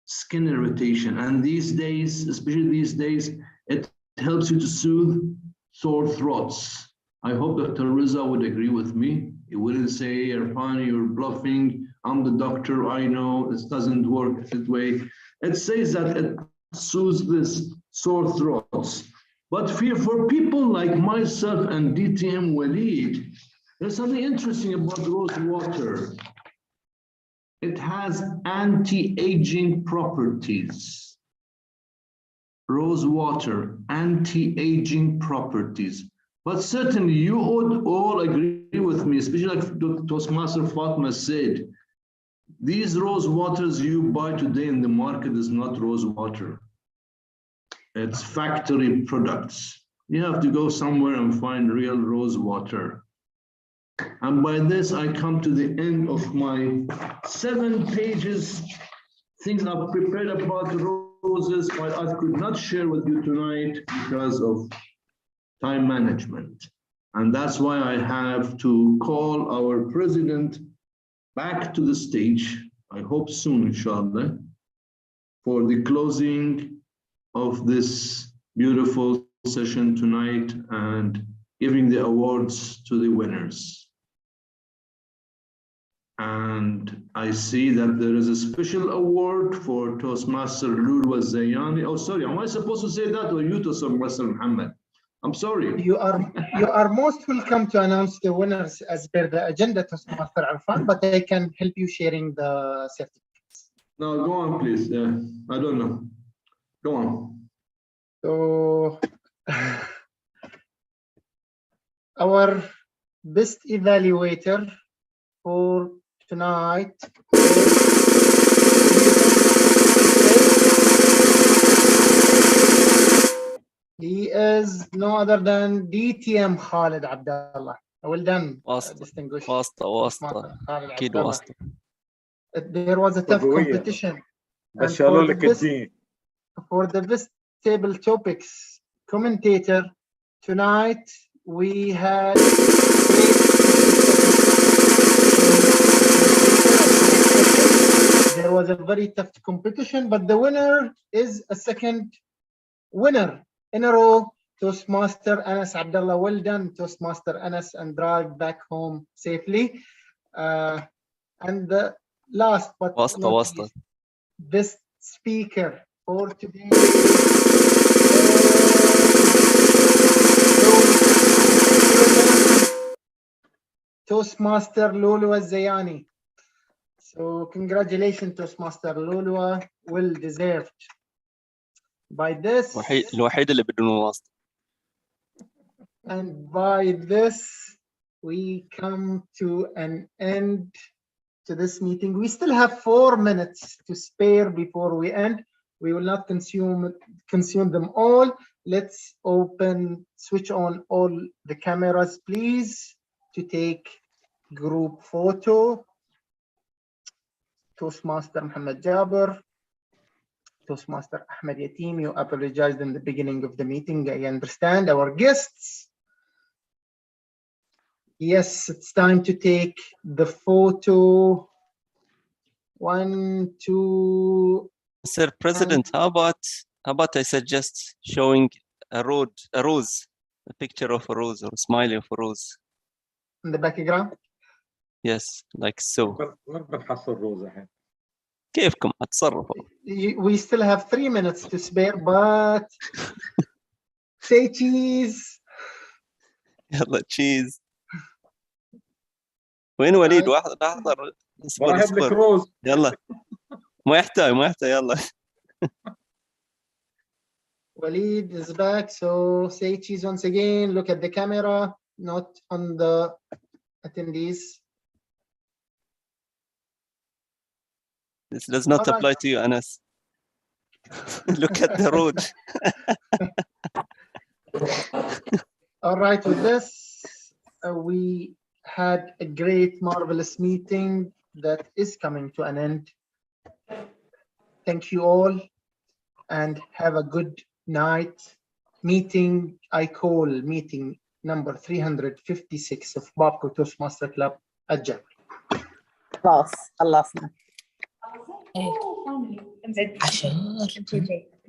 Skin irritation, and these days, especially these days, it helps you to soothe sore throats. I hope Dr. Riza would agree with me. He wouldn't say, Irfan, you're bluffing. I'm the doctor. I know this doesn't work that way. It says that it soothes this sore throats. But for people like myself and DTM Walid, there's something interesting about rose water. It has anti-aging properties. Rose water, anti-aging properties. But certainly you would all agree with me, especially like Toastmaster Fatma said, these rose waters you buy today in the market is not rose water. It's factory products. You have to go somewhere and find real rose water. And by this, I come to the end of my 7 pages, things I've prepared about roses, but I could not share with you tonight because of time management. And that's why I have to call our president back to the stage, I hope soon, inshallah, for the closing of this beautiful session tonight and giving the awards to the winners. And I see that there is a special award for Toastmaster Lulu Zayani. Oh, sorry, am I supposed to say that or you, Toastmaster Muhammad? I'm sorry. You are most welcome to announce the winners as per the agenda, Toastmaster Arfan, but I can help you sharing the certificates. No, go on, please. I don't know. Go on. So, our best evaluator for tonight he is no other than BTM Khalid Abdullah. Well done, distinguished. واسطة أكيد واسطة. There was a tough competition. And for the best table topics commentator tonight, we had there was a very tough competition, but the winner is a second winner in a row, Toastmaster Anas Abdullah. Well done, Toastmaster Anas, and drive back home safely. And the last but not least, best speaker for today. Toastmaster Lulu Zayani. So congratulations, Toastmaster Lulu, well deserved. By this, الوحيد اللي بدون واسطة. And by this, we come to an end to this meeting. We still have 4 minutes to spare before we end. We will not consume them all. Let's switch on all the cameras, please, to take group photo. Toastmaster Muhammad Jabir, Toastmaster Ahmed Yatim, you apologized in the beginning of the meeting. I understand. Our guests. Yes, it's time to take the photo. 1, 2. Mr. President, how about I suggest showing a rose, a picture of a rose or a smiley of a rose. In the background? Yes, like so. كيفكم اتصرفوا. We still have 3 minutes to spare, but say cheese. يلا cheese. وين وليد؟ واحد احضر. اصبر. يلا. ما يحتاج يلا. Walid is back, so say cheese once again. Look at the camera, not on the attendees. This does not apply to you, Anas. Look at the road. All right, with this, we had a great, marvelous meeting that is coming to an end. Thank you all and have a good night. I call meeting number 356 of Babco Toastmaster Club adjourned. خلاص خلصنا. 10